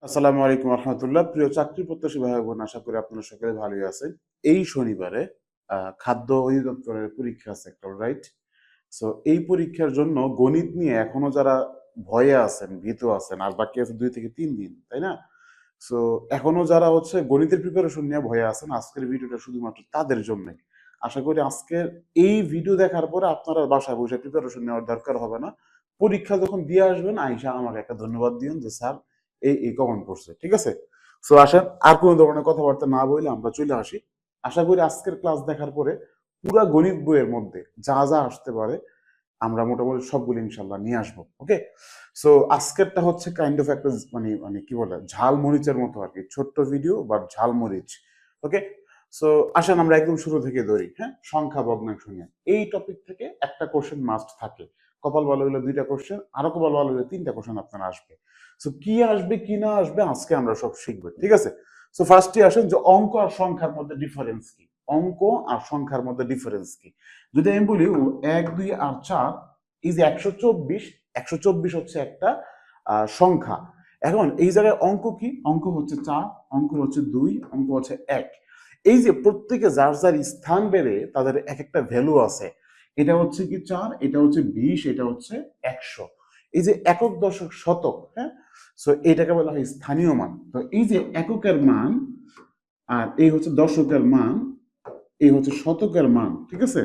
আসসালামু আলাইকুম রহমতুল্লাহ। প্রিয় চাকরি প্রত্যাশী ভাই বোন, আশা করি আপনারা সকলে ভালোই আছেন। এই শনিবারে খাদ্য অধিদপ্তরের পরীক্ষা আছে একটা, রাইট? সো এই পরীক্ষার জন্য গণিত নিয়ে এখনো যারা ভয়ে আছেন, ভীত আছেন, আর বাকি আছে 2 থেকে 3 দিন, তাই না? সো এখনো যারা গণিতের প্রিপারেশন নিয়ে ভয়ে আছেন, আজকের ভিডিওটা শুধুমাত্র তাদের জন্য। আশা করি আজকের এই ভিডিও দেখার পরে আপনারা বাসায় বসে প্রিপারেশন নেওয়ার দরকার হবে না। পরীক্ষা যখন দিয়ে আসবেন, আইসা আমাকে একটা ধন্যবাদ দিন যে স্যার এই কমন পড়ছে, ঠিক আছে? সো আসেন, আর কোনো ধরনের কথাবার্তা না বলে আমরা চলে আসি। আশা করি আজকের ক্লাস দেখার পরে পুরা গণিত বইয়ের মধ্যে যা যা আসতে পারে আমরা মোটামুটি সবগুলো ইনশাল্লাহ নিয়ে আসবো। ওকে, সো আজকেরটা হচ্ছে কাইন্ড অফ একটা মানে মানে কি বলে ঝাল মরিচের মতো আর কি, ছোট্ট ভিডিও বা ঝাল মরিচ। ওকে, সো আসেন আমরা একদম শুরু থেকে ধরি। হ্যাঁ, সংখ্যা ভগ্নাংশ নিয়ে এই টপিক থেকে একটা কোশ্চেন মাস্ট থাকে। কপাল ভালো হলে 2টা কোশ্চেন, আরো কপাল ভালো হলে 3টা কোশ্চেন আপনার আসবে। সো কি আসবে কি না আসবে আজকে আমরা সব শিখবো, ঠিক আছে? সো ফার্স্টে আসেন যে অঙ্ক আর সংখ্যার মধ্যে ডিফারেন্স কি। অঙ্ক আর সংখ্যার মধ্যে ডিফারেন্স কি যদি আমি বলি, 1, 2 আর 4 ইজ 124। 124 হচ্ছে একটা সংখ্যা। এখন এই জায়গায় অঙ্ক কি? অঙ্ক হচ্ছে 4, অঙ্ক হচ্ছে 2, অঙ্ক হচ্ছে 1। এই যে প্রত্যেকে যার যার স্থান বেড়ে তাদের এক একটা ভ্যালু আছে। এটা হচ্ছে কি 4, এটা হচ্ছে 20, এটা হচ্ছে 100। এই যে একক, দশক, শতক, হ্যাঁ, সো এটাকে বলা হয় স্থানীয় মান। তো এই যে এককের মান, আর এই হচ্ছে দশকের মান, এই হচ্ছে শতকের মান, ঠিক আছে?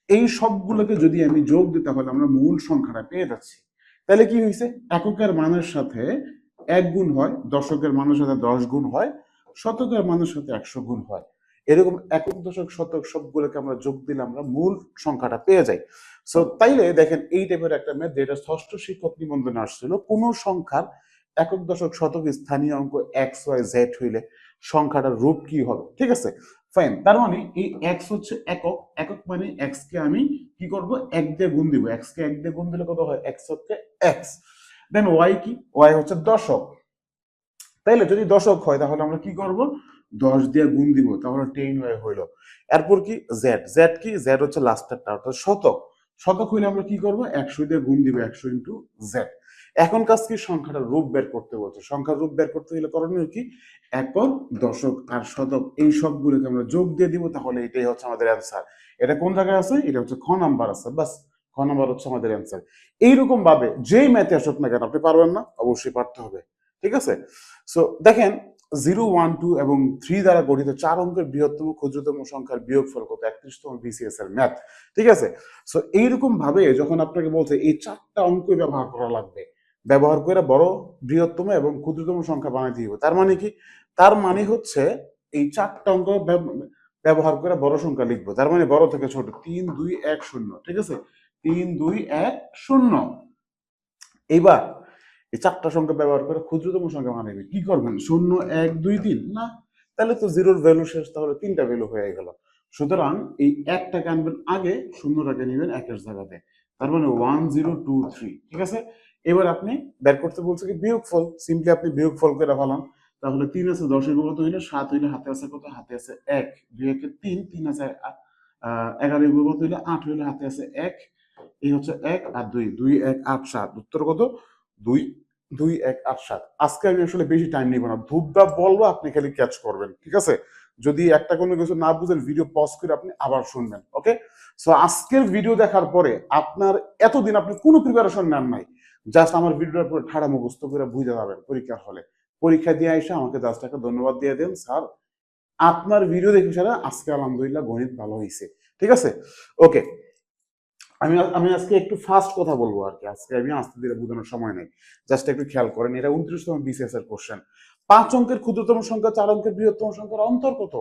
এই সবগুলোকে যদি আমি যোগ দিই তাহলে আমরা মূল সংখ্যাটা পেয়ে যাচ্ছি। তাহলে কি হয়েছে, এককের মানের সাথে 1 গুণ হয়, দশকের মানের সাথে 10 গুণ হয়, শতকের মানের সাথে 100 গুণ হয়। এরকম একক, দশক, শতক সবগুলোকে আমরা যোগ দিলে আমরা মূল সংখ্যাটা পেয়ে যাই। সো তাইলে দেখেন এই টাইপের একটা ম্যাথ যেটা ষষ্ঠ শিক্ষক নিবন্ধনে আসছিল, কোন সংখ্যার একক, দশক, শতক স্থানীয় অঙ্ক এক্স ওয়াই জেড হইলে সংখ্যাটার রূপ কি হবে, ঠিক আছে? ফাইন, তার মানে এই এক্স হচ্ছে একক। একক মানে এক্স কে আমি কি করব, 1 দিয়ে গুণ দিব। এক্স কে 1 দিয়ে গুণ দিলে কত হয়, এক্স হচ্ছে এক্স। দেন ওয়াই কি, ওয়াই হচ্ছে দশক। তাইলে যদি দশক হয় তাহলে আমরা কি করব, 10 দিয়ে গুণ দিব, তাহলে 10 ওয়াই হইলো। এরপর কি জেড, জেড কি, জেড হচ্ছে লাস্টেরটা অর্থাৎ শতক। শতক হইলে আমরা কি করব, 100 দিয়ে গুণ দিব, 100 ইন্টু জেড। এখন কাজ কি, সংখ্যাটার রূপ বের করতে বলছে। সংখ্যার রূপ বের করতে হলে করণীয় কি, একক, দশক আর শতক এই সবগুলোকে আমরা যোগ দিয়ে দিব, তাহলে এটাই হচ্ছে আমাদের অ্যান্সার। এটা কোন জায়গায় আছে, এটা হচ্ছে খ নাম্বার আছে, বাস খ নাম্বার হচ্ছে আমাদের অ্যান্সার। এইরকম ভাবে যেই ম্যাথে আসুক না কেন আপনি পারবেন না, অবশ্যই পারতে হবে, ঠিক আছে? সো দেখেন, 0, 1, 2 এবং 3 দ্বারা গঠিত 4 অঙ্কের বৃহত্তম ক্ষুদ্রতম সংখ্যার বিয়োগফল কত, 31তম বিসিএস এর ম্যাথ, ঠিক আছে? সো এইরকম ভাবে যখন আপনাকে বলছে এই 4টা অঙ্কই ব্যবহার করা লাগবে, ব্যবহার করে বড়, বৃহত্তম এবং ক্ষুদ্রতম সংখ্যা বানাইতে হবে। তার মানে কি, তার মানে হচ্ছে এই 4টা অঙ্ক ব্যবহার করে বড় সংখ্যা লিখবো। তার মানে বড় থেকে ছোট, 3, 2, 1, 0, ঠিক আছে? 3, 2, 1, 0। এইবার এই 4টা সংখ্যা ব্যবহার করে ক্ষুদ্রতম সংখ্যা বানাবে, কি করবেন, 0, 1, 2, 3 না, তাহলে তো জিরোর ভ্যালু শেষ, তাহলে 3টা ভ্যালু হয়ে গেল। সুতরাং এই একটাকে আনবেন আগে, শূন্যটাকে নেবেন একের জায়গাতে। তার মানে 1, 0, 2, 3, ঠিক আছে? এবার আপনি বের করতে বলছে কি বিয়োগফল, সিম্পলি আপনি বিয়োগফল করে ফেলান। তাহলে 3 আছে 10 কত হইলো 7 হইলো, হাতে আছে কত, হাতে আছে 1, 2 একে 3, 3 আছে 11 কত হইলো 8 হইলো, হাতে আছে 1, এই হচ্ছে 1 আর 2, 2, 1, 8, 7, উত্তর কত, 2, 2, 1, 8, 7। আজকে আমি আসলে বেশি টাইম নিব না, ধূপধাপ বলবো, আপনি খালি ক্যাচ করবেন, ঠিক আছে? যদি একটা কোনো কিছু না বুঝেন ভিডিও পজ করে আপনি আবার শুনবেন, ওকে? সো আজকের ভিডিও দেখার পরে আপনার এতদিন আপনি কোনো প্রিপারেশন নেন নাই, জাস্ট আমার ভিডিওর পরে ঠাড়া মুখস্থ করে বুঝে যাবেন পরীক্ষার হলে। পরীক্ষা দিয়ে এসে আমাকে জাস্ট একটা ধন্যবাদ দিয়ে দেন, স্যার আপনার ভিডিও দেখে সারা আজকে আলহামদুলিল্লাহ গণিত ভালো হয়েছে, ঠিক আছে? ওকে, আমি আমি আজকে একটু ফাস্ট কথা বলবো আর কি, আজকে আমি আস্তে ধীরে বোঝানোর সময় নেই, জাস্ট একটু খেয়াল করেন। এটা 29তম বিসিএস এর কোশ্চেন। 5 অঙ্কের ক্ষুদ্রতম সংখ্যা 4 অঙ্কের বৃহত্তম সংখ্যার অন্তর কত?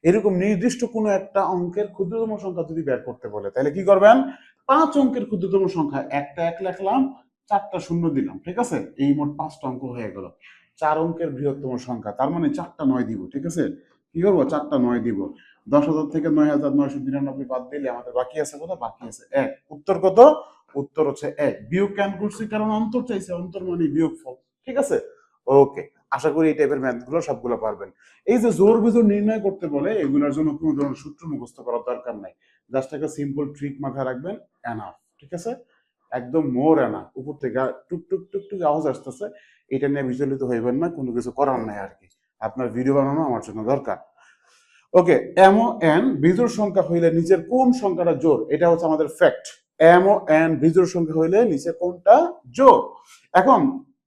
এরকম নির্দিষ্ট কোনো একটা অঙ্কের ক্ষুদ্রতম সংখ্যা যদি বের করতে বলে তাহলে কি করবেন, 5 অঙ্কের ক্ষুদ্রতম সংখ্যা একটা 1 লিখলাম, 4টা শূন্য দিলাম, ঠিক আছে? এই মোট 5টা অঙ্ক হয়ে গেল। 4 অঙ্কের বৃহত্তম সংখ্যা, তার মানে 4টা 9 দিব, ঠিক আছে? কি করবো, 4টা 9 দিব। 10,000 থেকে 9,999 বাদ দিলে আমাদের বাকি আছে কত, বাকি আছে 1। উত্তর কত, উত্তর হচ্ছে 1। বিয়োগ কেন করছি, কারণ অন্তর চাইছে, অন্তর মানে বিয়োগ ফল, ঠিক আছে? ওকে, আশা করি এই টাইপের ম্যাথ গুলো সবগুলো পারবেন। এই যে জোর বিজোর নির্ণয় করতে বলে, এগুলোর জন্য কোনো ধরনের সূত্র মুখস্থ করার দরকার নাই, জাস্ট একটা সিম্পল ট্রিক মাথায় রাখবেন, এনাফ, ঠিক আছে? একদম মোরে না, উপর থেকে টুক টুক টুক টুক আওয়াজ আসতেছে, এটা নিয়ে বিচলিত হইবেন না, কোনো কিছু করার নাই আর কি। আপনার ভিডিও বানানো আমার জন্য দরকার। ওকে, এম ও এন বিজোড় সংখ্যা হইলে নিচের কোন সংখ্যাটা জোড়, এটা হচ্ছে আমাদের ফ্যাক্ট। এম ও এন বিজোড় সংখ্যা হইলে নিচের কোনটা জোড়। এখন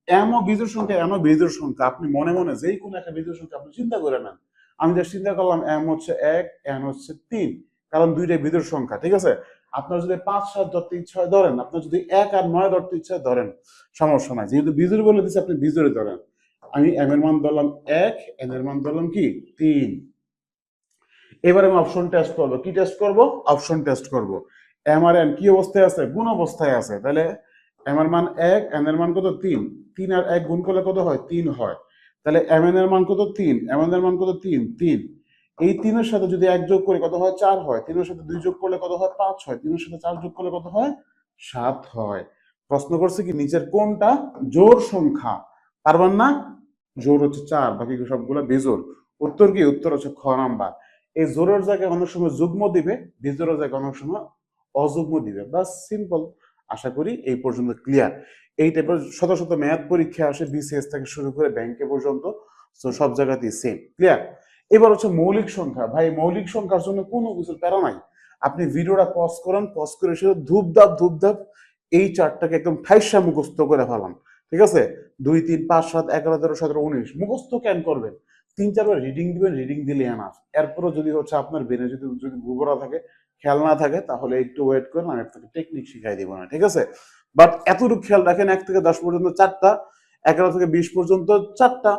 এম ও বিজোড় সংখ্যা, এম ও বিজোড় সংখ্যা, আপনি মনে মনে যেই কোনো একটা বিজোড় সংখ্যা আপনি চিন্তা করে নেন। আমি যা চিন্তা করলাম এম হচ্ছে 1, এন হচ্ছে 3, কারণ দুইটাই বিজোড় সংখ্যা, ঠিক আছে। আপনার যদি 5, 7 ধরতে ইচ্ছা হয় ধরেন, আপনার যদি 1 আর 9 ধরতে ইচ্ছা হয় ধরেন, সমস্যা নাই। যেহেতু বিজোড় বলে দিচ্ছে আপনি বিজোড়ে ধরেন। আমি এম এর মান ধরলাম 1, এন এর মান ধরলাম কি 3। এবার আমি অপশন টেস্ট করবো। কি টেস্ট করব? অপশন টেস্ট করব। এম আর এন কি অবস্থায় আছে? গুণ অবস্থায় আছে। তাহলে এম এর মান 1, এন এর মান কত 3, 3 আর 1 গুণ করলে কত হয়? 3 হয়। তাহলে এম এন এর মান কত? 3, এম এন এর মান কত? 3, 3। এই 3 এর সাথে যদি 1 যোগ করি কত হয়? 4 হয়। 3 এর সাথে 2 যোগ করলে কত হয়? 5 হয়। 3 এর সাথে 4 যোগ করলে কত হয়? 7 হয়। প্রশ্ন করছে কি নিচের কোনটা জোড় সংখ্যা? পারবেন না? জোড় হচ্ছে 4, বাকি সবগুলো বেজোড়। উত্তর কি? উত্তর হচ্ছে খ নাম্বার। এই জোরের জায়গায় অনেক সময় যুগ্ম দিবে, বিজোড়ের জায়গায় অনেক সময় অযুগ্ম দিবে। বাস সিম্পল। আশা করি এই পর্যন্ত ক্লিয়ার। এই টাইপের শত শত ম্যাথ পরীক্ষা আসে, বিসিএস থেকে শুরু করে ব্যাংকে পর্যন্ত, তো সব জায়গাতেই সেম। ক্লিয়ার? এবার হচ্ছে মৌলিক সংখ্যা। ভাই মৌলিক সংখ্যার জন্য কোনো কিছু প্যারা নাই। আপনি ভিডিওটা পজ করেন, পজ করে সেটা ধূপধাপ এই চারটাকে একদম ঠাইসা মুখস্থ করে ফেলান। ঠিক আছে? 2, 3, 5, 7, 11, 13, 17, 19 মুখস্থ কেন করবেন? 3-4 বার রিডিং দিবেন, রিডিং দিলে এনাফ। এরপরও যদি হচ্ছে আপনার ব্রেনে যদি যদি গুবরা থাকে, খেয়াল না থাকে, তাহলে একটু ওয়েট করেন, আমি আপনাকে টেকনিক শিখাই দিব না, ঠিক আছে? বাট এতটুকু খেয়াল রাখেন, 1 থেকে 10 পর্যন্ত 4টা, 11 থেকে 20 পর্যন্ত 4টা,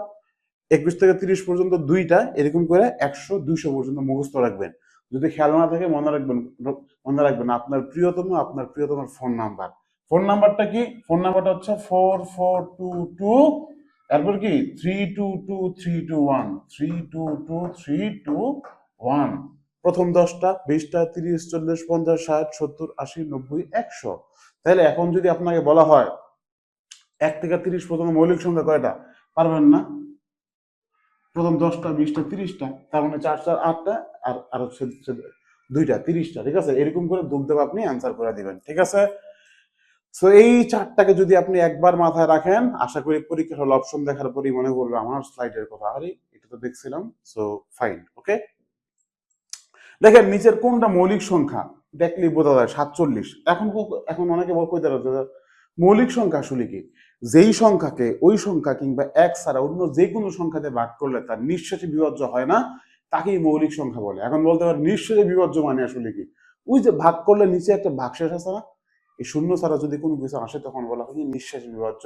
21 থেকে 30 পর্যন্ত 2টা, এরকম করে 100, 200 পর্যন্ত মুখস্থ রাখবেন। যদি খেয়াল না থাকে মনে রাখবেন আপনার প্রিয়তমার ফোন নাম্বার। ফোন নাম্বারটা কি? ফোন নাম্বারটা হচ্ছে 4422, তারপর কি 322321, 322321। প্রথম 10টা, 20টা, 30, 40, 50, 60, 70, 80, 90, 100। তাহলে এখন যদি আপনাকে বলা হয় 1 থেকে 30 পর্যন্ত মৌলিক সংখ্যা কয়টা? পারবেন না। প্রথম 10টা, 20টা, 30টা, তার মানে 4, 4, 8টা, আর হচ্ছে 2টা, 30টা, ঠিক আছে? এরকম করে দুগ্ধ আপনি অ্যান্সার করে দিবেন, ঠিক আছে? সো এই চারটাকে যদি আপনি একবার মাথায় রাখেন, আশা করি পরীক্ষার হল অপশন দেখার পরই মনে করবে আমার স্লাইডের কথা, আরে এটা তো দেখছিলাম। সো ফাইন, ওকে। দেখেন নিচের কোনটা মৌলিক সংখ্যা দেখলেই বোঝা যায় 47। এখন অনেকে কইতে পারে মৌলিক সংখ্যা আসলে কি? যেই সংখ্যাকে ওই সংখ্যা কিংবা এক ছাড়া অন্য যে কোনো সংখ্যাতে ভাগ করলে তার নিঃশেষে বিভাজ্য হয় না, তাকেই মৌলিক সংখ্যা বলে। এখন বলতে পারে নিঃশেষে বিভাজ্য মানে আসলে কি? ওই যে ভাগ করলে নিচে একটা ভাগশেষ আছে না, এই শূন্য ছাড়া যদি কোনো কিছু আসে তখন বলা হয় নিঃশেষে বিভাজ্য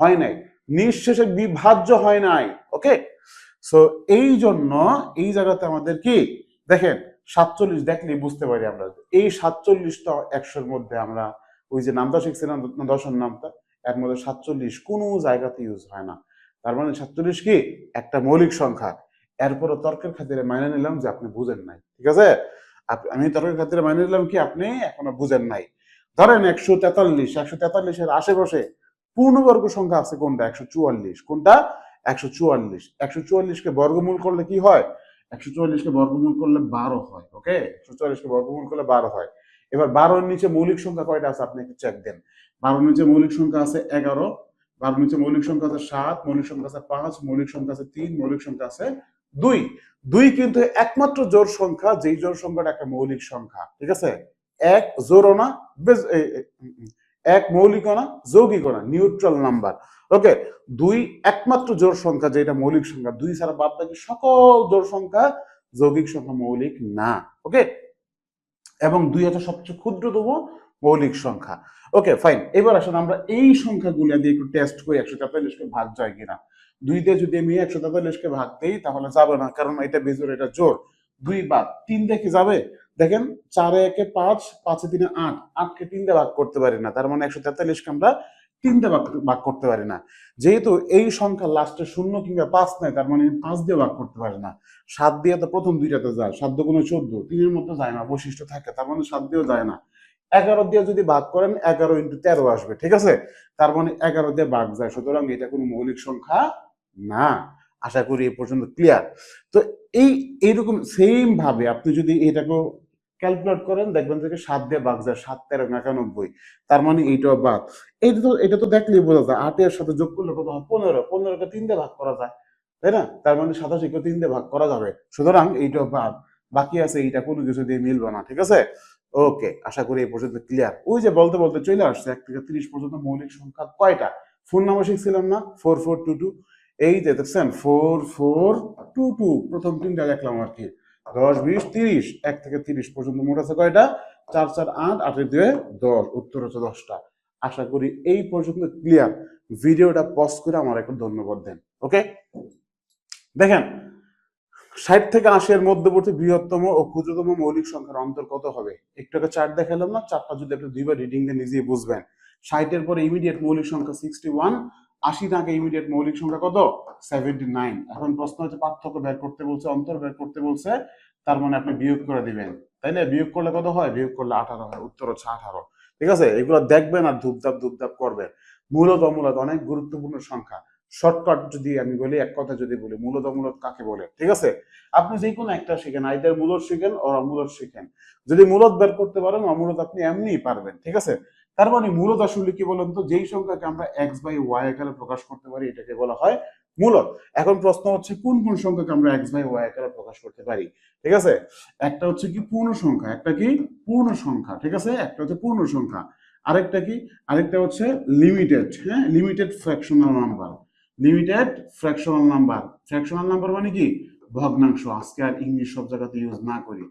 হয় নাই, নিঃশেষে বিভাজ্য হয় নাই। ওকে, সো এই জন্য এই জায়গাতে আমাদের কি দেখেন 47 দেখলেই বুঝতে পারি আমরা এই 47টা 100-র মধ্যে আমরা ওই যে নামটা শিখছিলাম দশম নামটা, এর মধ্যে 47 কোনো জায়গাতে ইউজ হয় না। তার মানে 47 কি একটা মৌলিক সংখ্যা। এরপরও তর্কের খাতিরে মাইনে নিলাম যে আপনি বুঝেন নাই, ঠিক আছে? আমি তর্কের খাতিরে মাইনে নিলাম কি আপনি এখনো বুঝেন নাই। ধরেন 143, 143-এর আশেপাশে পূর্ণবর্গ সংখ্যা আছে কোনটা? 144। কোনটা? 144। 144কে বর্গমূল করলে কি হয়? 144কে বর্গমূল করলে 12 হয়। ওকে, 144কে বর্গমূল করলে 12 হয়। এবার 12-এর নিচে মৌলিক সংখ্যা কয়টা আছে আপনি একটু চেক দেন। 12-এর নিচে মৌলিক সংখ্যা আছে 11, 12-এর নিচে মৌলিক সংখ্যা আছে 7, মৌলিক সংখ্যা আছে 5, মৌলিক সংখ্যা আছে 3, মৌলিক সংখ্যা আছে 2। 2 কিন্তু একমাত্র জোড় সংখ্যা, যেই জোড় সংখ্যাটা একটা মৌলিক সংখ্যা, ঠিক আছে? এক জোড়ও না, এক মৌলিকও না, যৌগিকও না, নিউট্রাল নাম্বার। ওকে, 2 একমাত্র জোড় সংখ্যা যেটা মৌলিক সংখ্যা, 2 ছাড়া বাদ বাকি সকল জোড় সংখ্যা যৌগিক সংখ্যা, মৌলিক না। ওকে, এবং 2 হচ্ছে সবচেয়ে ক্ষুদ্রতম মৌলিক সংখ্যা। ওকে ফাইন, এবার আসুন আমরা এই সংখ্যাগুলো দিয়ে একটু টেস্ট করি 143কে ভাগ যায় কিনা। 2 দিয়ে যদি আমি 143কে ভাগ দেই তাহলে যাবে না, কারণ এটা বেজোড়, এটা জোড়। 2 বাদ 3 দিয়ে কি যাবে? দেখেন 4-এ 1-এ 5, 5-এ 3-এ 8, 8কে 3 দিয়ে ভাগ করতে পারি না, তার মানে 143কে আমরা 3 দিয়ে ভাগ করতে পারি না। যেহেতু এই সংখ্যা লাস্টে 0 কিংবা 5 নাই, তার মানে 5 দিয়ে ভাগ করতে পারি না। 7 দিয়ে তো প্রথম দুইটাতে যায়, 7 দুগুণে 14, 3-এর মধ্যে যায় না, বৈশিষ্ট্য থাকে, তার মানে 7 দিয়েও যায় না। 11 দিয়ে যদি ভাগ করেন 11 × 13 আসবে, ঠিক আছে? তার মানে 11 দিয়ে ভাগ যায়, সুতরাং এটা কোনো মৌলিক সংখ্যা না। আশা করি এ পর্যন্ত ক্লিয়ার। তো এইরকম সেম ভাবে আপনি যদি এটাকেও ক্যালকুলেট করেন, দেখবেন যে 7 দিয়ে ভাগ যায়, 7 13 91, তার মানে এইটাও বাদ। এটা তো দেখলেই বোঝা যায়, 8 এর সাথে যোগ করলে কত হয়? 15, 15কে 3 দিয়ে ভাগ করা যায়, তাই না? তার মানে 87কে 3 দিয়ে ভাগ করা যাবে, সুতরাং এইটাও বাদ। বাকি আছে এইটা কোনো কিছু দিয়ে মিলবে না, ঠিক আছে? ওকে, আশা করি এই পর্যন্ত ক্লিয়ার। ওই যে বলতে বলতে চলে আসছে 1 থেকে 30 পর্যন্ত মৌলিক সংখ্যা কয়টা? ফোন নাম্বার শিখছিলাম না, 4422। এই যে দেখছেন 4422, প্রথম তিনটা দেখলাম আর কি। 10 20 30, 1 থেকে 30 পর্যন্ত মোট আছে কয়টা? 4 4 8, 8 এর 2 10, উত্তর হচ্ছে 10টা। আশা করি এই পর্যন্ত ক্লিয়ার। ভিডিওটা পজ করে আমার একটু ধন্যবাদ দেন। ওকে, দেখেন 60 থেকে 80 এর মধ্যবর্তী বৃহত্তম ও ক্ষুদ্রতম মৌলিক সংখ্যার অন্তর কত হবে? একটু আগে চার্ট দেখালাম না, চার্টটা যদি আপনি দুইবার রিডিং দিয়ে নিজেই বুঝবেন। 60 এর পরে ইমিডিয়েট মৌলিক সংখ্যা 61, 80 থেকে ইমিডিয়েট মৌলিক সংখ্যা কত? 79। এখন প্রশ্ন হচ্ছে পার্থক্য বের করতে বলছে, অন্তর বের করতে বলছে, তার মানে আপনি বিয়োগ করে দিবেন, তাই না? বিয়োগ করলে কত হয়? বিয়োগ করলে 18 হয়, উত্তর হচ্ছে 18। ঠিক আছে, এগুলো দেখবেন আর ধুপধাপ করবেন। মূলত অমূলত অনেক গুরুত্বপূর্ণ সংখ্যা। শর্টকাট যদি আমি বলি, এক কথা যদি বলি, মূলত অমূলত কাকে বলে? ঠিক আছে, আপনি যে কোনো একটা শিখেন, আইদার মূলত শিখেন ও অমূলত শিখেন। যদি মূলত বের করতে পারেন, অমূলত আপনি এমনিই পারবেন। ঠিক আছে, তার মানে মূলত আসলে কি বলেন তো? যেই সংখ্যাকে আমরা এক্স বাই ওয়াই আকারে প্রকাশ করতে পারি, এটাকে বলা হয় মূলত। এখন প্রশ্ন হচ্ছে কোন কোন সংখ্যাকে আমরা এক্স বাই ওয়াই আকারে প্রকাশ করতে পারি? ঠিক আছে, একটা হচ্ছে কি পূর্ণ সংখ্যা, একটা কি পূর্ণ সংখ্যা, ঠিক আছে, একটা হচ্ছে পূর্ণ সংখ্যা, আরেকটা কি, আরেকটা হচ্ছে লিমিটেড, হ্যাঁ, limited fractional number. Limited fractional number, fractional number মানে কি? ভগ্নাংশ। আজকে আর ইংলিশ সব জায়গাতে ইউজ না করি,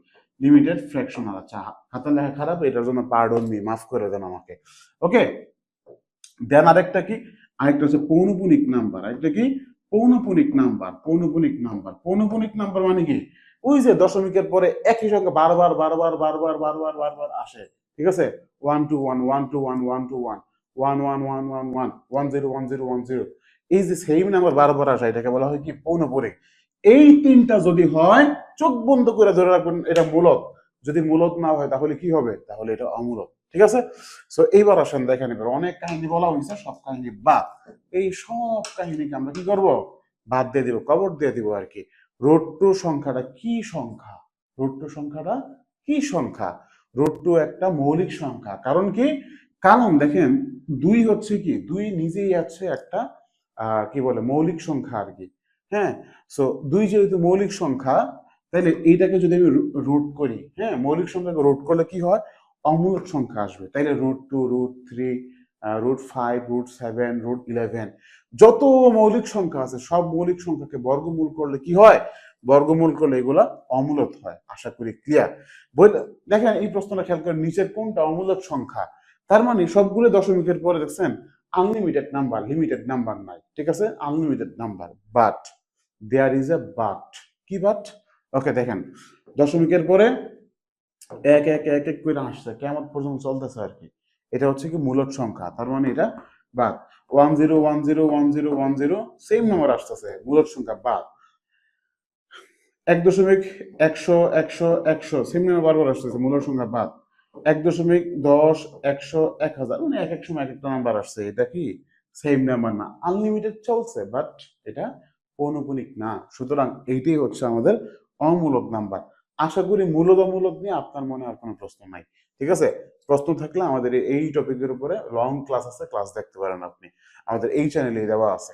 লিমিটেড ফ্র্যাকশনাল। আচ্ছা, হাতের লেখা খারাপ, এটার জন্য পার্ডন মি, মাফ করে দেন আমাকে। ওকে, দেন আরেকটা কি, আরেকটা হচ্ছে পৌনপুনিক নাম্বার। আরেকটা কি? পৌনপুনিক নাম্বার। পৌনপুনিক নাম্বার, পৌনপুনিক নাম্বার মানে কি? ওই যে দশমিকের পরে একই সঙ্গে বারবার আসে। ঠিক আছে, 1 2 1 1 2 1 1 2 1 1 1 1 1 1 1 0 1 0 1 0, এই যে সেম নাম্বার বারবার আসে, এটাকে বলা হয় কি? পৌনপুনিক। এই তিনটা যদি হয়, চোখ বন্ধ করে ধরে রাখবেন এটা মূলদ। যদি মূলদ না হয় তাহলে কি হবে? তাহলে এটা অমূলদ। ঠিক আছে, সো এইবার আসেন দেখেন, এবার অনেক কাহিনী বলা হয়েছে, সব কাহিনী বাদ। এই সব কাহিনীকে আমরা কি করব? বাদ দিয়ে দিব, কবর দিয়ে দিব আর কি। রুট টু সংখ্যাটা কি সংখ্যা? রুট টু সংখ্যাটা কি সংখ্যা? রুট টু একটা মৌলিক সংখ্যা। কারণ কি? কারণ দেখেন, দুই হচ্ছে কি, দুই নিজেই আছে একটা কি বলে মৌলিক সংখ্যা আর কি। হ্যাঁ, সো দুই যেহেতু মৌলিক সংখ্যা, তাহলে এইটাকে যদি আমি রুট করি, হ্যাঁ, মৌলিক সংখ্যাকে রুট করলে কি হয়? অমূলক সংখ্যা আসবে। তাইলে root two, root three, root five, root seven, root 11, যত মৌলিক সংখ্যা আছে সব মৌলিক সংখ্যাকে বর্গমূল করলে কি হয়? বর্গমূল করলে এগুলা অমূলক হয়। আশা করি ক্লিয়ার। দেখেন এই প্রশ্নটা খেয়াল করেন, নিচের কোনটা অমূলক সংখ্যা? তার মানে সবগুলো দশমিকের পরে দেখছেন আনলিমিটেড নাম্বার, লিমিটেড নাম্বার নাই। ঠিক আছে, unlimited number, but there is a but. কি বাট? ওকে, দেখেন দশমিকের পরে এক এক এক এক করে আসছে, কেমন পর্যন্ত চলতেছে আর কি। এটা হচ্ছে কি মূলদ সংখ্যা, তার মানে এটা বাদ। 1 0 1 0 1 0 1 0, সেম নাম্বার আসতেছে, মূলদ সংখ্যা বাদ। 1.100 সেম নাম্বার বারবার আসতেছে, মূলদ সংখ্যা বাদ। 1.10 100 1000, মানে এক এক সময় এক একটা নাম্বার আসছে, এটা কি সেম নাম্বার না? আনলিমিটেড চলছে, বাট এটা পৌনপুনিক না, সুতরাং এইটাই হচ্ছে আমাদের অমূলক নাম্বার। আশা করি মূলদ অমূলক নিয়ে আপনার মনে আর কোনো প্রশ্ন নাই। ঠিক আছে, প্রশ্ন থাকলে আমাদের এই টপিকের উপরে লং ক্লাস আছে, ক্লাস দেখতে পারেন আপনি, আমাদের এই চ্যানেলে দেওয়া আছে।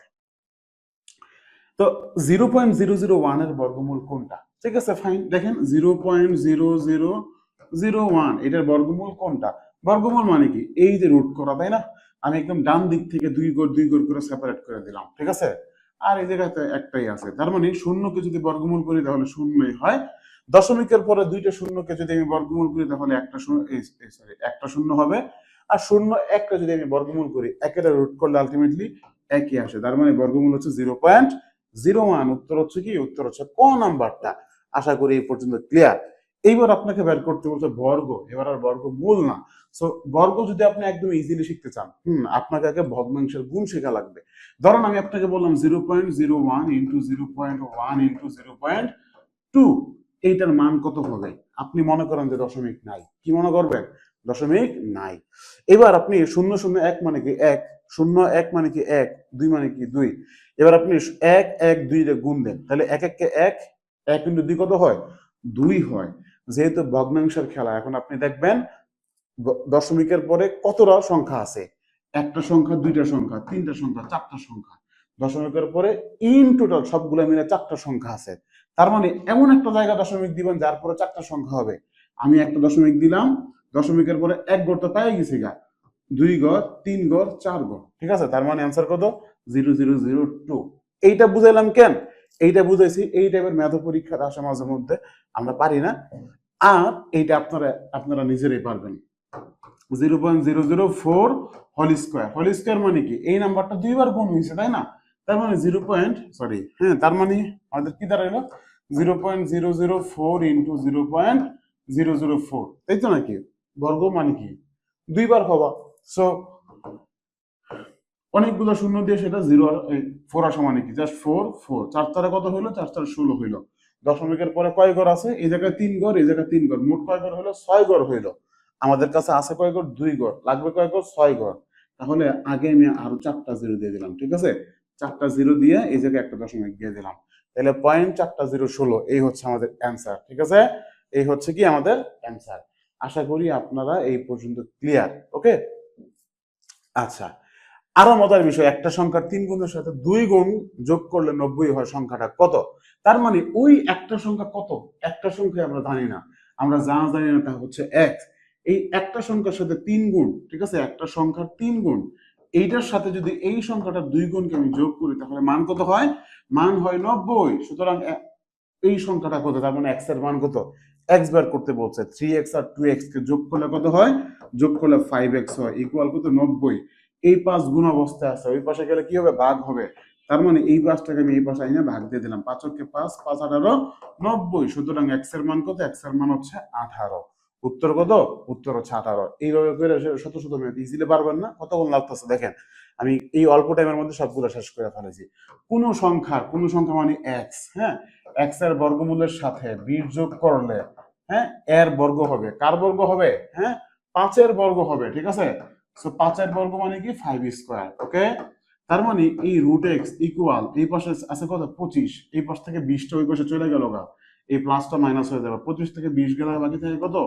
তো 0.001 এর বর্গমূল কোনটা? ঠিক আছে, ফাইন, দেখেন 0.0001 এটার বর্গমূল কোনটা? বর্গমূল মানে কি? এই যে রুট করা, তাই না? আমি একদম ডান দিক থেকে দুই ঘর করে সেপারেট করে দিলাম, ঠিক আছে, আর এই জায়গাতে একটাই আছে, তার মানে শূন্যকে যদি বর্গমূল করি তাহলে শূন্যই হয়। দশমিকের পরে দুইটা শূন্যকে যদি আমি বর্গমূল করি তাহলে একটা শূন্য, সরি, একটা শূন্য হবে। আর শূন্য একটা যদি আমি বর্গমূল করি, একের রুট করলে আলটিমেটলি একই আসে, তার মানে বর্গমূল হচ্ছে 0.01। উত্তর হচ্ছে কি? উত্তর হচ্ছে ক নাম্বারটা। আশা করি এই পর্যন্ত ক্লিয়ার। এইবার আপনাকে বের করতে বলছে বর্গ, এবার আর বর্গমূল না। সো বর্গ যদি আপনি একদম ইজিলি শিখতে চান, আপনাকে আগে ভগ্নাংশের গুণ শেখা লাগবে। ধরুন আমি আপনাকে বললাম 0.01 ইন্টু 0.1 ইন্টু 0.2, এইটার মান কত হবে? আপনি মনে করেন যে দশমিক নাই, কি মনে করবেন? দশমিক নাই। এবার আপনি 001 মানে কি 1, 01 মানে কি 1, 2 মানে কি 2। এবার আপনি 1 1 2 রে গুণ দেন, তাহলে 1 1 কে 1, 1 ইন্টু 2 কত হয়? 2 হয়। যেহেতু ভগ্নাংশের খেলা, এখন আপনি দেখবেন দশমিকের পরে কতটা সংখ্যা আছে, একটা সংখ্যা, দুইটা সংখ্যা, তিনটা সংখ্যা, চারটা সংখ্যা। দশমিকের পরে ইন টোটাল সবগুলো মিলে চারটা সংখ্যা আছে। তার মানে এমন একটা জায়গা দশমিক দিবেন যার পরে চারটা সংখ্যা হবে। আমি একটা দশমিক দিলাম, দশমিকের পরে এক গড় তো পাই গেছি গা, দুই গড়, তিন গড়, চার গড়, ঠিক আছে। তার মানে অ্যান্সার কত? 0002। এইটা বুঝাইলাম কেন? এইটা বুঝাইছি এই টাইপের ম্যাথ পরীক্ষা আসে মাঝে মধ্যে, আমরা পারি না। আর এইটা আপনারা আপনারা নিজেরাই পারবেন। 0.004 হোল স্কোয়ার, হোল স্কোয়ার মানে কি? এই নাম্বারটা দুইবার গুণ হয়েছে, তাই না? তার মানে তার মানে আমাদের কি দাঁড়াইলো? 0.004 ইন্টু 0.004, তাই তো নাকি? বর্গ মানে কি? দুইবার হবা। সো অনেকগুলো শূন্য দিয়ে সেটা 4 আসা মানে কি? জাস্ট 4 4, 4 তারা কত হইলো? 4 তারা 16 হইলো। দশমিকের পরে কয় ঘর আছে? এই জায়গায় 3 ঘর, এই জায়গায় 3 ঘর, মোট কয় ঘর হলো? 6 ঘর হইলো। আমাদের কাছে আছে কয় ঘর? 2 ঘর। লাগবে কয় ঘর? 6 ঘর। তাহলে আগে আমি আরো 4টা জিরো দিয়ে দিলাম, ঠিক আছে? 4টা জিরো দিয়ে এই জায়গায় একটা দশমিক দিয়ে দিলাম, তাহলে 0.4টা 0 16, এই হচ্ছে আমাদের অ্যান্সার, ঠিক আছে? এই হচ্ছে কি আমাদের অ্যান্সার। আশা করি আপনারা এই পর্যন্ত ক্লিয়ার। ওকে, আচ্ছা। আরো মজার বিষয়, একটা সংখ্যার 3 গুণের সাথে 2 গুণ যোগ করলে 90 হয়, সংখ্যাটা কত? তার মানে ওই একটা সংখ্যা কত? একটা সংখ্যা আমরা জানি না, আমরা যা জানি না তা হচ্ছে x। এই একটা সংখ্যার সাথে 3 গুণ, ঠিক আছে? একটা সংখ্যার 3 গুণ, এইটার সাথে যদি এই সংখ্যাটার 2 গুণকে আমি যোগ করি তাহলে মান কত হয়? মান হয় 90। সুতরাং এই সংখ্যাটা কত? তার মানে x এর মান কত? x বার করতে বলছে। 3x আর 2x কে যোগ করলে কত হয়? যোগ করলে 5x হয়, ইকুয়াল কত? 90। এই 5 গুণ অবস্থায় আছে, ওই পাশে গেলে কি হবে? ভাগ হবে। তার মানে এই 5টাকে আমি এই পাশে আইনা ভাগ দিয়ে দিলাম, 5 কে 5, 5 18, 90। সুতরাং x এর মান কত? x এর মান হচ্ছে 18। উত্তর কত? উত্তর হচ্ছে 18। এইভাবে করে শত শত ম্যাথ ইজিলি পারবেন না? কতক্ষণ লাগতেছে দেখেন, আমি এই অল্প টাইমের মধ্যে সবগুলো শেষ করে ফেলেছি। কোন সংখ্যা মানে x, হ্যাঁ, x এর বর্গমূলের সাথে বিট যোগ করলে, হ্যাঁ, এর বর্গ হবে। কার বর্গ হবে? হ্যাঁ, 5 এর বর্গ হবে, ঠিক আছে? সো 5 এর বর্গ মানে কি? 5 স্কয়ার। ওকে, তার মানে এই রুট এক্স ইকুয়াল, এই পাশে আছে কত? 25, এই পাশ থেকে 20টা ওই পাশে চলে গেল গা, এই প্লাসটা মাইনাস হয়ে যাবে, 25 থেকে 20 গেলে বাকি থাকে কত?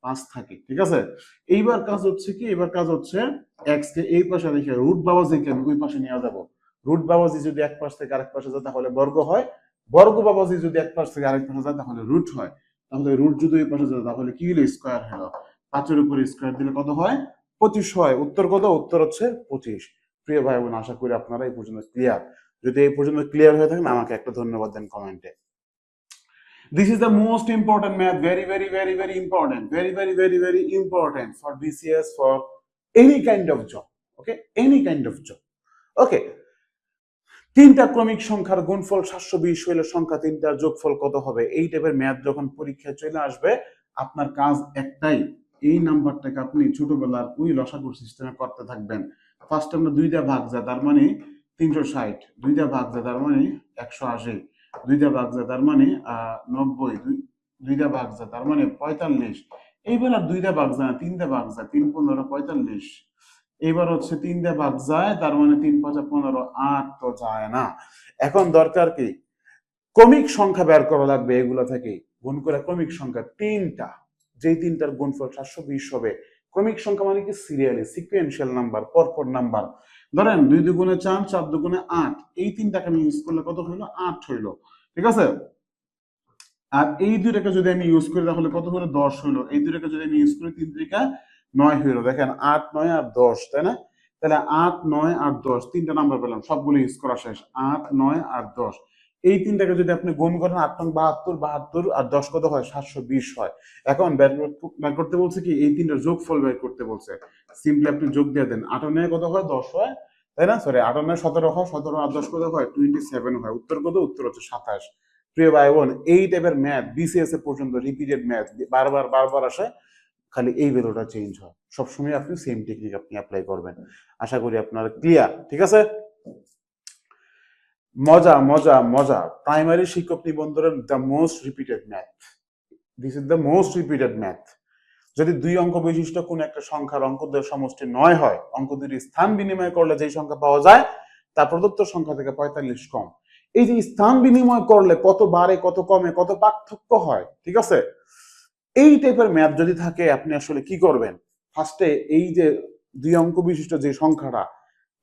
5 থাকে, ঠিক আছে? এইবার কাজ হচ্ছে কি? এবার কাজ হচ্ছে এক্স কে এই পাশে রেখে রুট বাবাজিকে আমি ওই পাশে নিয়ে যাব। রুট বাবাজি যদি এক পাশ থেকে আরেক পাশে যায় তাহলে বর্গ হয়, বর্গ বাবাজি যদি এক পাশ থেকে আরেক পাশে যায় তাহলে রুট হয়। তাহলে রুট যদি ওই পাশে যায় তাহলে কি হলো? স্কয়ার হলো। 5 এর উপরে স্কয়ার দিলে কত হয়? 25 হয়। উত্তর কত? উত্তর হচ্ছে 25। প্রিয় ভাই বোন, আশা করি আপনারা এই পর্যন্ত ক্লিয়ার। যদি এই পর্যন্ত ক্লিয়ার হয়ে থাকেন আমাকে একটা ধন্যবাদ দেন কমেন্টে। This is the most important math, very very very very important, very very very very important for BCS, for any kind of job. Okay, any kind of job. Okay, তিনটা ক্রমিক সংখ্যার গুণফল 720 হইলে সংখ্যা তিনটার যোগফল কত হবে? এই টাইপের ম্যাথ যখন পরীক্ষায় চলে আসবে, আপনার কাজ একটাই, এই নাম্বারটাকে আপনি ছোটবেলার ওই লসাগু সিস্টেমে করতে থাকবেন। ফার্স্ট আমরা 2 দিয়ে ভাগ যায়, তার মানে 360, 2 দিয়ে ভাগ যায় তার মানে 180, 2 দিয়ে ভাগ যায় তার মানে 90, 2 দিয়ে ভাগ যায় তার মানে 45। এইবার আর 2 দিয়ে ভাগ যায় না, 3 দিয়ে ভাগ যায়, 3 15 45। এবার হচ্ছে 3 দিয়ে ভাগ যায়, তার মানে 3 5 15, 8 তো যায় না। এখন দরকার কি? ক্রমিক সংখ্যা বের করা লাগবে, এগুলো থেকে গুণ করে ক্রমিক সংখ্যা তিনটা, যেই তিনটার গুণফল 720 হবে। ক্রমিক সংখ্যা মানে কি? সিরিয়ালি, সিকুয়েন্সিয়াল নাম্বার, পরপর নাম্বার। ধরেন 2 দুগুণে 4, 4 দুগুণে 8, এই তিনটাকে আমি ইউজ করলে কত হইলো? 8 হইলো, ঠিক আছে? আর এই দুইটাকে যদি আমি ইউজ করি তাহলে কত হলো? 10 হইলো। এই দুইটাকে যদি আমি ইউজ করি 3 3 9 হইলো। দেখেন 8 9 আর 10, তাই না? তাহলে 8 9 আর 10, তিনটা নাম্বার পেলাম, সবগুলো ইউজ করা শেষ। 8 9 আর 10, এই তিনটাকে যদি আপনি গুণ করেন, 8 9 72, 72 আর 10 কত হয়? 720 হয়। এখন বের করতে বলছে কি? এই তিনটার যোগফল বের করতে বলছে। সিম্পলি আপনি যোগ দিয়ে দেন, 8 9 কত হয়? 10 হয়, তাই না? সরি, 8 9 17 হয়, 17 আর 10 কত হয়? 27 হয়। উত্তর কত? উত্তর হচ্ছে 27। প্রিয় ভাই বোন, এই টাইপের ম্যাথ বিসিএস এ পর্যন্ত রিপিটেড ম্যাথ বারবার বারবার আসে, খালি এই ভ্যালুটা চেঞ্জ হয়। সবসময় আপনি সেম টেকনিক আপনি অ্যাপ্লাই করবেন। আশা করি আপনারা ক্লিয়ার, ঠিক আছে? মজা মজা মজা, প্রাইমারি শিক্ষক নিবন্ধনের the most repeated math, this is the most repeated math. যদি 2 অঙ্ক বিশিষ্ট কোন একটা সংখ্যার অঙ্কদের সমষ্টি 9 হয়, অঙ্ক দুটির স্থান বিনিময় করলে যে সংখ্যা পাওয়া যায় তা প্রদত্ত সংখ্যা থেকে 45 কম। এই যে স্থান বিনিময় করলে কত বাড়ে, কত কমে, কত পার্থক্য হয়, ঠিক আছে? এই টাইপের ম্যাথ যদি থাকে আপনি আসলে কি করবেন, ফার্স্টে এই যে 2 অঙ্ক বিশিষ্ট যে সংখ্যাটা,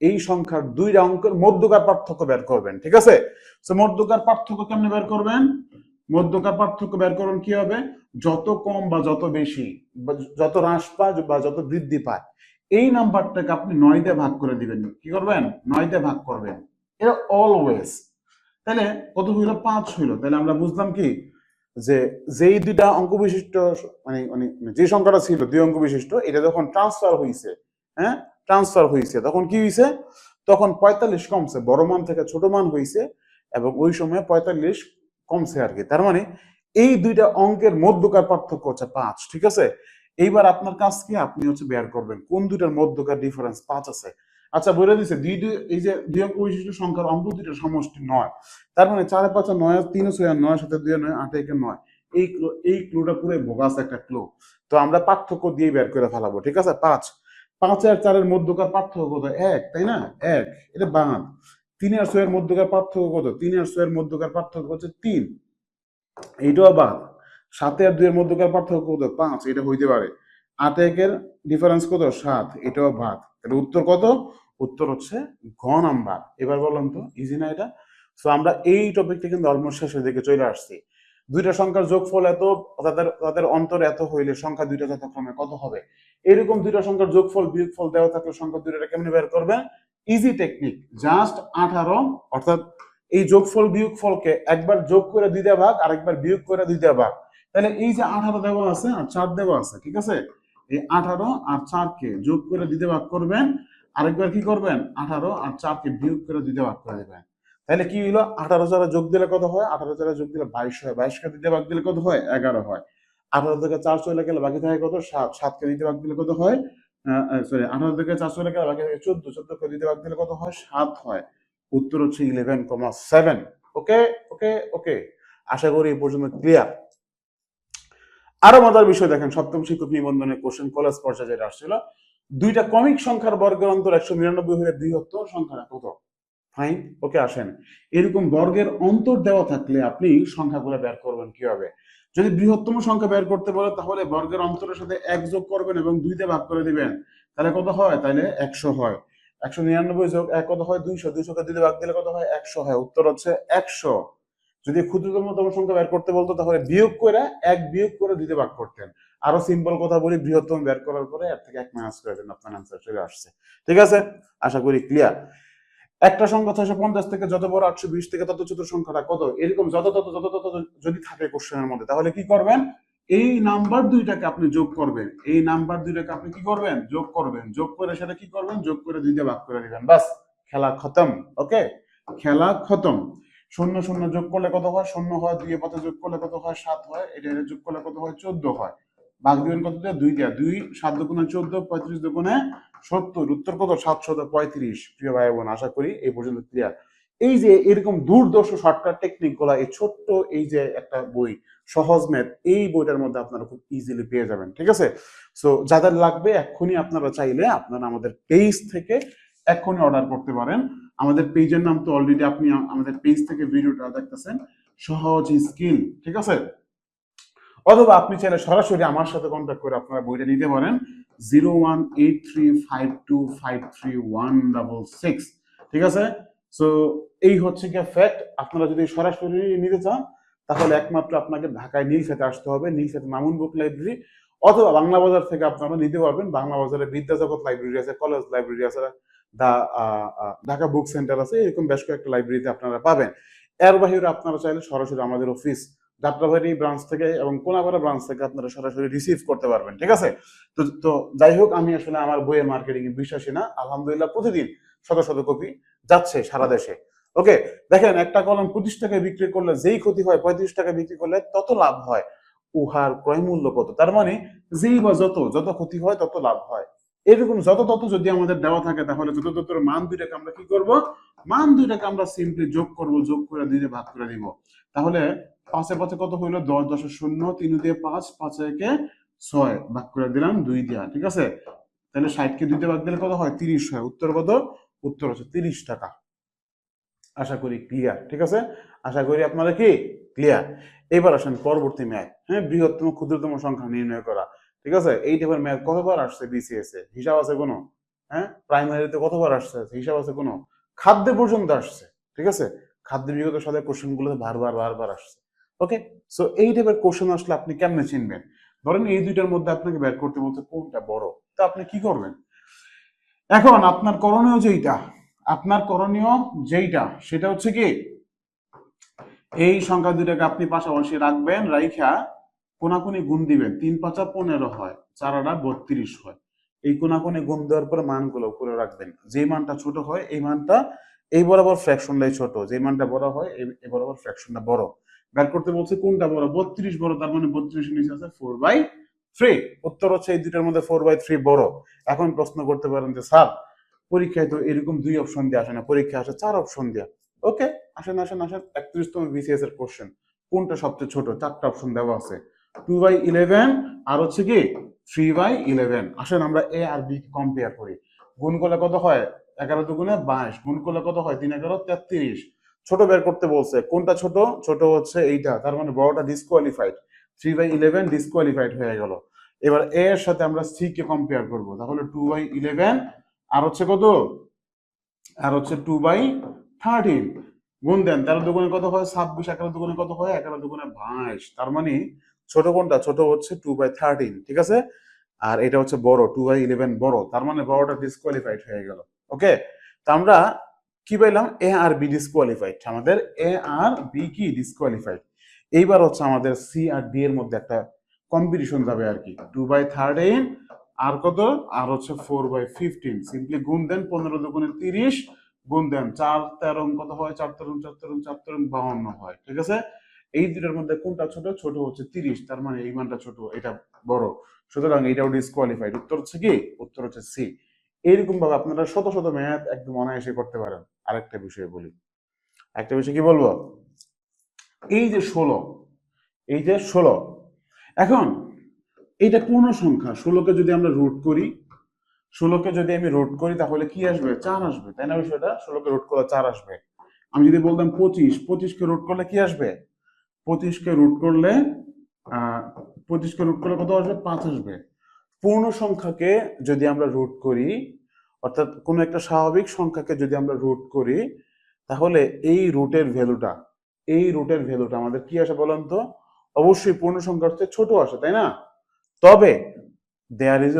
এই সংখ্যার 2টা অঙ্কের মধ্যকার পার্থক্য বের করবেন। ঠিক আছে, তো মধ্যকার পার্থক্য কেমনে বের করবেন? মধ্যকার পার্থক্য বের করুন কি হবে, যত কম বা যত বেশি বা যত হ্রাস পায় বা যত বৃদ্ধি পায়, এই নাম্বারটাকে আপনি 9 দিয়ে ভাগ করে দিবেন। কি করবেন? 9 দিয়ে ভাগ করবেন। এটা অলওয়েজ। তাহলে কত হইলো? 5 হইলো। তাহলে আমরা বুঝলাম কি, যে যেই 2টা অঙ্ক বিশিষ্ট মানে মানে যে সংখ্যাটা ছিল 2 অঙ্ক বিশিষ্ট, এটা যখন ট্রান্সফার হইছে, হ্যাঁ ট্রান্সফার হইছে, তখন কি হইছে? তখন 45 কমছে, বড় মান থেকে ছোট মান হইছে, এবং ওই সময় 45 কমছে আর কি। তার মানে এই 2টা অঙ্কের মধ্যকার পার্থক্য হচ্ছে 5। ঠিক আছে, এইবার আপনার কাজ কি, আপনি হচ্ছে বের করবেন কোন 2টার মধ্যকার ডিফারেন্স 5 আছে। আচ্ছা বলে দিছে এই যে 2 অঙ্ক বিশিষ্ট সংখ্যার অঙ্ক 2টার সমষ্টি 9। তার মানে 4 5 9 3 6 9 7 2 9 8 1 9। এই ক্লুটা পুরো বোগাস একটা ক্লু। তো আমরা পার্থক্য দিয়ে বের করে ফেলাবো। ঠিক আছে, 5 আর 4 এর মধ্যকার পার্থক্য কত? 1, তাই না? 1, এটা বাদ। 3 আর 6 এর মধ্যকার পার্থক্য কত? 3 আর 6 এর মধ্যকার পার্থক্য হচ্ছে 3, এইটাও বাদ। 7 আর 2 এর মধ্যকার পার্থক্য কত? 5, এটা হইতে পারে। 8 1 এর ডিফারেন্স কত? 7, এটাও বাদ। তাহলে উত্তর কত? উত্তর হচ্ছে ঘ নাম্বার। এবার বললাম তো, ইজি না এটা? সো আমরা এই টপিকটা কিন্তু অলমোস্ট শেষের দিকে চলে আসছি। 2টা সংখ্যার যোগফল এত, তাদের তাদের অন্তর এত হইলে সংখ্যা 2টা যথাক্রমে কত হবে? এরকম 2টা সংখ্যার যোগফল বিয়োগফল দেওয়া থাকলে সংখ্যা 2টা কেমনে বের করবেন? ইজি টেকনিক, জাস্ট 18, অর্থাৎ এই যোগফল বিয়োগফলকে একবার যোগ করে 2 দিয়ে ভাগ, আরেকবার বিয়োগ করে 2 দিয়ে ভাগ। তাহলে এই যে 18 দেওয়া আছে আর 4 দেওয়া আছে, ঠিক আছে, এই 18 আর 4 কে যোগ করে 2 দিয়ে ভাগ করবেন, আরেকবার কি করবেন? 18 আর 4 কে বিয়োগ করে 2 দিয়ে ভাগ করে দিবেন। তাহলে কি হলো? 18 যারা যোগ দিলে কত হয়? 18 যারা যোগ দিলে 22 হয়। 22 কে 2 দিয়ে ভাগ দিলে কত হয়? 11 হয়। 18 থেকে 4 চলে গেলে বাকি থাকে কত? 7। 7 কে 2 দিয়ে ভাগ দিলে কত হয়? সরি, 18 থেকে 4 চলে গেলে বাকি থাকে 14। 14 কে 2 দিয়ে ভাগ দিলে কত হয়? 7 হয়। উত্তর হচ্ছে 11,7। ওকে, ওকে, ওকে, আশা করি এই পর্যন্ত ক্লিয়ার। আরো মজার বিষয় দেখেন, সপ্তম শিক্ষক নিবন্ধনের কোশ্চেন কলেজ পর্যায়ে যেটা আসছিল, 2টা ক্রমিক সংখ্যার বর্গের অন্তর 199 হলে বৃহত্তর সংখ্যাটা কত? ফাইন, ওকে, আসেন। এরকম বর্গের অন্তর দেওয়া থাকলে আপনি সংখ্যাগুলো বের করবেন কিভাবে? যদি বৃহত্তম সংখ্যা বের করতে বলে তাহলে বর্গের অন্তরের সাথে 1 যোগ করবেন এবং 2 দিয়ে ভাগ করে দিবেন। তাহলে কত হয়? তাহলে 100 হয়। 199 যোগ 1 কত হয়? 200। 200 কে 2 দিয়ে ভাগ দিলে কত হয়? 100 হয়। উত্তর হচ্ছে 100। যদি ক্ষুদ্রতম সংখ্যা বের করতে বলতো তাহলে বিয়োগ করে 1 বিয়োগ করে 2 দিয়ে ভাগ করতেন। আরো সিম্পল কথা বলি, বৃহত্তম বের করার পরে এর থেকে 1 মাইনাস করে দেন, আপনার आंसर চলে আসছে। ঠিক আছে, আশা করি ক্লিয়ার। একটা সংখ্যা 650 থেকে যত বড় 820 থেকে তত ছোট সংখ্যাটা কত? এরকম যত যদি থাকে কোশ্চেনের মধ্যে, তাহলে কি করবেন? এই নাম্বার 2টাকে আপনি যোগ করবেন। এই নাম্বার 2টাকে আপনি কি করবেন? যোগ করবেন। যোগ করে সেটা কি করবেন? যোগ করে 2 দিয়ে ভাগ করে দিবেন। বাস, খেলা খতম। ওকে, খেলা খতম। 0 0 যোগ করলে কত হয়? 0 হয়। 2 এর পাতে যোগ করলে কত হয়? 7 হয়। এটা যোগ করলে কত হয়? 14 হয়। ভাগ দিবেন কত দিয়ে? 2 দিয়ে। 2 7 দুগুণে 14, 35 দুগুণে 70। উত্তর কত? 735। প্রিয় ভাই বোন, আশা করি এই পর্যন্ত ক্লিয়ার। এই যে এরকম দুর্দর্শ শর্টকাট টেকনিক গুলা এই ছোট্ট এই যে একটা বই সহজ ম্যাথ, এই বইটার মধ্যে আপনারা খুব ইজিলি পেয়ে যাবেন। ঠিক আছে, সো যাদের লাগবে এক্ষুনি আপনারা চাইলে আপনারা আমাদের পেজ থেকে এক্ষুনি অর্ডার করতে পারেন। আমাদের পেজের নাম তো অলরেডি আপনি আমাদের পেজ থেকে ভিডিওটা দেখতেছেন, সহজ স্কিল। ঠিক আছে, অথবা আপনি চাইলে সরাসরি আমার সাথে কন্ট্যাক্ট করে আপনারা বইটা নিতে পারেন। 01835253166। ঠিক আছে, সো এই হচ্ছে কি ফ্যাক্ট। আপনারা যদি সরাসরি নিতে চান তাহলে একমাত্র আপনাকে ঢাকায় নীলক্ষেতে আসতে হবে, নীলক্ষেতে মামুন বুক লাইব্রেরি, অথবা বাংলা বাজার থেকে আপনারা নিতে পারবেন। বাংলা বাজারে বিদ্যাজগৎ লাইব্রেরি আছে, কলেজ লাইব্রেরি আছে, দা ঢাকা বুক সেন্টার আছে, এরকম বেশ কয়েকটা লাইব্রেরিতে আপনারা পাবেন। এর বাইরে আপনারা চাইলে সরাসরি আমাদের অফিস যাত্রাবাড়ি ব্রাঞ্চ থেকে এবং কোনাপাড়া ব্রাঞ্চ থেকে আপনারা সরাসরি রিসিভ করতে পারবেন। ঠিক আছে, তো যাই হোক, আমি আসলে আমার বইয়ের মার্কেটিং এ বিশ্বাসী না। আলহামদুলিল্লাহ প্রতিদিন শত শত কপি যাচ্ছে সারা দেশে। ওকে, দেখেন, একটা কলম 25 টাকায় বিক্রি করলে যেই ক্ষতি হয় 35 টাকায় বিক্রি করলে তত লাভ হয়। উহার ক্রয় মূল্য কত? তার মানে যেই বা যত ক্ষতি হয় তত লাভ হয়। এরকম যত যদি আমাদের দেওয়া থাকে তাহলে যত মান 2টাকে আমরা কি করব? মান 2টাকে আমরা সিম্পলি যোগ করব, যোগ করে 2 দিয়ে ভাগ করে দিব। তাহলে 5 এর 5 কত হইলো? 10, 10 এর 0, 3 দিয়ে 5, 5 একে 6, ভাগ করে দিলাম 2 দিয়া। ঠিক আছে, তাহলে 60 কে 2 দিয়ে ভাগ দিলে কত হয়? 30 হয়। উত্তর কত? উত্তর হচ্ছে 30 টাকা। আশা করি ক্লিয়ার। ঠিক আছে, আশা করি আপনারা কি ক্লিয়ার। এবার আসেন পরবর্তী ম্যাথ, হ্যাঁ, বৃহত্তম ক্ষুদ্রতম সংখ্যা নির্ণয় করা। ঠিক আছে, এই টাইপের ম্যাথ কতবার আসছে বিসিএস এ, হিসাব আছে কোনো? হ্যাঁ, প্রাইমারিতে কতবার আসছে, হিসাব আছে কোনো? খাদ্য পর্যন্ত আসছে। ঠিক আছে, খাদ্য বিগত সালের কোশ্চেন গুলোতে বারবার বারবার আসছে। ওকে, সো এই টাইপের কোশ্চেন আসলে আপনি কেমনে চিনবেন? ধরেন এই দুইটার মধ্যে আপনাকে বের করতে বলতে কোনটা বড়, তা আপনি কি করবেন? এখন আপনার করণীয় যেইটা সেটা হচ্ছে কি, এই সংখ্যা দুটাকে আপনি পাশাপাশি রাখবেন, রাইখা কোনাকুনি গুণ দিবেন। 3×5 = 15 হয়, 4×8 = 32 হয়। এই কোনাকুনি গুণ দেওয়ার পর মানগুলো উপরে রাখবেন। যে মানটা ছোট হয় এই মানটা এই বরাবর ফ্র্যাকশনটাই ছোট, যে মানটা বড় হয় এই বরাবর ফ্র্যাকশনটা বড়। বের করতে বলছে কোনটা বড়, 32 বড়, তার মানে 32 এর নিচে আছে 4/3। উত্তর হচ্ছে এই দুটার মধ্যে 4/3 বড়। এখন প্রশ্ন করতে পারেন যে স্যার পরীক্ষায় তো এরকম 2 অপশন দিয়ে আসে না, পরীক্ষায় আসে 4 অপশন দিয়ে। ওকে, আসেন আসেন আসেন, 31তম বিসিএস এর কোশ্চেন। কোনটা সবচেয়ে ছোট? 4টা অপশন দেওয়া আছে, 2/11 আর হচ্ছে কি 3/11। আসেন আমরা এ আর বি কম্পেয়ার করি। গুণ করলে কত হয়? 11×2 = 22। গুণ করলে কত হয়? 3×11 = 33। ছোট বের করতে বলছে, কোনটা ছোট? ছোট হচ্ছে এইটা, তার মানে বড়টা ডিসকোয়ালিফাইড। 3/11 ডিসকোয়ালিফাইড হয়ে গেল। এবার এ এর সাথে আমরা সি কে কম্পেয়ার করব, তাহলে 2/11 আর হচ্ছে কত? আর হচ্ছে 2/13। গুণ দেন, 13×2 কত হয়? 26। 11×2 কত হয়? 11×2 = 22। তার মানে ছোট কোনটা? ছোট হচ্ছে 2/13। ঠিক আছে, আর এটা হচ্ছে বড়, 2/11 বড়, তার মানে বড়টা ডিসকোয়ালিফাইড হয়ে গেল। ওকে, তো আমরা কি পাইলাম? এ আর বি ডিসকোয়ালিফাইড, আমাদের এ আর বি কি ডিসকোয়ালিফাইড। এইবার হচ্ছে আমাদের সি আর ডি এর মধ্যে একটা কম্পিটিশন যাবে আর কি। 2/13 আর কত? আর হচ্ছে 4/15। সিম্পলি গুণ দেন, 15×2 = 30। গুণ দেন 4×13 কত হয়? 4×13 হয়। ঠিক আছে, এই দুটার মধ্যে কোনটা ছোট? ছোট হচ্ছে 30, তার মানে এই মানটা ছোট, এটা বড়, সুতরাং এটাও ডিসকোয়ালিফাইড। উত্তর হচ্ছে কি? উত্তর হচ্ছে সি। এইরকম ভাবে আপনারা শত শত ম্যাথ একদম অনায়াসে করতে পারেন। আরেকটা বিষয় বলি, একটা বিষয় কি বলবো, এই যে 16, এই যে 16, এখন এইটা কোন সংখ্যা? 16কে যদি আমরা রুট করি, 16কে যদি আমি রুট করি তাহলে কি আসবে? 4 আসবে, তাই না? বিষয়টা 16কে রুট করলে 4 আসবে। আমি যদি বলতাম 25, 25কে রুট করলে কি আসবে? 25কে রুট করলে 25কে রুট করলে কত আসবে? 5 আসবে। পূর্ণ সংখ্যাকে যদি আমরা রুট করি, অর্থাৎ কোনো একটা স্বাভাবিক সংখ্যাকে যদি আমরা রুট করি, তাহলে এই রুটের ভ্যালুটা আমাদের কি আসে বলেন তো? অবশ্যই পূর্ণ সংখ্যার চেয়ে ছোট আসে, তাই না? তবে দেয়ার ইজ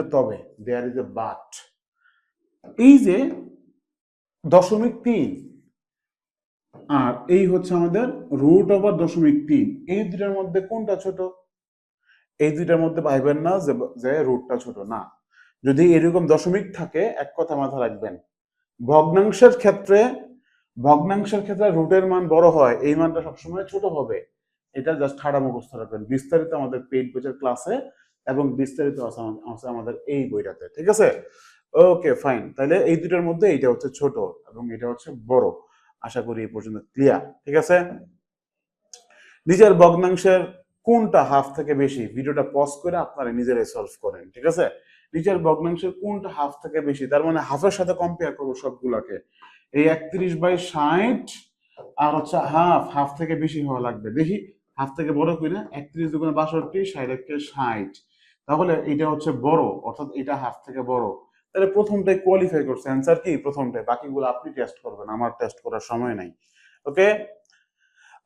এ বাট। এই যে 0.3 আর এই হচ্ছে আমাদের √0.3, এই দুটার মধ্যে কোনটা ছোট? এই দুইটার মধ্যে পাইবেন না যে রুটটা ছোট না। যদি এরকম দশমিক থাকে, এক কথা মাথা রাখবেন, ভগ্নাংশের ক্ষেত্রে রুটের মান বড় হয়, এই মানটা সবসময় ছোট হবে। এটা জাস্ট হাড়া মুখস্থ রাখবেন। বিস্তারিত আমাদের পেইড বইয়ের ক্লাসে এবং বিস্তারিত আছে আমাদের এই বইটাতে। ঠিক আছে, ওকে ফাইন। তাহলে এই দুটোর মধ্যে এইটা হচ্ছে ছোট এবং এটা হচ্ছে বড়। আশা করি এই পর্যন্ত ক্লিয়ার। ঠিক আছে, নিজের ভগ্নাংশের কোনটা হাফ থেকে বেশি, ভিডিওটা পজ করে আপনারা নিজেরাই সলভ করেন। ঠিক আছে, নিজের ভগ্নাংশের কোনটা হাফ থেকে বেশি, তার মানে হাফের সাথে কম্পেয়ার করবো সবগুলাকে। এই 31/60 আর হচ্ছে হাফ থেকে বেশি হওয়া লাগবে। দেখি হাফ থেকে বড় কিনা। 31×2 = 62, 60 তাহলে এটা হচ্ছে বড়, অর্থাৎ এটা হাফ থেকে বড়। তাহলে প্রথমটাই কোয়ালিফাই করছে, অ্যান্সার কি? প্রথমটাই। বাকিগুলো আপনি টেস্ট করবেন, আমার টেস্ট করার সময় নাই। ওকে,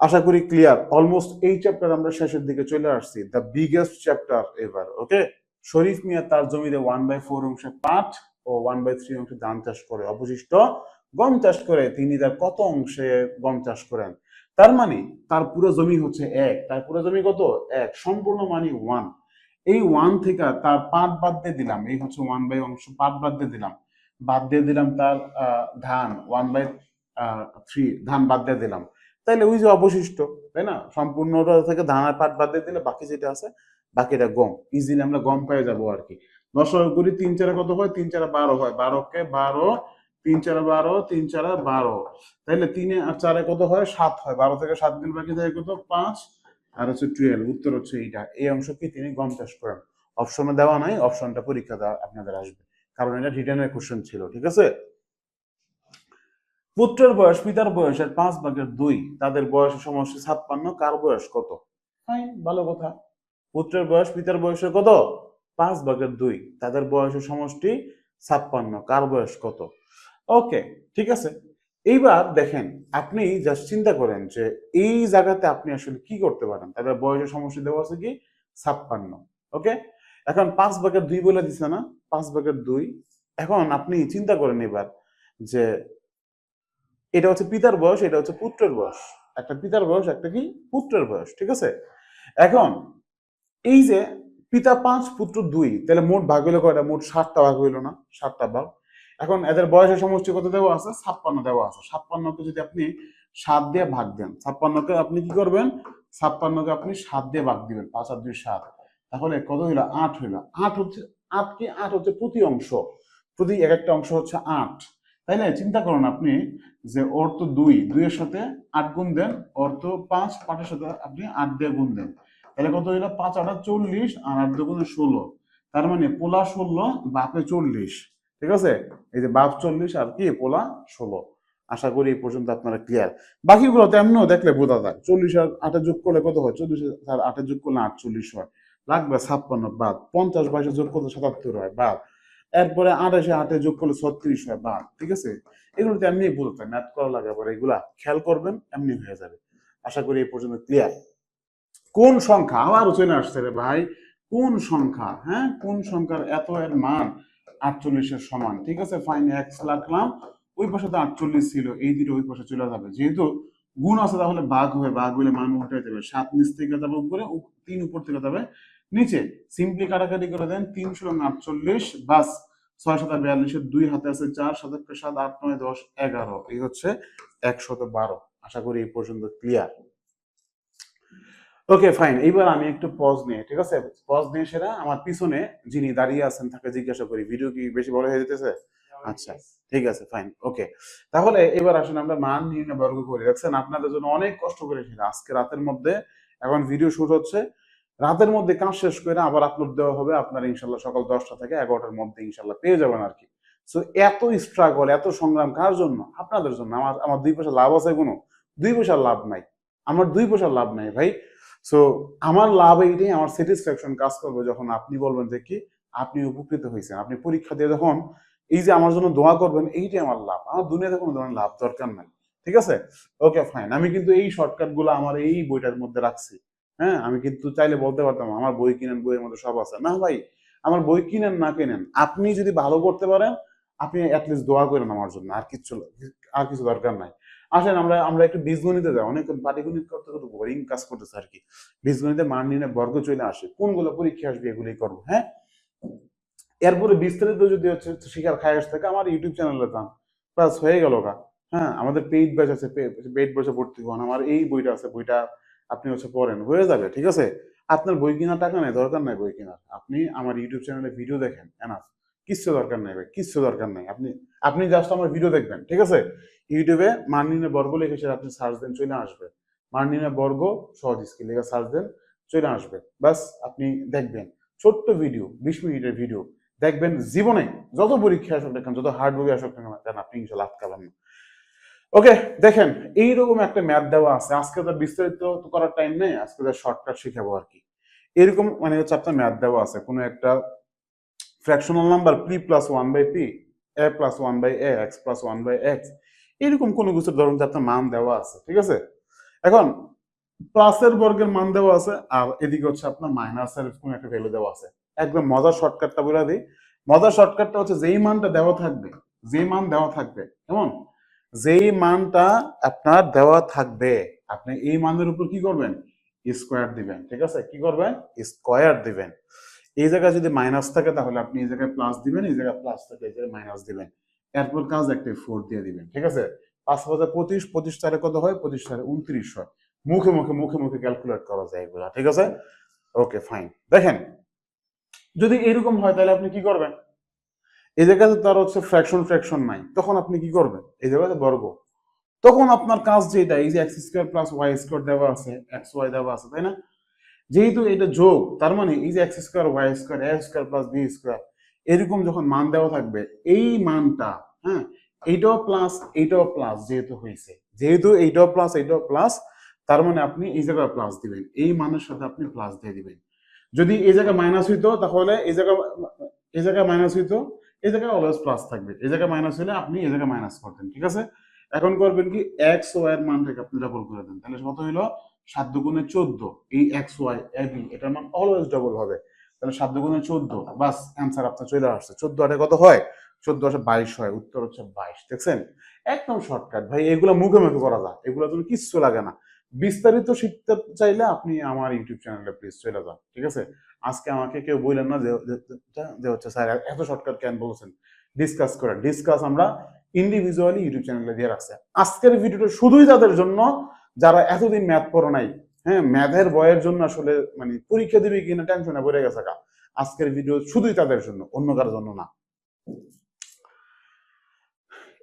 আশা করি ক্লিয়ার। অলমোস্ট এই চ্যাপ্টার আমরা শেষের দিকে চলে আসছি, দ্য বিগেস্ট চ্যাপ্টার এভার। ওকে, শরীফ মিয়া তার জমিতে 1/4 অংশে পাট ও 1/3 অংশে ধান চাষ করে, অবশিষ্ট গম চাষ করে তিনি তার কত অংশে গম চাষ করেন? তার মানে তার পুরো জমি হচ্ছে 1, তার পুরো জমি কত? 1, সম্পূর্ণ মানে 1। এই 1 থেকে তার পাট বাদ দিয়ে দিলাম, এই হচ্ছে 1/, অংশ পাট বাদ দিয়ে দিলাম, তার ধান 1/3 ধান বাদ দিয়ে দিলাম। তাইলে ওই যে অবশিষ্ট, তাই না, সম্পূর্ণটা থেকে ধানের পাট বাদ দিয়ে দিলে বাকি যেটা আছে, বাকিটা গম। ইজিলি আমরা গম পেয়ে যাবো আর কি। 10 করি, 3×4 কত হয়? 3×4 12 হয়, 12কে 12, 3×4 12, 3×4 12, তাইলে 3 আর 4 কত হয়? 7 হয়। 12 থেকে 7 দিন বাকি থাকে কত? 5 আর হচ্ছে 12। উত্তর হচ্ছে এইটা। এই অংশ কি তিনি গম চাষ করেন। অপশনে দেওয়া নাই, অপশনটা পরীক্ষা দেওয়া আপনাদের আসবে, কারণ এটা রিটেনের কোশ্চেন ছিল। ঠিক আছে, পুত্রের বয়স পিতার বয়সের 5/2, তাদের বয়সের সমষ্টি 56, কার বয়স কত? ফাইন, ভালো কথা। পুত্রের বয়স পিতার বয়সের কত? 5/2। তাদের বয়সের সমষ্টি 56। কার বয়স কত? ওকে, ঠিক আছে। এইবার দেখেন, আপনি জাস্ট চিন্তা করেন যে এই জায়গাতে আপনি আসলে কি করতে পারেন। তাদের বয়সের সমষ্টি দেওয়া আছে কি 56। ওকে, এখন 5/2 বলে দিছে না, 5/2। এখন আপনি চিন্তা করেন এবার যে এটা হচ্ছে পিতার বয়স, এটা হচ্ছে পুত্রের বয়স। একটা পিতার বয়স, একটা কি পুত্রের বয়স, ঠিক আছে। এখন এই যে পিতা 5 পুত্র 2, তাহলে মোট ভাগ হইলো কয়টা? মোট 7টা ভাগ হইলো না? 7টা ভাগ। এখন এদের বয়সের সমষ্টি কত দেওয়া আছে? 56 দেওয়া আছে। 56কে যদি আপনি 7 দিয়ে ভাগ দেন, 56কে আপনি কি করবেন? 56কে আপনি 7 দিয়ে ভাগ দিবেন, 5 আর 2 7। তাহলে কত হইলো? 8 হইলো। 8 হচ্ছে 8 কি? 8 হচ্ছে প্রতি অংশ, প্রতি এক একটা অংশ হচ্ছে 8। তাই না? চিন্তা করুন আপনি যে ওর তো 2 এর সাথে 8 গুণ দেন, ওর তো 5 5 এর সাথে আপনি 8 দিয়ে গুণ দেন, তাহলে কত হইলো? 5 8 40 আর 8 2 16। তার মানে পোলা 16, বাপে 40। ঠিক আছে, এই যে বাপ 40 আর কি পোলা 16। আশা করি এই পর্যন্ত আপনারা ক্লিয়ার। বাকিগুলো তো এমনিও দেখলে বোঝা যায়। 40 আর 8 যোগ করলে কত হয়? 40 আর 8 যোগ করলে 48 হয়, লাগবে 56 বাদ। 50 22 যোগ করলে 77 হয়, বাদ। এরপরে 28 8 যোগ করলে 36 হয়, বাদ। ঠিক আছে, এগুলো তো এমনি বোঝা যায়, ম্যাথ করা লাগে, পরে এগুলা খেয়াল করবেন, এমনি হয়ে যাবে। আশা করি এই পর্যন্ত ক্লিয়ার। কোন সংখ্যা আবারও চলে আসছে রে ভাই? কোন সংখ্যা? হ্যাঁ, কোন সংখ্যার এত এর মান 48-এর সমান? ঠিক আছে, ফাইন, এক্স রাখলাম। ওই পাশে তো 48 ছিল, এই দুটো ওই পাশে চলে যাবে। যেহেতু গুণ আছে তাহলে ভাগ হবে, ভাগ হলে মান উল্টে যাবে। 7 নিচ থেকে যাবে উপরে, 3 উপর থেকে যাবে নিচে। সিম্পলি কাটাকাটি করে দেন, 3 × 48, বাস। 6 7 42, 2 হাতে আছে 4, 7 7 8 9 10 11। এই হচ্ছে 112। আশা করি এই পর্যন্ত ক্লিয়ার। ওকে, ফাইন। এইবার আমি একটু পজ নিয়ে, ঠিক আছে, পজ নিয়ে সেটা আমার পিছনে যিনি দাঁড়িয়ে আছেন তাকে জিজ্ঞাসা করি, ভিডিও কি বেশি বড় হয়ে যেতেছে? আচ্ছা, ঠিক আছে, ফাইন, ওকে। তাহলে এবার আসলে আমরা মান নির্ণয় বর্গ করে রাখছেন, আপনাদের জন্য অনেক কষ্ট করেছি আজকে রাতের মধ্যে। এখন ভিডিও শুট হচ্ছে, রাতের মধ্যে কাজ শেষ করে আবার আপলোড দেওয়া হবে। আপনারা ইনশাল্লাহ সকাল 10টা থেকে 11টার মধ্যে ইনশাল্লাহ পেয়ে যাবেন আর কি। সো এত স্ট্রাগল, এত সংগ্রাম কার জন্য? আপনাদের জন্য। আমার 2 পয়সা লাভ আছে কোনো? 2 পয়সার লাভ নাই, আমার 2 পয়সার লাভ নাই ভাই। সো আমার লাভ এইটাই, আমার স্যাটিসফ্যাকশন কাজ করবে যখন আপনি বলবেন যে কি আপনি উপকৃত হয়েছেন। আপনি পরীক্ষা দিয়ে যখন এই যে আমার জন্য দোয়া করবেন, এইটাই আমার লাভ। আমার দুনিয়াতে কোনো ধরনের লাভ দরকার নাই, ঠিক আছে। ওকে, ফাইন। আমি কিন্তু এই শর্টকাট গুলো আমার এই বইটার মধ্যে রাখছি। হ্যাঁ, আমি কিন্তু চাইলে বলতে পারতাম আমার বই কিনেন, বইয়ের মধ্যে সব আছে। না ভাই, আমার বই কিনেন না কিনেন, আপনি যদি ভালো করতে পারেন, আপনি অ্যাটলিস্ট দোয়া করেন আমার জন্য, আর কিছু দরকার নাই। আসেন আমরা আমরা একটু বীজগণিতে যাই। অনেক পাটিগণিত করতে করতে বোরিং কাজ করতেছে আর কি। বীজগণিতে মান নির্ণয় বর্গ চলে আসে, কোনগুলো পরীক্ষা আসবে এগুলোই করবো। হ্যাঁ, এরপরে বিস্তারিত যদি হচ্ছে শিখার খায়াস থাকে, আমার ইউটিউব চ্যানেলে যান, বাস হয়ে গেল গা। হ্যাঁ, আমাদের পেইড ব্যাচ আছে, পেইড ব্যাচে ভর্তি হন। আমার এই বইটা আছে, বইটা আপনি হচ্ছে পড়েন, হয়ে যাবে, ঠিক আছে। আপনার বই কেনার টাকা নেই, দরকার নাই বই কেনার। আপনি আমার ইউটিউব চ্যানেলে ভিডিও দেখেন, এনাফ। কিচ্ছু দরকার নাই ভাই, কিচ্ছু দরকার নাই। আপনি আপনি জাস্ট আমার ভিডিও দেখবেন, ঠিক আছে। ইউটিউবে মান নির্ণয় বর্গ লিখে আপনি সার্চ দেন, চলে আসবে। মান নির্ণয় বর্গ সহজ স্কিল লিখে সার্চ দেন, চলে আসবে। বাস আপনি দেখবেন, ছোট্ট ভিডিও, 20 মিনিটের ভিডিও দেখবেন। জীবনে যত পরীক্ষা আসুক না কেন, যত হার্ড বই আসুক না কেন, আপনি ইনশাল্লাহ আটকাবেন না। ওকে, দেখেন, এইরকম একটা ম্যাথ দেওয়া আছে। আজকে তো বিস্তারিত তো করার টাইম নেই, আজকে তো শর্টকাট শিখাবো আর কি। এরকম মানে হচ্ছে আপনার ম্যাথ দেওয়া আছে, কোনো একটা fractional number p + 1/p, a + 1/a, x + 1/x, এরকম কোনো কিছুর ধরুন যে আপনার মান দেওয়া আছে, ঠিক আছে। এখন প্লাসের বর্গের মান দেওয়া আছে, আর এদিকে হচ্ছে আপনার মাইনাসের কোনো একটা ভ্যালু দেওয়া আছে। একদম মজার শর্টকাটটা বলে দিই। মজার শর্টকাটটা হচ্ছে যেই মানটা দেওয়া থাকবে, যেই মান দেওয়া থাকবে, কেমন, যেই মানটা আপনার দেওয়া থাকবে, আপনি এই মানের উপর কি করবেন? স্কোয়ার দিবেন, ঠিক আছে। কি করবেন? স্কোয়ার দিবেন। এই জায়গায় যদি মাইনাস থাকে তাহলে আপনি এই জায়গায় প্লাস দিবেন, এই জায়গায় প্লাস থাকে এই জায়গায় মাইনাস দিবেন। এরপর কাজ একটা 4 দিয়ে দিবেন, ঠিক আছে। 5 × 25, 25 × 4 কত হয়? 25 × 4 29 হয়। মুখে মুখে মুখে মুখে ক্যালকুলেট করা যায় এগুলা, ঠিক আছে। ওকে, ফাইন। দেখেন, যদি এরকম হয় তাহলে আপনি কি করবেন? এই জায়গাতে তার হচ্ছে ফ্র্যাকশন নাই, তখন আপনি কি করবেন? এই জায়গাতে বর্গ। তখন আপনার কাজ যেটা, এই যে x² + y² দেওয়া আছে, xy দেওয়া আছে, তাই না? যেহেতু এটা যোগ, তার মানে এই যে x² y² a² + b², এরকম যখন মান দেওয়া থাকবে, এই মানটা, হ্যাঁ, এইটাও প্লাস এইটাও প্লাস, যেহেতু হয়েছে, যেহেতু এইটাও প্লাস এইটাও প্লাস, তার মানে আপনি এই জায়গায় প্লাস দিবেন, এই মানের সাথে আপনি প্লাস দিয়ে দিবেন। যদি এই জায়গায় মাইনাস হইতো তাহলে এই জায়গায় মাইনাস হইতো, এই জায়গায় অলওয়েজ প্লাস থাকবে। এই জায়গায় মাইনাস হলে আপনি এই জায়গায় মাইনাস করতেন, ঠিক আছে? এখন করবেন কি, এক্স ওয়াই এর মানটাকে আপনি ডাবল করে দেন, তাহলে কত হইলো 7 দুগুণে 14। এই এক্স ওয়াই এবি এটার মান অলওয়েজ ডাবল হবে, তাহলে 7 দুগুণে 14, বাস অ্যান্সার আপনার চলে আসছে। 14 আটে কত হয়? 14 আসে 22 হয়, উত্তর হচ্ছে 22। দেখছেন, একদম শর্টকাট ভাই, এগুলো মুখে মুখে করা যায়, এগুলো তুমি কিচ্ছু লাগে না। বিস্তারিত শিখতে চাইলে আপনি আমার ইউটিউব চ্যানেলে প্লিজ চলে যান, ঠিক আছে? আজকে আমাকে কেউ বললেন না যে হচ্ছে স্যার এত শর্টকাট কেন বলছেন, ডিসকাস করেন। ডিসকাস আমরা ইন্ডিভিজুয়ালি ইউটিউব চ্যানেলে দিয়ে রাখছে। আজকের ভিডিওটা শুধুই তাদের জন্য যারা এতদিন ম্যাথ পড়ো নাই, হ্যাঁ, ম্যাথের বয়ের জন্য আসলে মানে পরীক্ষা দিবে কিনা টেনশনে পড়ে গেছে। আজকের ভিডিও শুধুই তাদের জন্য, অন্য কারোর জন্য না।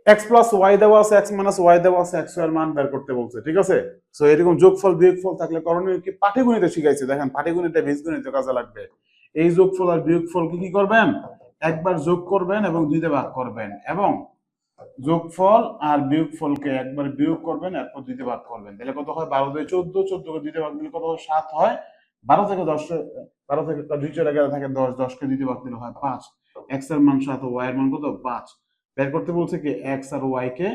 x প্লাস ওয়াই দেওয়া আছে, x মাইনাস ওয়াই দেওয়া আছে, x এর মান বের করতে বলছে, ঠিক আছে? সো এরকম যোগফল বিয়োগফল থাকলে করণীয় কি, পাটিগণিতে শিখাইছে, দেখেন পাটিগণিতে বীজগণিতে কাজে লাগবে। এই যোগফল আর বিয়োগফল কি করবেন, একবার যোগ করবেন এবং দুইতে ভাগ করবেন, এবং যোগফল আর বিয়োগফলকে একবার বিয়োগ করবেন এরপর দুইতে ভাগ করবেন, তাহলে কত হয় 12 2 14, 14 কে দুইতে ভাগ দিলে কত হয় 7 হয়। 12 থেকে 10, 12 থেকে 2 চলে গেলে থাকে 10, 10 কে দুইতে ভাগ দিলে হয় 5। x এর মান 7, y এর মান কত 5। বের করতে বলছে কি x আর y কে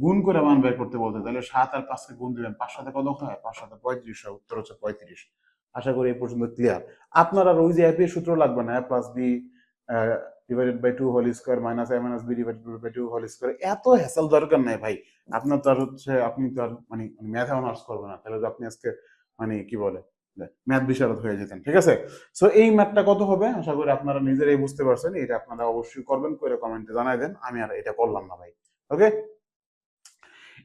গুণ করে মান বের করতে বলছে, তাহলে 7 আর 5 কে গুণ দিবেন, 5 সাথে কত হয়, 5 সাথে 35 হয়, উত্তর হচ্ছে 35। আশা করি এই পর্যন্ত ক্লিয়ার। আপনার আর ওই যে এর সূত্র লাগবে না, a plus b divided by 2 whole square minus a minus b divided by 2 whole square, এত হ্যাসেল দরকার নাই ভাই। আপনার তো আর হচ্ছে, আপনি তো আর মানে ম্যাথ অনার্স করবেন না, তাহলে তো আপনি আজকে মানে কি বলে ম্যাথ বিশারদ হয়ে যেতেন, ঠিক আছে? সো এই ম্যাথটা কত হবে আশা করি আপনারা নিজেরাই বুঝতে পারছেন। এটা আপনারা অবশ্যই করবেন, করে কমেন্টে জানাই দেন, আমি আর এটা করলাম না ভাই। ওকে,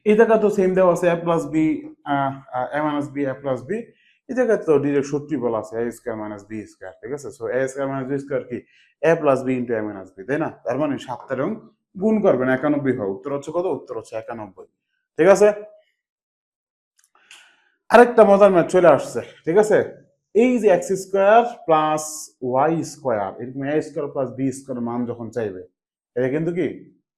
এই জায়গা তো সেম দেওয়া আছে, a plus b a minus b a plus b. এই জায়গায় তো ডিরেক্ট সূত্রই বলা আছে a square minus b square, ঠিক আছে? So a square minus b square কি a plus b into a minus b, তাই না? তার মানে 7 রং গুণ করবেন 91 হয়, উত্তর হচ্ছে কত, উত্তর হচ্ছে 91, ঠিক আছে? আরেকটা মজার ম্যাথ চলে আসছে, ঠিক আছে? এই যে x square plus y square, এরকম a square plus b square মান যখন চাইবে, এটা কিন্তু কি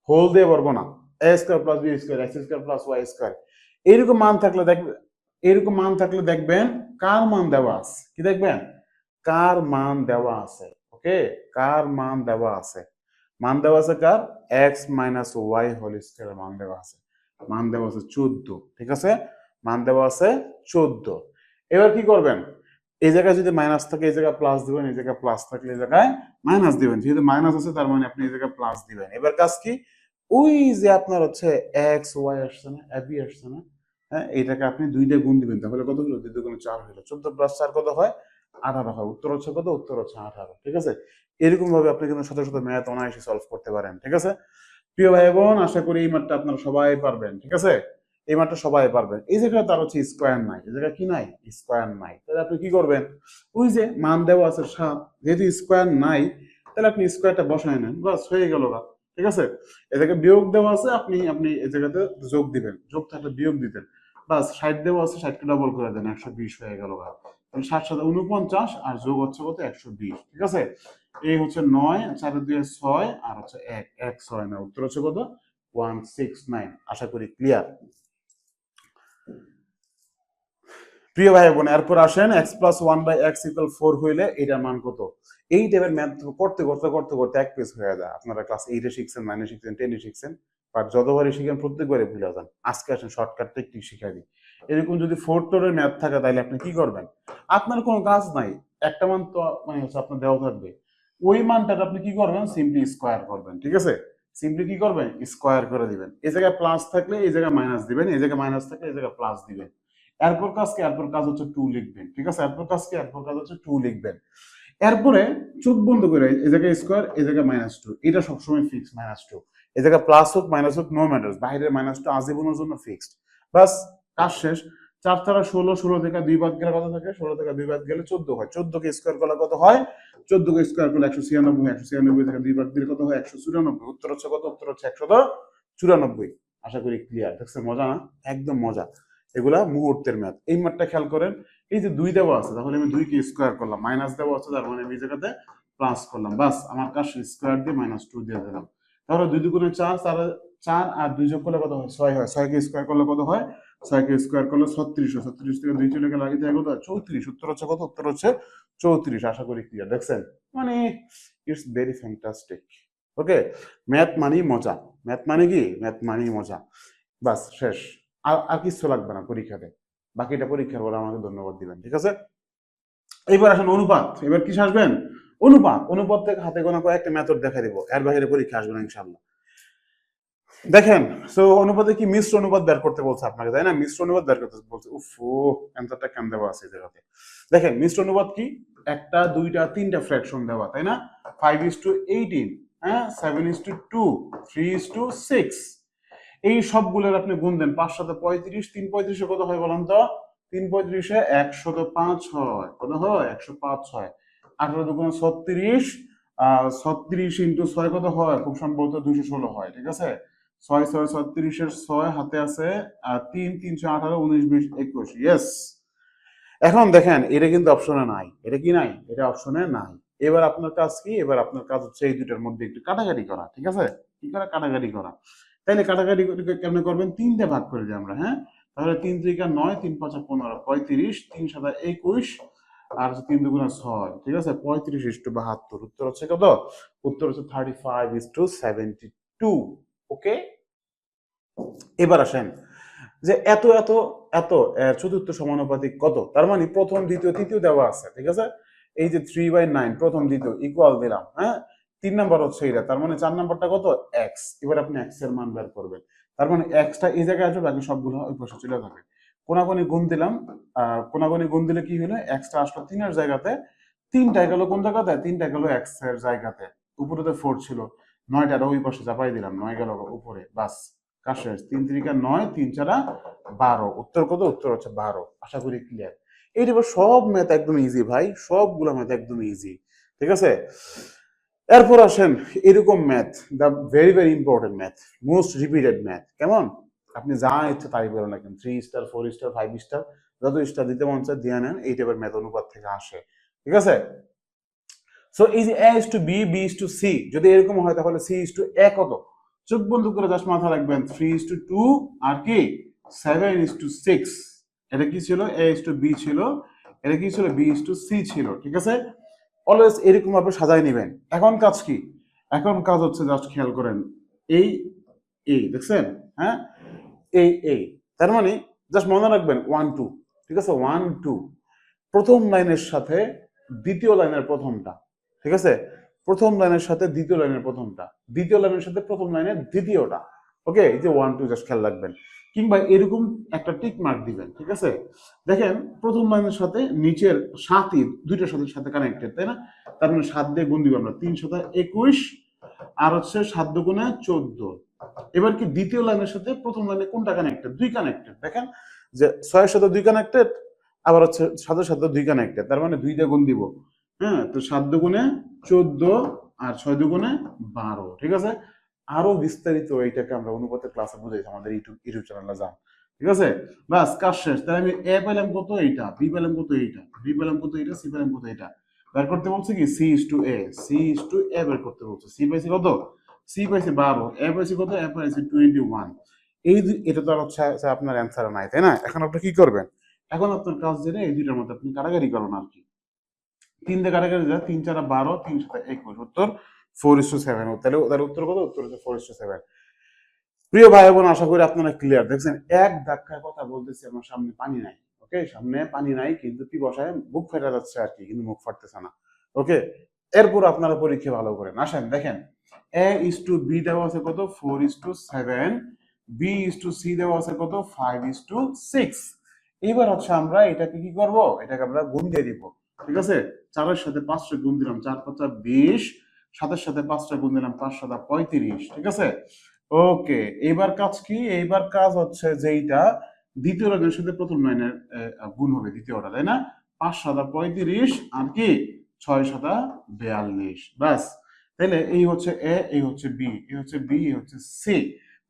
হোল দিয়ে পারবো না। A square plus b square, x square plus y square, এইরকম মান থাকলে দেখবেন, এরকম মান থাকলে দেখবেন কার মান দেওয়া আছে, কি দেখবেন, কার মান দেওয়া আছে। ওকে, কার মান দেওয়া আছে, মান দেওয়া আছে কার, x minus y whole square মান দেওয়া আছে, মান দেওয়া আছে 14, ঠিক আছে? মান দেওয়া আছে 14। এবার কি করবেন, এই জায়গায় যদি মাইনাস থাকে এই জায়গায় প্লাস দিবেন, এই জায়গায় প্লাস থাকলে এই জায়গায় মাইনাস দিবেন, যেহেতু মাইনাস আছে তার মানে আপনি এই জায়গায় প্লাস দিবেন। এবার কাজ কি, ওই যে আপনার হচ্ছে এক্স ওয়াই আসছে না, এবি আসছে না, হ্যাঁ, এইটাকে আপনি 2 দিয়ে গুণ দিবেন, তাহলে কত হলো, 2 দুগুণে 4 হলো, 14 প্লাস 4 কত হয়, 18 হয়, উত্তর হচ্ছে কত, উত্তর হচ্ছে 18, ঠিক আছে? এরকম ভাবে আপনি কিন্তু শত শত ম্যাথ অনায়াসে সলভ করতে পারেন, ঠিক আছে? প্রিয় ভাই বোন, আশা করি এই ম্যাথটা আপনারা সবাই পারবেন, ঠিক আছে? এই ম্যাথটা সবাই পারবেন। এই জায়গায় তার হচ্ছে স্কোয়ার নাই, এই জায়গায় কি নাই, স্কোয়ার নাই, তাহলে আপনি কি করবেন, ওই যে মান দেওয়া আছে 7, যেহেতু স্কোয়ার নাই তাহলে আপনি স্কোয়ারটা বসায় নেন, বাস হয়ে গেল গা, ঠিক আছে? এ জায়গায় বিয়োগ দেওয়া আছে, আপনি আপনি এই জায়গাতে যোগ দিবেন, যোগ থাকলে বিয়োগ দিবেন, বাস 60 দেওয়া আছে, 60 কে ডবল করে দেন, 120 হয়ে গেল গা। তাহলে 60 সাথে 49 আর যোগ হচ্ছে কত, 120, ঠিক আছে? এই হচ্ছে 9, 4 2 6 আর হচ্ছে 1, 1 6 না, উত্তর হচ্ছে কত, 169। আশা করি ক্লিয়ার। প্রিয় ভাই বোন, এরপর আসেন x plus one by x equal 4 হইলে এটার মান কত। এই টাইপের ম্যাথ করতে করতে করতে করতে এক পেজ হয়ে যায়। আপনারা ক্লাস 8-এ শিখছেন, 9-এ শিখছেন, 10-এ শিখছেন, বাট যতবারই শিখেন প্রত্যেকবারই ভুলে যান। আজকে আসেন শর্টকাট টেকনিক শিখাই দিই। এরকম যদি 4 টোরের ম্যাথ থাকে তাহলে আপনি কি করবেন, আপনার কোনো কাজ নাই, একটা মান তো মানে হচ্ছে আপনার দেওয়া থাকবে, ওই মানটাকে আপনি কি করবেন, সিম্পলি স্কোয়ার করবেন, ঠিক আছে? সিম্পলি কি করবেন, স্কোয়ার করে দিবেন। এই জায়গায় প্লাস থাকলে এই জায়গায় মাইনাস দিবেন, এই জায়গায় মাইনাস থাকলে এই জায়গায় প্লাস দিবেন। এরপর কাজ কি, এরপর কাজ হচ্ছে 2 লিখবেন, ঠিক আছে? এরপর কাজ কি, এরপর কাজ হচ্ছে 2 লিখবেন। এরপরে চোখ বন্ধ করে এই জায়গায় স্কোয়ার, এই জায়গায় -2, এটা সবসময় ফিক্স, -2। এই জায়গায় প্লাস হোক মাইনাস হোক নো ম্যাটার্স, বাইরের -2 আজীবনের জন্য ফিক্সড, বাস কাজ শেষ। 4 দ্বারা 16, 16 থেকে 2 বাদ গেলে কত থাকে, 16 থেকে 2 বাদ গেলে 14 হয়, 14 কে স্কোয়ার করলে কত হয়, 14 কে স্কোয়ার করলে 196, 196 থেকে 2 বাদ দিলে কত হয়, 194, উত্তর হচ্ছে কত, উত্তর হচ্ছে 194। আশা করি ক্লিয়ার। দেখছেন মজা না, একদম মজা, এগুলা মুহূর্তের ম্যাথ। এই ম্যাথটা খেয়াল করেন, এই যে 2 দেওয়া আছে তাহলে আমি 2 কে স্কোয়ার করলাম, মাইনাস দেওয়া আছে তার মানে আমি এই জায়গাতে প্লাস করলাম, বাস আমার কাজ স্কোয়ার দিয়ে -2 দিয়ে দিলাম। তাহলে 2 দুগুণে 4, 4 আর 2 যোগ করলে কত হয়, 6 হয়, 6 কে স্কোয়ার করলে কত হয়, ছয়কে স্কোয়ার করলে 36, 36 থেকে 2 চলে গেলে আগে থেকে কত 34। উত্তর হচ্ছে কত? উত্তর হচ্ছে 34। আশা করি ক্লিয়ার। দেখছেন, মানে it's very fantastic. Okay, math মানেই মজা। ম্যাথ মানে কি? ম্যাথ মানেই মজা। বাস শেষ। আর কিছু লাগবে না পরীক্ষাতে। বাকিটা পরীক্ষার পরে আমাকে ধন্যবাদ দিবেন, ঠিক আছে? এবার আসেন অনুপাত। এবার কি আসবেন? অনুপাত। অনুপাত থেকে হাতে গোনা কয়েকটা মেথড দেখা দিব, এর বাইরে পরীক্ষা আসবে না ইনশাল্লাহ। দেখেন, সো অনুপাতে কি মিশ্র অনুপাত বের করতে বলছে আপনাকে, তাই না? মিশ্র অনুপাত বের করতে বলছে। উফ, অ্যান্সারটা কেন দেওয়া আছে এই জায়গাতে? দেখেন, মিশ্র অনুপাত কি? একটা, দুইটা, তিনটা ফ্র্যাকশন দেওয়া, তাই না? 5:18, হ্যাঁ, 7:2, 3:6। এই সবগুলোর আপনি গুণ দেন। 5 7 35, 3 35 কত হয় বলেন তো? 3 35 105 হয়। কত হয়? 105 হয়। 18 দুগুণ 36, 36 ইন্টু 6 কত হয়? খুব সম্ভবত 216 হয়, ঠিক আছে? 6 6 36 এর 6 হাতে আছে, আর 3 3 18 19 20 21। ইয়েস। এখন দেখেন, এটা কিন্তু অপশনে নাই। এটা কি নাই? এটা অপশনে নাই। এবার আপনার কাজ কি? এবার আপনার কাজ হচ্ছে এই দুটার মধ্যে একটু কাটাকাটি করা, ঠিক আছে? কি করা? কাটাকাটি করা। তাইলে কাটাকাটি কেমনে করবেন? 3 দিয়ে ভাগ করে দিই আমরা, হ্যাঁ? তাহলে 3 3 9, 3 5 15, 35, 3 7 21, আর 3 2 6, ঠিক আছে? 35:72। উত্তর হচ্ছে কত? উত্তর হচ্ছে 35:72। ওকে, এবার আসেন যে এত এত এত চতুর্থ সমানুপাতিক কত? তার মানে প্রথম, দ্বিতীয়, তৃতীয় দেওয়া আছে, ঠিক আছে? এই যে 3/9 প্রথম দ্বিতীয় ইকুয়াল দিলাম, হ্যাঁ? 3 নাম্বার হচ্ছে এটা, তার মানে 4 নাম্বারটা কত? এক্স। এবার আপনি এক্স এর মান বের করবেন। তার মানে এক্সটা এই জায়গায় আসবে, বাকি সবগুলো ওই পাশে চলে যাবে। কোনাকুনি গুণ দিলাম। কোনাকুনি গুণ দিলে কি হলো? এক্সটা আসলো 3 এর জায়গাতে, 3টা গেল কোন জায়গাতে? 3টা গেল এক্স এর জায়গাতে। উপরে তো 4 ছিল, 9টার ওই পাশে চাপাই দিলাম, 9 গেল উপরে। বাস, কাজ শেষ। 3 3 9, 3 4 12। উত্তর কত? উত্তর হচ্ছে 12। আশা করি ক্লিয়ার। এই যে সব ম্যাথ একদম ইজি ভাই, সবগুলো ম্যাথ একদম ইজি, ঠিক আছে? এরপর আসেন এরকম math, the very very important math, most repeated math. কেমন? আপনি যা ইচ্ছে তাই বলেন না কেন, 3 স্টার, 4 স্টার, 5 স্টার, যত স্টার দিতে মন চায় দিয়ে নেন। এই টাইপের ম্যাথ অনুপাত থেকে আসে, ঠিক আছে? সো এই যে a is to b, b is to c, যদি এরকম হয় তাহলে c is to a কত? চোখ বন্ধ করে জাস্ট মাথা রাখবেন, 3 is to 2, আর কি 7 is to 6। এটা কি ছিল? a is to b ছিল, এটা কি ছিল? b is to c ছিল, ঠিক আছে? অলওয়েজ এরকম ভাবে সাজায় নেবেন। এখন কাজ কি? এখন কাজ হচ্ছে জাস্ট খেয়াল করেন, এই এই দেখছেন, হ্যাঁ, এই তার মানে জাস্ট মনে রাখবেন 1 2, ঠিক আছে? 1 2 প্রথম লাইনের সাথে দ্বিতীয় লাইনের প্রথমটা, ঠিক আছে? প্রথম লাইনের সাথে দ্বিতীয় লাইনের প্রথমটা, দ্বিতীয় লাইনের সাথে প্রথম লাইনের দ্বিতীয়টা। ওকে, এই যে 1 2 জাস্ট খেয়াল রাখবেন। কিংবা এরকম একটা টিক মার্ক দিবেন, ঠিক আছে? দেখেন, প্রথম লাইনের সাথে নিচের 7ই দুইটার সাথে সাথে কানেক্টেড, তাই না? তার মানে 7 দিয়ে গুণ দিব আমরা, 3 7 21, আর হচ্ছে 7 দুগুণে 14। এবার কি দ্বিতীয় লাইনের সাথে প্রথম লাইনে কোনটা কানেক্টেড? 2 কানেক্টেড। দেখেন যে 6 এর সাথে 2 কানেক্টেড, আবার হচ্ছে 7 এর সাথে 2 কানেক্টেড, তার মানে 2 দিয়ে গুণ দিব, হ্যাঁ? তো 7 দুগুণে 14, আর 6 দুগুণে 12, ঠিক আছে? আরো বিস্তারিত এইটাকে আমরা অনুপাতের ক্লাসে বুঝাইছি, আমাদের ইউটিউব চ্যানেলে যান, ঠিক আছে? বাস, কাজ শেষ। তাহলে আমি এ পেলাম কত? এইটা। বি পেলাম কত? এইটা। বি পেলাম কত? এইটা। সি পেলাম কত? এইটা। বের করতে বলছে কি? C is to a. C is to a বের করতে বলছে। সি পাইছি কত? সি পাইছি 12, এ পাইছি কত? এ পাইছি 21। এটা তো আর হচ্ছে আপনার অ্যান্সার নাই, তাই না? এখন আপনি কি করবেন? এখন আপনার কাজ যেটা, এই দুইটার মধ্যে আপনি কাটাকাটি করবেন আর কি। 3 দিয়ে কাটাকাটি যায়, 3 4 12, 3 7 21। উত্তর 4:7। তাহলে তার উত্তর কত? উত্তর হচ্ছে 4:7। প্রিয় ভাই বোন, আশা করি আপনারা ক্লিয়ার। দেখছেন, এক ধাক্কায় কথা বলতেছি, আমার সামনে পানি নাই। ওকে, সামনে পানি নাই, কিন্তু পিপাসায় বুক ফেটে যাচ্ছে আর কি, কিন্তু মুখ ফাটতেছে না। ওকে, এরপর আপনারা পরীক্ষা ভালো করেন। আসেন দেখেন, a is to b দেওয়া আছে কত? 4:7। b is to c দেওয়া আছে কত? 5:6। এইবার হচ্ছে আমরা এটাকে কি করব? এটাকে আমরা গুণ দিয়ে দিব, ঠিক আছে? 4 এর সাথে 5টা গুণ দিলাম, 4 5 20, 7 এর সাথে 5টা গুণ দিলাম, 5 7 35, ঠিক আছে? ওকে, এইবার কাজ কি? এইবার কাজ হচ্ছে যে এইটা দ্বিতীয় লাইনের সাথে প্রথম লাইনের গুণ হবে, দ্বিতীয়টা, তাই না? 5 7 35, আর কি 6 7 42। বাস, তাহলে এই হচ্ছে এ, এই হচ্ছে বি, এই হচ্ছে বি, এই হচ্ছে সি।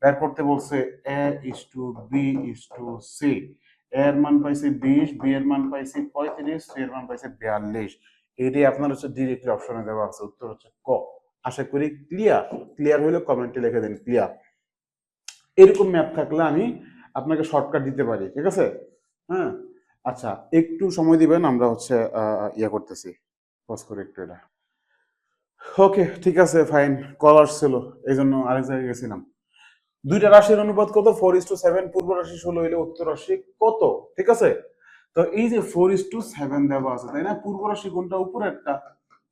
বের করতে বলছে a is to b is to c. এর মান পাইছে 20, বি এর মান পাইছে 35, সি এর মান পাইছে 42। এটাই আপনার হচ্ছে ডিরেক্টলি অপশনে দেওয়া আছে। উত্তর হচ্ছে ক। আশা করি ক্লিয়ার। ক্লিয়ার হইলে কমেন্টে লিখে দিন ক্লিয়ার। এরকম ম্যাথ থাকলে আমি আপনাকে শর্টকাট দিতে পারি, ঠিক আছে? হ্যাঁ, আচ্ছা একটু সময় দিবেন, আমরা হচ্ছে ইয়ে করতেছি, পজ করে একটু এটা। ওকে ঠিক আছে ফাইন, কল আসছিল এই জন্য আরেক জায়গায় গেছিলাম। দুইটা রাশির অনুপাত কত? 4:7। পূর্ব রাশি 16 হইলে উত্তর রাশি কত? ঠিক আছে, তো এই যে 4:7 দেওয়া আছে তাই না, পূর্ব রাশি কোনটা? উপরেরটা।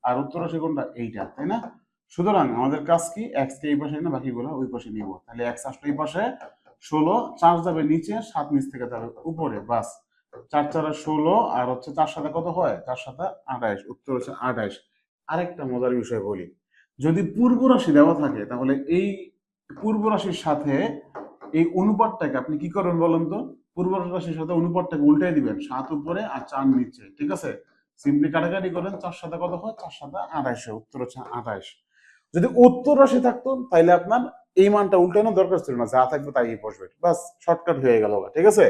আর উত্তর রাশি কোনটা? এইটা, তাই না? সুতরাং আমাদের কাজ কি, এক্স কে এই পাশে না বাকিগুলো ওই পাশে নিব। তাহলে এক্স আসলে এই পাশে, 16, 4 যাবে নিচে, 7 নিচ থেকে যাবে উপরে, বাস। 4 4 16, আর হচ্ছে 4 সাথে কত হয়? 4 সাথে 28, উত্তর হচ্ছে 28। আরেকটা মজার বিষয় বলি, যদি পূর্ব রাশি দেওয়া থাকে তাহলে এই পূর্ব রাশির সাথে এই অনুপাতটাকে আপনি কি করবেন বলেন তো? পূর্ব রাশির সাথে অনুপাতটাকে উল্টাই দিবেন, 7 উপরে আর 4 নিচে, ঠিক আছে? সিম্পলি কাটাকাটি করেন, 4 সাথে কত হয়? 4 সাথে 28, উত্তর হচ্ছে 28। যদি উত্তর রাশি থাকতো তাহলে আপনার এই মানটা উল্টানোর দরকার ছিল না, যা থাকবে তাই বসবে, বাস শর্টকাট হয়ে গেল, ঠিক আছে?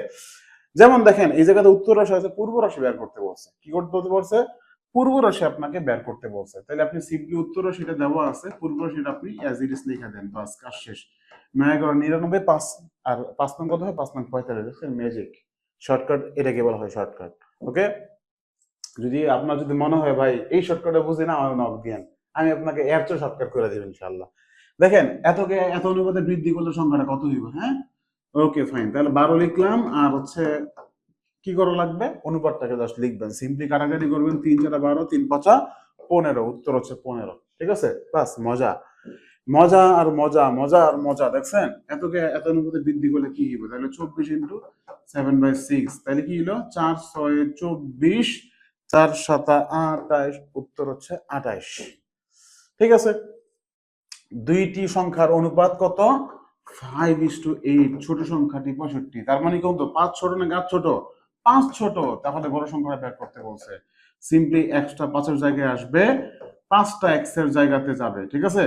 যেমন দেখেন এই জায়গাতে উত্তর রাশি আছে, পূর্ব রাশি বের করতে বলছে, কি করতে বলছে? পূর্ব রাশি আপনাকে বের করতে বলছে, তাহলে আপনি সিম্পলি উত্তর রাশিটা দেওয়া আছে, পূর্ব রাশিটা আপনি অ্যাজ ইট ইজ লিখে দেন, বাস কাজ শেষ। 9 11 99 5, আর 5 নং কত হয়? 5 নং 45, ম্যাজিক শর্টকাট, এটাকে বলা হয় শর্টকাট। ওকে, যদি আপনার যদি মনে হয় ভাই এই শর্টকাটে বুঝি না, আমার নক দিয়েন, আমি আপনাকে এর চেয়ে শর্টকাট করে দেব ইনশাআল্লাহ। দেখেন এতকে এত অনুপাতে বৃদ্ধি করলে সংখ্যাটা কত হইব? হ্যাঁ, ওকে ফাইন, তাহলে 12 লিখলাম, আর হচ্ছে কি করা লাগবে? অনুপাতটাকে জাস্ট লিখবেন, সিম্পলি কাটাকাটি করবেন, 3 4 12, 3 5 15, উত্তর হচ্ছে 15, ঠিক আছে? বাস মজা, মজা আর মজা, মজা আর মজা, দেখছেন এতকে এত অনুপাতে বৃদ্ধি করলে কি হইব? তাহলে 24 ইন্টু 7/6, তাহলে কি হলো? 4 6 24, 4 7 28, উত্তর হচ্ছে 28, ঠিক আছে? দুইটি সংখ্যার অনুপাত কত? 5:8, ছোট সংখ্যাটি 65, তার মানে কত? 5 ছোট না 8 ছোট? 5 ছোট, তাহলে বড় সংখ্যাটা বের করতে বলছে। সিম্পলি এক্সটা 5 এর জায়গায় আসবে, 5টা এক্স এর জায়গাতে যাবে, ঠিক আছে?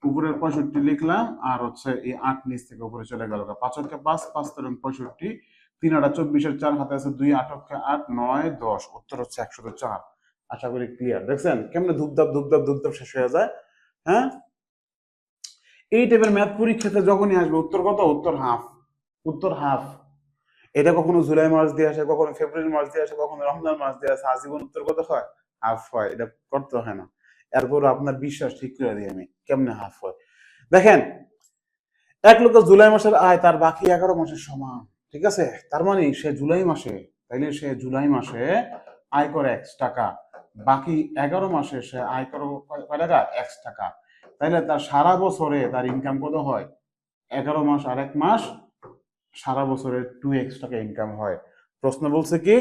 উপরের 65 লিখলাম, আর হচ্ছে এই 8 নিচ থেকে উপরে চলে গেল, 5 অক্ষে 5, 5 তেরং 65, 3 8 24 এর 4 হাতে আছে 2, 8 অক্ষে 8, 9 10, উত্তর হচ্ছে 104। আশা করি ক্লিয়ার। দেখছেন কেমনে ধুপধাপ ধুপধাপ ধুপধাপ শেষ হয়ে যায়? হ্যাঁ, এই টাইপের ম্যাথ পরীক্ষাতে যখনই আসবে উত্তর কত? উত্তর হাফ, উত্তর হাফ। এটা কখনো জুলাই মাস দিয়ে আসে, কখনো ফেব্রুয়ারি মাস দিয়ে আসে, কখনো রমজান মাস দিয়ে আসে, আজীবন উত্তর কত হয়? হাফ হয়। এটা করতে হয় না, এরপর আপনার বিশ্বাস ঠিক করে দিই আমি কেমনে হাফ হয়। দেখেন এক লোকের জুলাই মাসের আয় তার বাকি 11 মাসের সমান, ঠিক আছে? তার মানে সে জুলাই মাসে, তাইলে সে জুলাই মাসে আয় করে X টাকা, বাকি 11 মাসে সে আয় করে কয় টাকা? X টাকা। তাইলে তার সারা বছরে তার ইনকাম কত হয়? 11 মাস আর 1 মাস, সারা বছরে 2x টাকা ইনকাম হয়। প্রশ্ন বলছে কি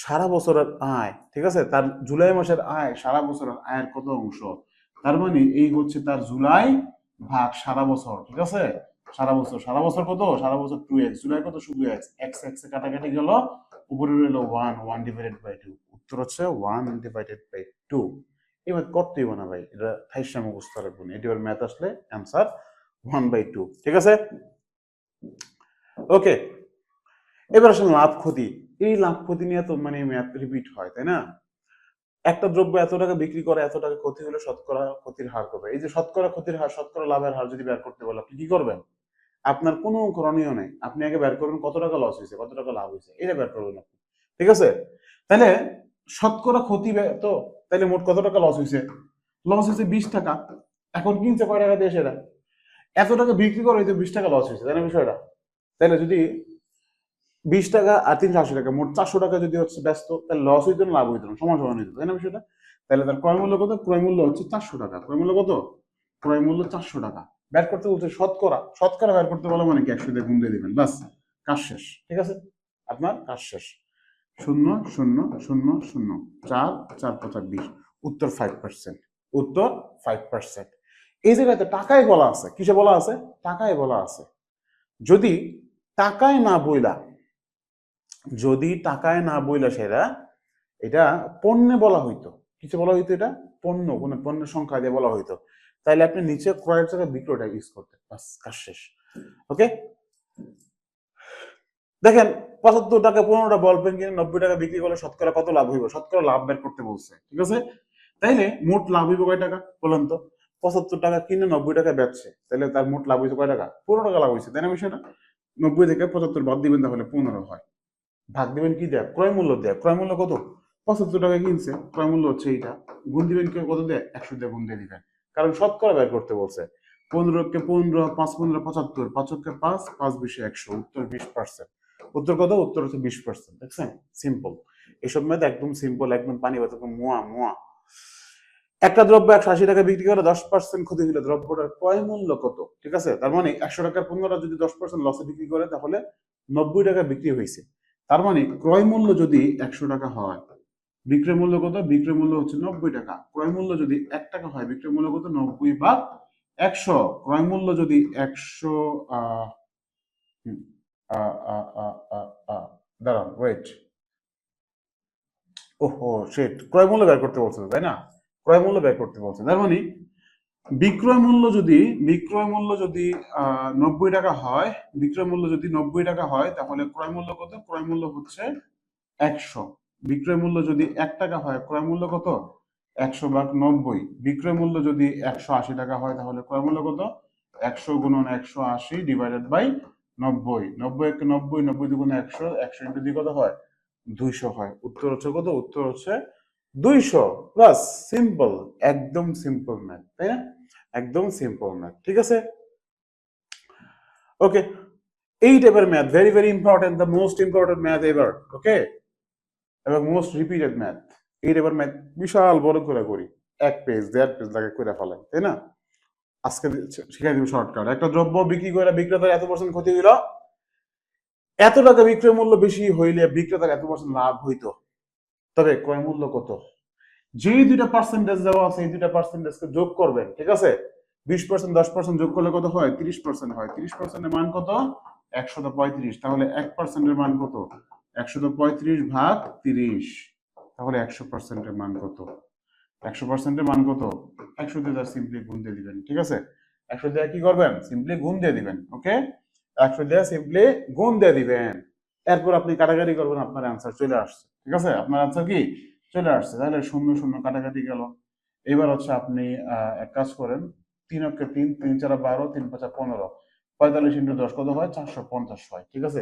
সারা বছরের আয়, ঠিক আছে? তার জুলাই মাসের আয় সারা বছরের আয়ের কত অংশ? তার মানে এই হচ্ছে তার জুলাই ভাগ সারা বছর, ঠিক আছে? সারা বছর, সারা বছর কত? সারা বছর 2x, জুলাই কত? শুধু x, x x এ কাটাকাটি গেল, উপরে রইল 1, 1 ডিভাইডেড বাই 2, উত্তর হচ্ছে 1 ডিভাইডেড বাই 2। এবার করতেই না ভাই, এটা থাইসা মুখস্থ রাখবেন, এটির ম্যাথ আসলে অ্যান্সার 1/2, ঠিক আছে? ওকে, এবার আসলে লাভ ক্ষতি। এই লাভ ক্ষতি নিয়ে তো মানে ম্যাথ রিপিট হয়, তাই না? একটা দ্রব্য এত টাকা বিক্রি করে এত টাকা ক্ষতি হলে শতকরা ক্ষতির হার কত? এই যে শতকরা ক্ষতির হার, শতকরা লাভের হার যদি বের করতে বলে আপনি কি করবেন? আপনার কোনো করণীয় নেই, আপনি আগে বের করবেন কত টাকা লস হয়েছে, কত টাকা লাভ হয়েছে, এটা বের করবেন আপনি, ঠিক আছে? তাহলে শতকরা ক্ষতি তো, তাহলে মোট কত টাকা লস হয়েছে? লস হয়েছে 20 টাকা। এখন কিনছে কয় টাকা দিয়ে সেটা? এত টাকা বিক্রি করে হয়তো 20 টাকা লস হয়েছে, তাই না বিষয়টা? তাহলে যদি 20 টাকা আর 380 টাকা, মোট 400 টাকা যদি হচ্ছে ব্যস্ত, তাহলে লস হইতো না লাভ হইতো না? সমান সমান হইতো, তাই না বিষয়টা? তাহলে তার ক্রয় মূল্য কত? ক্রয় মূল্য হচ্ছে 400 টাকা। ক্রয় মূল্য কত? ক্রয় মূল্য 400 টাকা। বের করতে বলছে শতকরা, শতকরা বের করতে বলা মানে কি 100 দিয়ে গুণ দিয়ে দিবেন, বাস কাজ শেষ, ঠিক আছে? আপনার কাজ শেষ। 0 0 0 0, 4 4 5 20, উত্তর 5%, উত্তর 5%। এই জায়গাতে টাকায় বলা আছে, কিসে বলা আছে? টাকায় বলা আছে। যদি টাকায় না বইলা, যদি টাকায় না বইলা সেটা, এটা পণ্যে বলা হইতো, কিছু বলা হইতো, এটা পণ্য, কোনো পণ্যের সংখ্যা দিয়ে বলা হইতো, তাইলে আপনি নিচে ক্রয়ের জায়গায় বিক্রয়টা ইউজ করতেন, বাস কাজ শেষ। ওকে, দেখেন 75 টাকা 15টা বল পেন কিনে 90 টাকা বিক্রি করলে শতকরা কত লাভ হইব? শতকরা লাভ বের করতে বলছে, ঠিক আছে? তাইলে মোট লাভ হইব কয় টাকা বলেন তো? 75 টাকা কিনে 90 টাকা বেচছে, তাহলে তার মোট লাভ হইছে কয় টাকা? 15 টাকা লাভ হইছে, তাই না বিষয়টা? 90 থেকে 75 বাদ দিবেন তাহলে 15 হয়। ভাগ দিবেন কি দেয়? ক্রয় মূল্য দেয়। ক্রয় মূল্য কত? 75 টাকা কিনছে, ক্রয় মূল্য হচ্ছে এইটা। গুণ দিবেন কি কত দেয়? 100 দিয়ে গুণ দিয়ে দিবেন, কারণ শতকরা বের করতে বলছে। 15 কে 15, 5 15 75, 5 কে 5, 5 20 100, উত্তর 20%। উত্তর কত? উত্তর হচ্ছে 20%। দেখছেন? সিম্পল। এসব ম্যাথ একদম সিম্পল, একদম পানি ভাত, একদম মোয়া মোয়া। একটা দ্রব্য 180 টাকা বিক্রি করে 10% ক্ষতি হলে দ্রব্যটার ক্রয় মূল্য কত? ঠিক আছে, তার মানে 100 টাকার পণ্যটা যদি 10% লসে বিক্রি করে তাহলে 90 টাকা বিক্রি হয়েছে। তার মানে ক্রয় মূল্য যদি 100 টাকা হয়, বিক্রয় মূল্য কত? বিক্রয় মূল্য হচ্ছে 90 টাকা। ক্রয় মূল্য যদি 1 টাকা হয়, বিক্রয় মূল্য কত? 90 ভাগ 100। ক্রয় মূল্য যদি 100 আহ হুম, আহ, আহ, আহ, আহ, আহ, দাঁড়ান, ওয়েট। ওহো শিট, ক্রয় মূল্য বের করতে বলছে, তাই না? ক্রয় মূল্য বের করতে বলছে, তার মানে বিক্রয় মূল্য যদি 90 টাকা হয়, বিক্রয় মূল্য যদি 90 টাকা হয় তাহলে ক্রয় মূল্য কত? ক্রয় মূল্য হচ্ছে 100। বিক্রয় মূল্য যদি 1 টাকা হয়, ক্রয় মূল্য কত? 100 ভাগ 90। বিক্রয় মূল্য যদি 180 টাকা হয় তাহলে ক্রয় মূল্য কত? 100 গুণন 180 ডিভাইডেড বাই 90। 90 একে 90, 90 দুগুণে 100, 100 ইন্টু 2 কত হয়? 200 হয়। উত্তর হচ্ছে কত? উত্তর হচ্ছে 200। বাস, সিম্পল, একদম সিম্পল ম্যাথ, তাই না? একদম সিম্পল ম্যাথ, ঠিক আছে? ওকে, এই টাইপের math very very important, the most important math ever. Okay, এবং মোস্ট রিপিটেড ম্যাথ। এই টাইপের ম্যাথ বিশাল বড় করে করি, 1 পেজ 1.5 পেজ লাগে করে ফেলাই, তাই না? আজকে শিখাই দিব শর্টকাট। একটা দ্রব্য বিক্রি করে বিক্রেতার এত পার্সেন্ট ক্ষতি হইল, এত টাকা বিক্রয় মূল্য বেশি হইলে বিক্রেতার এত পার্সেন্ট লাভ হইতো, তবে ক্রয় মূল্য কত? যেই দুইটা পার্সেন্টেজ দেওয়া আছে এই দুইটা পার্সেন্টেজকে যোগ করবেন, ঠিক আছে? 20%, 10% যোগ করলে কত হয়? 30% হয়। 30%-এর মান কত? 135। তাহলে 1%-এর মান কত? 135 ভাগ 30। তাহলে 100%-এর মান কত? 100%-এর মান কত? 100 দিয়ে সিম্পলি গুণ দিয়ে দিবেন, ঠিক আছে? 100 দিয়ে কি করবেন? সিম্পলি গুণ দিয়ে দিবেন। ওকে, 100 দিয়ে সিম্পলি গুণ দিয়ে দিবেন। এরপর আপনি কাটাকাটি করবেন, আপনার অ্যান্সার চলে আসছে, ঠিক আছে? আপনার অ্যান্সার কি চলে আসছে। তাহলে শূন্য শূন্য কাটাকাটি গেল। এবার হচ্ছে আপনি এক কাজ করেন, 3 অক্ষে 3, 3 4 12, 3 5 15, 45 ইন্টু 10 কত হয়? 450 হয়, ঠিক আছে?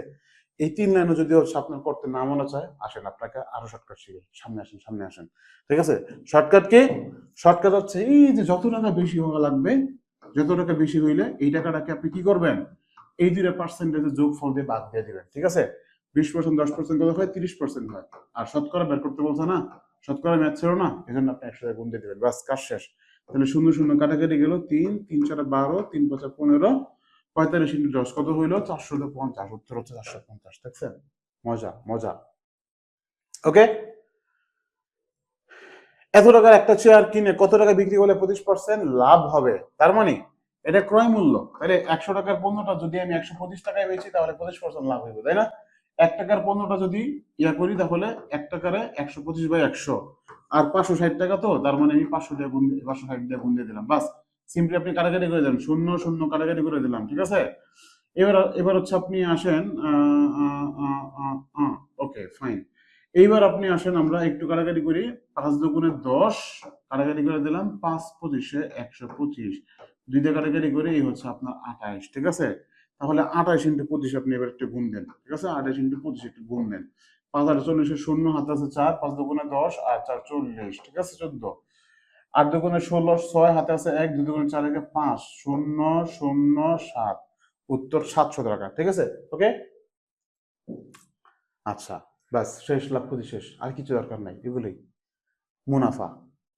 এই 3 লাইনে যদি হচ্ছে আপনার করতে না মনে চায়, আসেন আপনাকে আরো শর্টকাট শিখে, সামনে আসেন, সামনে আসেন, ঠিক আছে? Shortcut key? শর্টকাট হচ্ছে এই যে যত টাকা বেশি হওয়া লাগবে, যত টাকা বেশি হইলে এই টাকাটাকে আপনি কি করবেন? এই দুইটা পার্সেন্টেজের যোগফল দিয়ে বাদ দিয়ে দিবেন, ঠিক আছে? 20%, 10% কত হয়? 30% হয়। আর শতকরা বের করতে বলছে না, শতকরা ম্যাথ ছিল না, এই জন্য আপনি 100 গুণ দিয়ে দিবেন, বাস কাজ শেষ। তাহলে শূন্য শূন্য কাটাকাটি গেল, 3 3 4 12, 3 5 15, 45 ইন্টু 10 কত হইলো? 450। উত্তর হচ্ছে 450। দেখছেন? মজা মজা। ওকে, এত টাকার একটা চেয়ার কিনে কত টাকা বিক্রি করলে 25% লাভ হবে? তার মানে এটা ক্রয় মূল্য। তাহলে 100 টাকার পণ্যটা যদি আমি 125 টাকায় বেচি তাহলে 25% লাভ হবে, তাই না? 1 টাকার পণ্যটা যদি ইয়া করি তাহলে 1 টাকারে 125 বাই 100, আর 560 টাকা, তো তার মানে আমি 500 দিয়ে গুণ 560 দিয়ে গুণ দিয়ে দিলাম, বাস। সিম্পলি আপনি কাটাকাটি করে দেন, শূন্য শূন্য কাটাকাটি করে দিলাম, ঠিক আছে? এবার এবার হচ্ছে আপনি আসেন, ওকে ফাইন। এইবার আপনি আসেন, আমরা একটু কাটাকাটি করি। 5 দুগুণে 10, কাটাকাটি করে দিলাম, 5 25-এ 125, 2 দিয়ে কাটাকাটি করে এই হচ্ছে আপনার 28, ঠিক আছে? তাহলে 28 ইন্টু 25 আপনি এবার একটু গুণ দেন, ঠিক আছে? 28 ইন্টু 25 একটু গুণ দেন। 5 আর 40-এ শূন্য, হাতে আছে 4, 5 দুগুণে 10 আর 4 40, ঠিক আছে? 14, 8 দুগুণে 16, 6 হাতে আছে 1, 2 দুগুণে 4 একে 5, 0 0 7, উত্তর 700 টাকা, ঠিক আছে? ওকে, আচ্ছা, বাস শেষ, লাভ ক্ষতি শেষ, আর কিছু দরকার নাই, এগুলোই মুনাফা।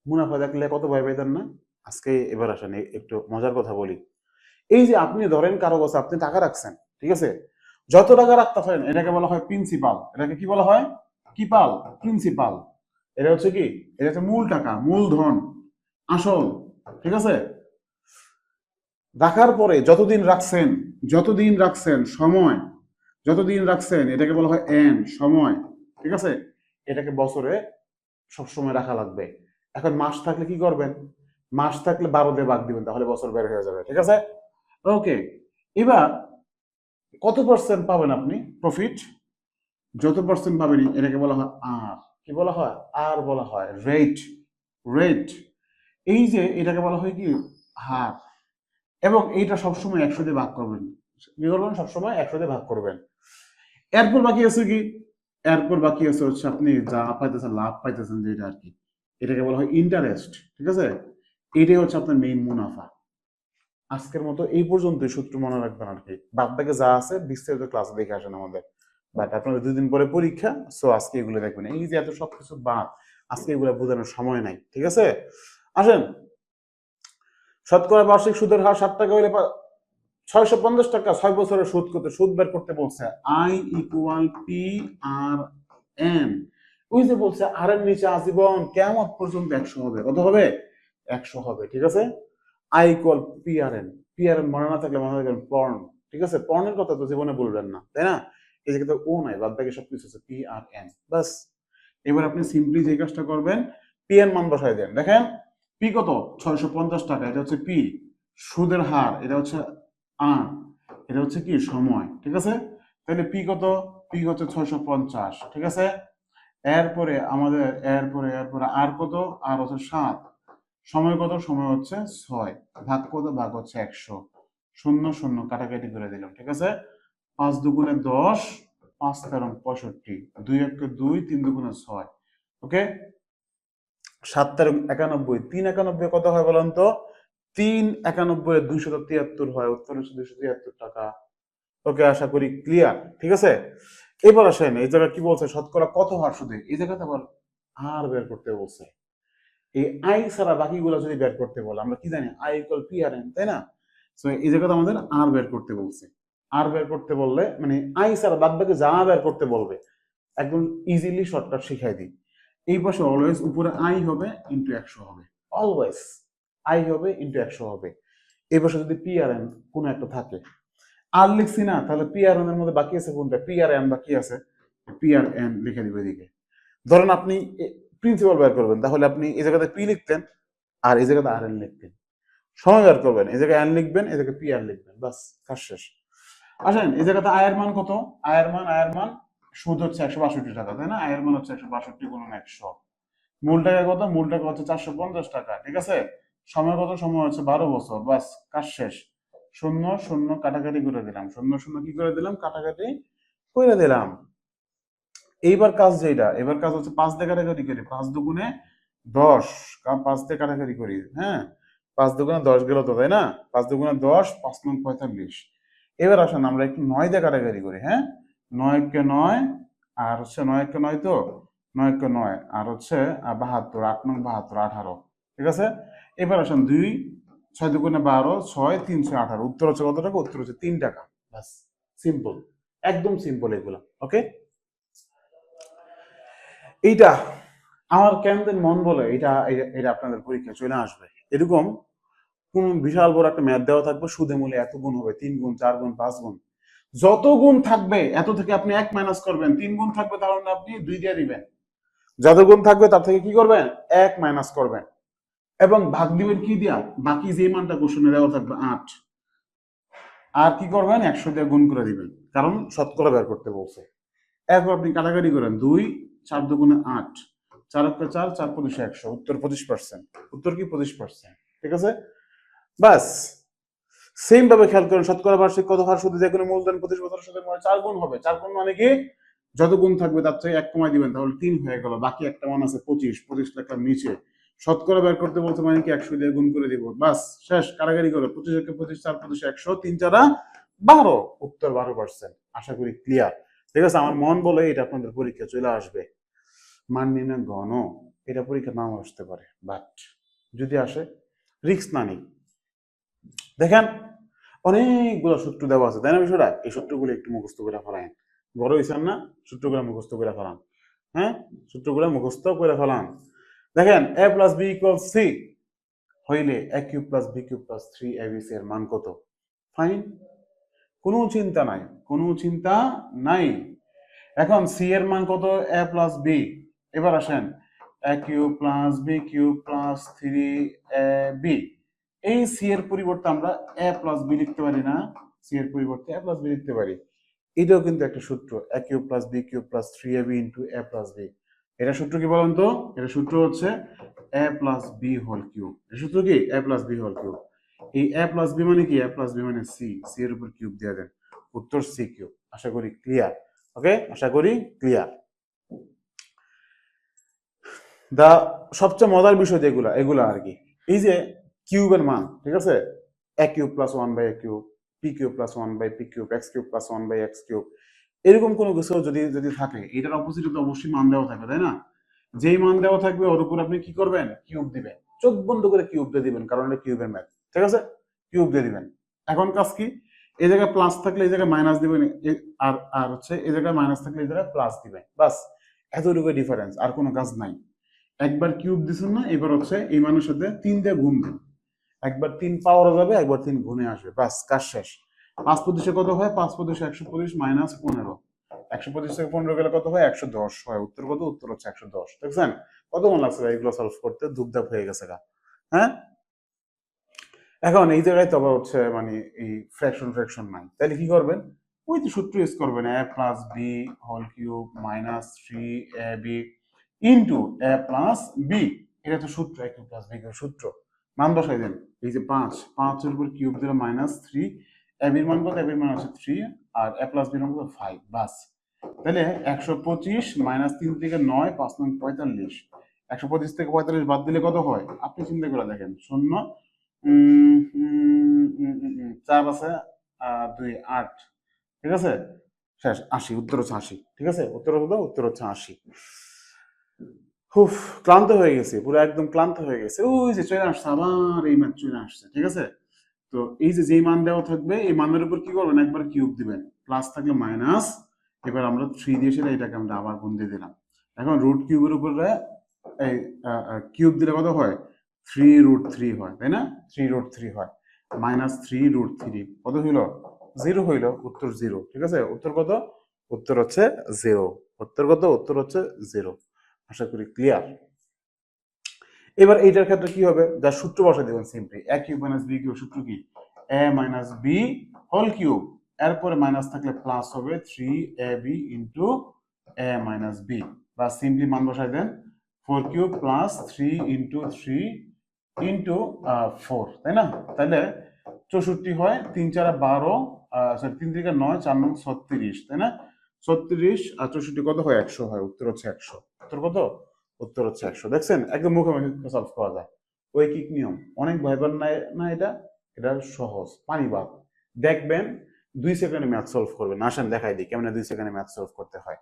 মুনাফা দেখলে কত ভয় পাইতেন না? আজকে এবার আসেন একটু মজার কথা বলি। এই যে আপনি ধরেন কারো কাছে আপনি টাকা রাখছেন, ঠিক আছে? যত টাকা রাখতে পারেন এটাকে বলা হয় প্রিন্সিপাল। এটাকে কি বলা হয়? কি পাল? প্রিন্সিপাল। এটা হচ্ছে কি? এটা হচ্ছে মূল টাকা, মূলধন, আসল, ঠিক আছে? রাখার পরে যতদিন রাখছেন সময়, যতদিন রাখছেন এটাকে বলা হয় এন, সময়, ঠিক আছে? এটাকে বছরে সবসময় রাখা লাগবে। এখন মাস থাকলে কি করবেন? মাস থাকলে 12 দিয়ে ভাগ দিবেন, তাহলে বছর বের হয়ে যাবে, ঠিক আছে? ওকে, এবার কত পার্সেন্ট পাবেন আপনি প্রফিট? যত পার্সেন্ট পাবেন এটাকে বলা হয় আর। কি বলা হয়? আর বলা হয় রেট। রেট, এই যে এটাকে বলা হয় কি? হার। এবং এইটা সবসময় 100 দিয়ে ভাগ করবেন, কি করবেন সবসময় 100 দিয়ে ভাগ করবেন। এরপর বাকি আছে কি, এরপর বাকি আছে হচ্ছে আপনি যা পাইতেছেন, লাভ পাইতেছেন যেটা আর কি, এটাকে বলা হয় ইন্টারেস্ট। ঠিক আছে, এটাই হচ্ছে আপনার মেইন মুনাফা। আজকের মতো এই পর্যন্তই, সূত্র মনে রাখবেন আর কি, বাদ বাকি যা আছে বিস্তারিত ক্লাসে দেখে আসেন আমাদের। বাট আপনাদের 2 দিন পরে পরীক্ষা, সো আজকে এগুলো দেখবেন। এই যে এত সবকিছু বাদ, আজকে এগুলো বোঝানোর সময় নাই। ঠিক আছে, আসেন। শতকরা বার্ষিক সুদের হার 7 টাকা হইলে 650 টাকা 6 বছরের সুদ করতে, সুদ বের করতে বলছে। I equal P R N. ওই যে বলছে আর এর নিচে আজীবন কিয়ামত পর্যন্ত 100 হবে। কত হবে? 100 হবে। ঠিক আছে, I equal P R N. P R N মনে না থাকলে মনে রাখবেন পর্ন। ঠিক আছে, পর্নের কথা তো জীবনে বলবেন না, তাই না? এই জায়গায় তো ও নাই, বাদ বাকি সবকিছু আছে পি আর এন। বাস, এবার আপনি সিম্পলি যে কাজটা করবেন, পি এর মান বসাই দেন। দেখেন পি কত? 650 টাকা, এটা হচ্ছে পি। সুদের হার, এটা হচ্ছে আর, এটা হচ্ছে কি সময়। ঠিক আছে, তাহলে পি কত? পি হচ্ছে 650। ঠিক আছে, এরপরে আমাদের এরপরে আর কত? আর হচ্ছে 7। সময় কত? সময় হচ্ছে 6। ভাগ কত? ভাগ হচ্ছে 100। 0 0 কাটাকাটি করে দিলাম। ঠিক আছে, 5 দুগুণে 10, 5 তেরো 65, 2 1 2, 3 দুগুণে 6। ওকে, 7 তেরো 91, 3 91 কত হয় বলেন তো? 3 91 273 হয়, উত্তর হচ্ছে 273 টাকা। ওকে, আশা করি ক্লিয়ার। ঠিক আছে, এবার আসেন এই জায়গায় কি বলছে, শতকরা কত হার সুদে, এই জায়গাতে আবার আর বের করতে বলছে। এই আই ছাড়া বাকিগুলো যদি বের করতে বলে, আমরা কি জানি I equal P R N, তাই না? সো এই জায়গাতে আমাদের আর বের করতে বলছে। আর বের করতে বললে মানে আই ছাড়া বাদ বাকি যা বের করতে বলবে, একদম ইজিলি শর্টকাট শিখাই দিই। এই পাশে অলওয়েজ উপরে আই হবে ইন্টু 100 হবে, অলওয়েজ আই হবে ইন্টু 100 হবে। এই পাশে যদি পি আর এন কোনো একটা থাকে, আর লিখছি না, তাহলে পি আর এন এর মধ্যে বাকি আছে কোনটা? পি আর এন বাকি আছে, পি আর এন লিখে দিবে এদিকে। ধরেন আপনি প্রিন্সিপাল বের করবেন, তাহলে আপনি এই জায়গাতে পি লিখতেন আর এই জায়গাতে আর এন লিখতেন। সময় বের করবেন, এই জায়গায় এন লিখবেন, এই জায়গায় পি আর লিখবেন, বাস কাজ শেষ। আসেন এই জায়গাতে আয়ের মান কত? আয়ের মান সুদ হচ্ছে 162 টাকা, তাই না? আয়ের মান হচ্ছে 162 গুণন 100। মূল টাকা কত? মূল টাকা হচ্ছে 450 টাকা। ঠিক আছে, সময় কত? সময় হচ্ছে 12 বছর। বাস কাজ শেষ। 0 0 কাটাকাটি করে দিলাম, 0 0 কি করে দিলাম? কাটাকাটি করে দিলাম। এইবার কাজ যেটা, এবার কাজ হচ্ছে 5 দিয়ে কাটাকাটি করি, 5 দুগুণে 10, 5 দিয়ে কাটাকাটি করি। হ্যাঁ, 5 দুগুণে 10 গেল তো, তাই না? 5 দুগুণে 10, 5 নং 45। এবার আসেন আমরা একটু 9 দিয়ে কাটাকাটি করি। হ্যাঁ, 9 কে 9, আর হচ্ছে 9 কে 9 তো, 9 কে 9 আর হচ্ছে 72, 8 নং 72, 18। ঠিক আছে, এবার আসেন 2, 6 দুগুণে 12, 6 3 6 18। উত্তর হচ্ছে কত টাকা? উত্তর হচ্ছে 3 টাকা। বাস, সিম্পল, একদম সিম্পল এগুলো। ওকে, এইটা আমার কেন মন বলে এটা এটা আপনাদের পরীক্ষা চলে আসবে। এরকম কোন বিশাল বড় একটা ম্যাথ দেওয়া থাকবে, সুদে মূলে এত গুণ হবে, 3 গুণ 4 গুণ 5 গুণ, যত গুণ থাকবে এত থেকে আপনি 1 মাইনাস করবেন। 3 গুণ থাকবে তাহলে আপনি 2 দিয়ে দিবেন, যত গুণ থাকবে তার থেকে কি করবেন? 1 মাইনাস করবেন এবং ভাগ দিবেন কি দিয়া? বাকি যে মানটা কোশ্চেনে দেওয়া থাকবে 8, আর কি করবেন? 100 দিয়ে গুণ করে দিবেন, কারণ শতকরা বের করতে বলছে। এরপর আপনি কাটাকাটি করেন, 2 4 দুগুণে 8, 4 1 4, 4 25 100, উত্তর 25%। উত্তর কি? 25%। ঠিক আছে, বাস সেম ভাবে খেয়াল করেন, শতকরা বার্ষিক কত হার সুদে যে কোনো মূলধন 25 বছর সুদের মানে 4 গুণ হবে। 4 গুণ মানে কি? যত গুণ থাকবে তার থেকে 1 কমাই দিবেন, তাহলে 3 হয়ে গেল। বাকি একটা মান আছে 25, 25 লেখার নিচে শতকরা বের করতে বলতে মানে কি 100 দিয়ে গুণ করে দিব, বাস শেষ। কারাগারি করে 25 একে 25, 4 25 100, 3 4 12, উত্তর 12%। আশা করি ক্লিয়ার। ঠিক আছে, আমার মন বলে এটা আপনাদের পরীক্ষা চলে আসবে। মান নির্ণয় ঘন, এটা পরীক্ষা নাও আসতে পারে, বাট যদি আসে রিস্ক না নেই। দেখেন অনেকগুলো সূত্র দেওয়া আছে, তাই না? বিষয়টা এই সূত্রগুলো একটু মুখস্থ করে ফেলান। বড় হয়েছেন না? সূত্রগুলো মুখস্থ করে ফেলান। হ্যাঁ, সূত্রগুলো মুখস্থ করে ফেলান। দেখেন a plus b equal c হইলে a cube plus b cube plus 3abc এর মান কত? ফাইন, কোনো চিন্তা নাই, কোনো চিন্তা নাই। এখন সি এর মান কত? a plus b. এবার আসেন a cube plus b cube plus 3ab। এই সি এর পরিবর্তে আমরা a প্লাস বি লিখতে পারি না? সি এর পরিবর্তে a প্লাস বি লিখতে পারি। এটাও কিন্তু একটা সূত্র, a cube plus b cube plus 3ab into a plus b. এটা সূত্র কি বলেন তো? এটা সূত্র হচ্ছে a plus b whole cube. এটা সূত্র কি? a plus b whole cube. এই a প্লাস বি মানে কি? a প্লাস বি মানে সি, সি এর উপর কিউব দিয়ে দেন, উত্তর সি কিউব। আশা করি ক্লিয়ার। ওকে, আশা করি ক্লিয়ার। দা সবচেয়ে মজার বিষয় যেগুলা এগুলা আর কি, এই যে কিউবের মান, ঠিক আছে, a cube plus one by a cube, p cube plus one by p cube, x cube plus one by x cube, এরকম কোনো কিছু যদি যদি থাকে, এটার অপোজিটে তো অবশ্যই মান দেওয়া থাকবে, তাই না? যেই মান দেওয়া থাকবে ওর উপর আপনি কি করবেন? কিউব দিবেন, চোখ বন্ধ করে কিউব দিয়ে দিবেন, কারণ এটা কিউবের ম্যাথ, ঠিক আছে? কিউব দিয়ে দিবেন। এখন কাজ কি? এই জায়গায় প্লাস থাকলে এই জায়গায় মাইনাস দিবেন, আর আর হচ্ছে এই জায়গায় মাইনাস থাকলে এই জায়গায় প্লাস দিবেন, বাস এতটুকু ডিফারেন্স, আর কোনো কাজ নাই। একবার কিউব দিছেন না, এবার হচ্ছে এই মানের সাথে 3 দিয়ে গুণ দেন, একবার 3 পাওয়ার যাবে, একবার 3 গুণে আসবে, বাস কাজ শেষ। 5 কত হয়? 5 125 মাইনাস 15, 125 থেকে 15 গেলে কত হয়? 110 হয়। উত্তর কত? উত্তর হচ্ছে 110। দেখছেন কতক্ষণ লাগছে এগুলো সলভ করতে? ধুপধাপ হয়ে গেছে গা। হ্যাঁ, এখন এই জায়গায় তো আবার হচ্ছে মানে এই ফ্র্যাকশন নাই, তাহলে কি করবেন? ওই যে সূত্র ইউজ করবেন, a plus b whole cube minus 3ab into a plus b. এটা তো সূত্র, a cube plus b cube সূত্র। মান বসাই দেন, এই যে 5 এর উপর কিউব দিলে মাইনাস 3, ab এর মান কত? ab এর মান হচ্ছে 3, আর a প্লাস বি এর মান কত? 5, বাস। তাহলে 125 মাইনাস 3 থেকে 9, 5 9 45, 125 থেকে 45 বাদ দিলে কত হয়? আপনি চিন্তা করে দেখেন, 0 4 আছে, 2 8, ঠিক আছে, শেষ। 80, উত্তর হচ্ছে 80, ঠিক আছে, উত্তর হলো, উত্তর হচ্ছে 80। হুফ, ক্লান্ত হয়ে গেছে, পুরো একদম ক্লান্ত হয়ে গেছে। ওই যে চলে আসছে, আবার এই ম্যাথ চলে আসছে, ঠিক আছে। তো এই যে যেই মান দেওয়া থাকবে এই মানের উপর কি করবেন? একবার কিউব দিবেন, প্লাস থাকলে মাইনাস, এবার আমরা 3 দিয়েছিলাম, এটাকে আমরা আবার গুণ দিয়ে দিলাম। এখন রুট কিউবের উপরে এই কিউব দিলে কত হয়? 3√3 হয়, তাই না? 3√3 হয়, মাইনাস 3√3 কত হইল? 0 হইল, উত্তর 0, ঠিক আছে। উত্তর কত? উত্তর হচ্ছে 0। উত্তর কত? উত্তর হচ্ছে 0। আশা করি ক্লিয়ার। এবার এইটার ক্ষেত্রে কি হবে? যা সূত্র বসাই দেবেন simply, a cube minus b cube, সূত্র কি? a minus b whole cube, এরপরে মাইনাস থাকলে প্লাস হবে 3ab into a minus b, বা সিম্পলি মান বসাই দেন 4 কিউব প্লাস 3 ইন্টু 3 ইন্টু 4, তাই না? তাহলে 64 হয়, 3 4 12, সরি 3 3 9, 4 9 36, তাই না? 36 আর 64 কত হয়? 100 হয়, উত্তর হচ্ছে 100। উত্তর কত? উত্তর হচ্ছে 100। দেখছেন একদম মুখে মুখে সলভ করা যায়, ঐকিক নিয়ম, অনেক ভয়বার নাই না, এটা এটা সহজ পানিবাদ। দেখবেন 2 সেকেন্ডে ম্যাথ সলভ করবেন। আসেন দেখাই দিই কেমন 2 সেকেন্ডে ম্যাথ সলভ করতে হয়।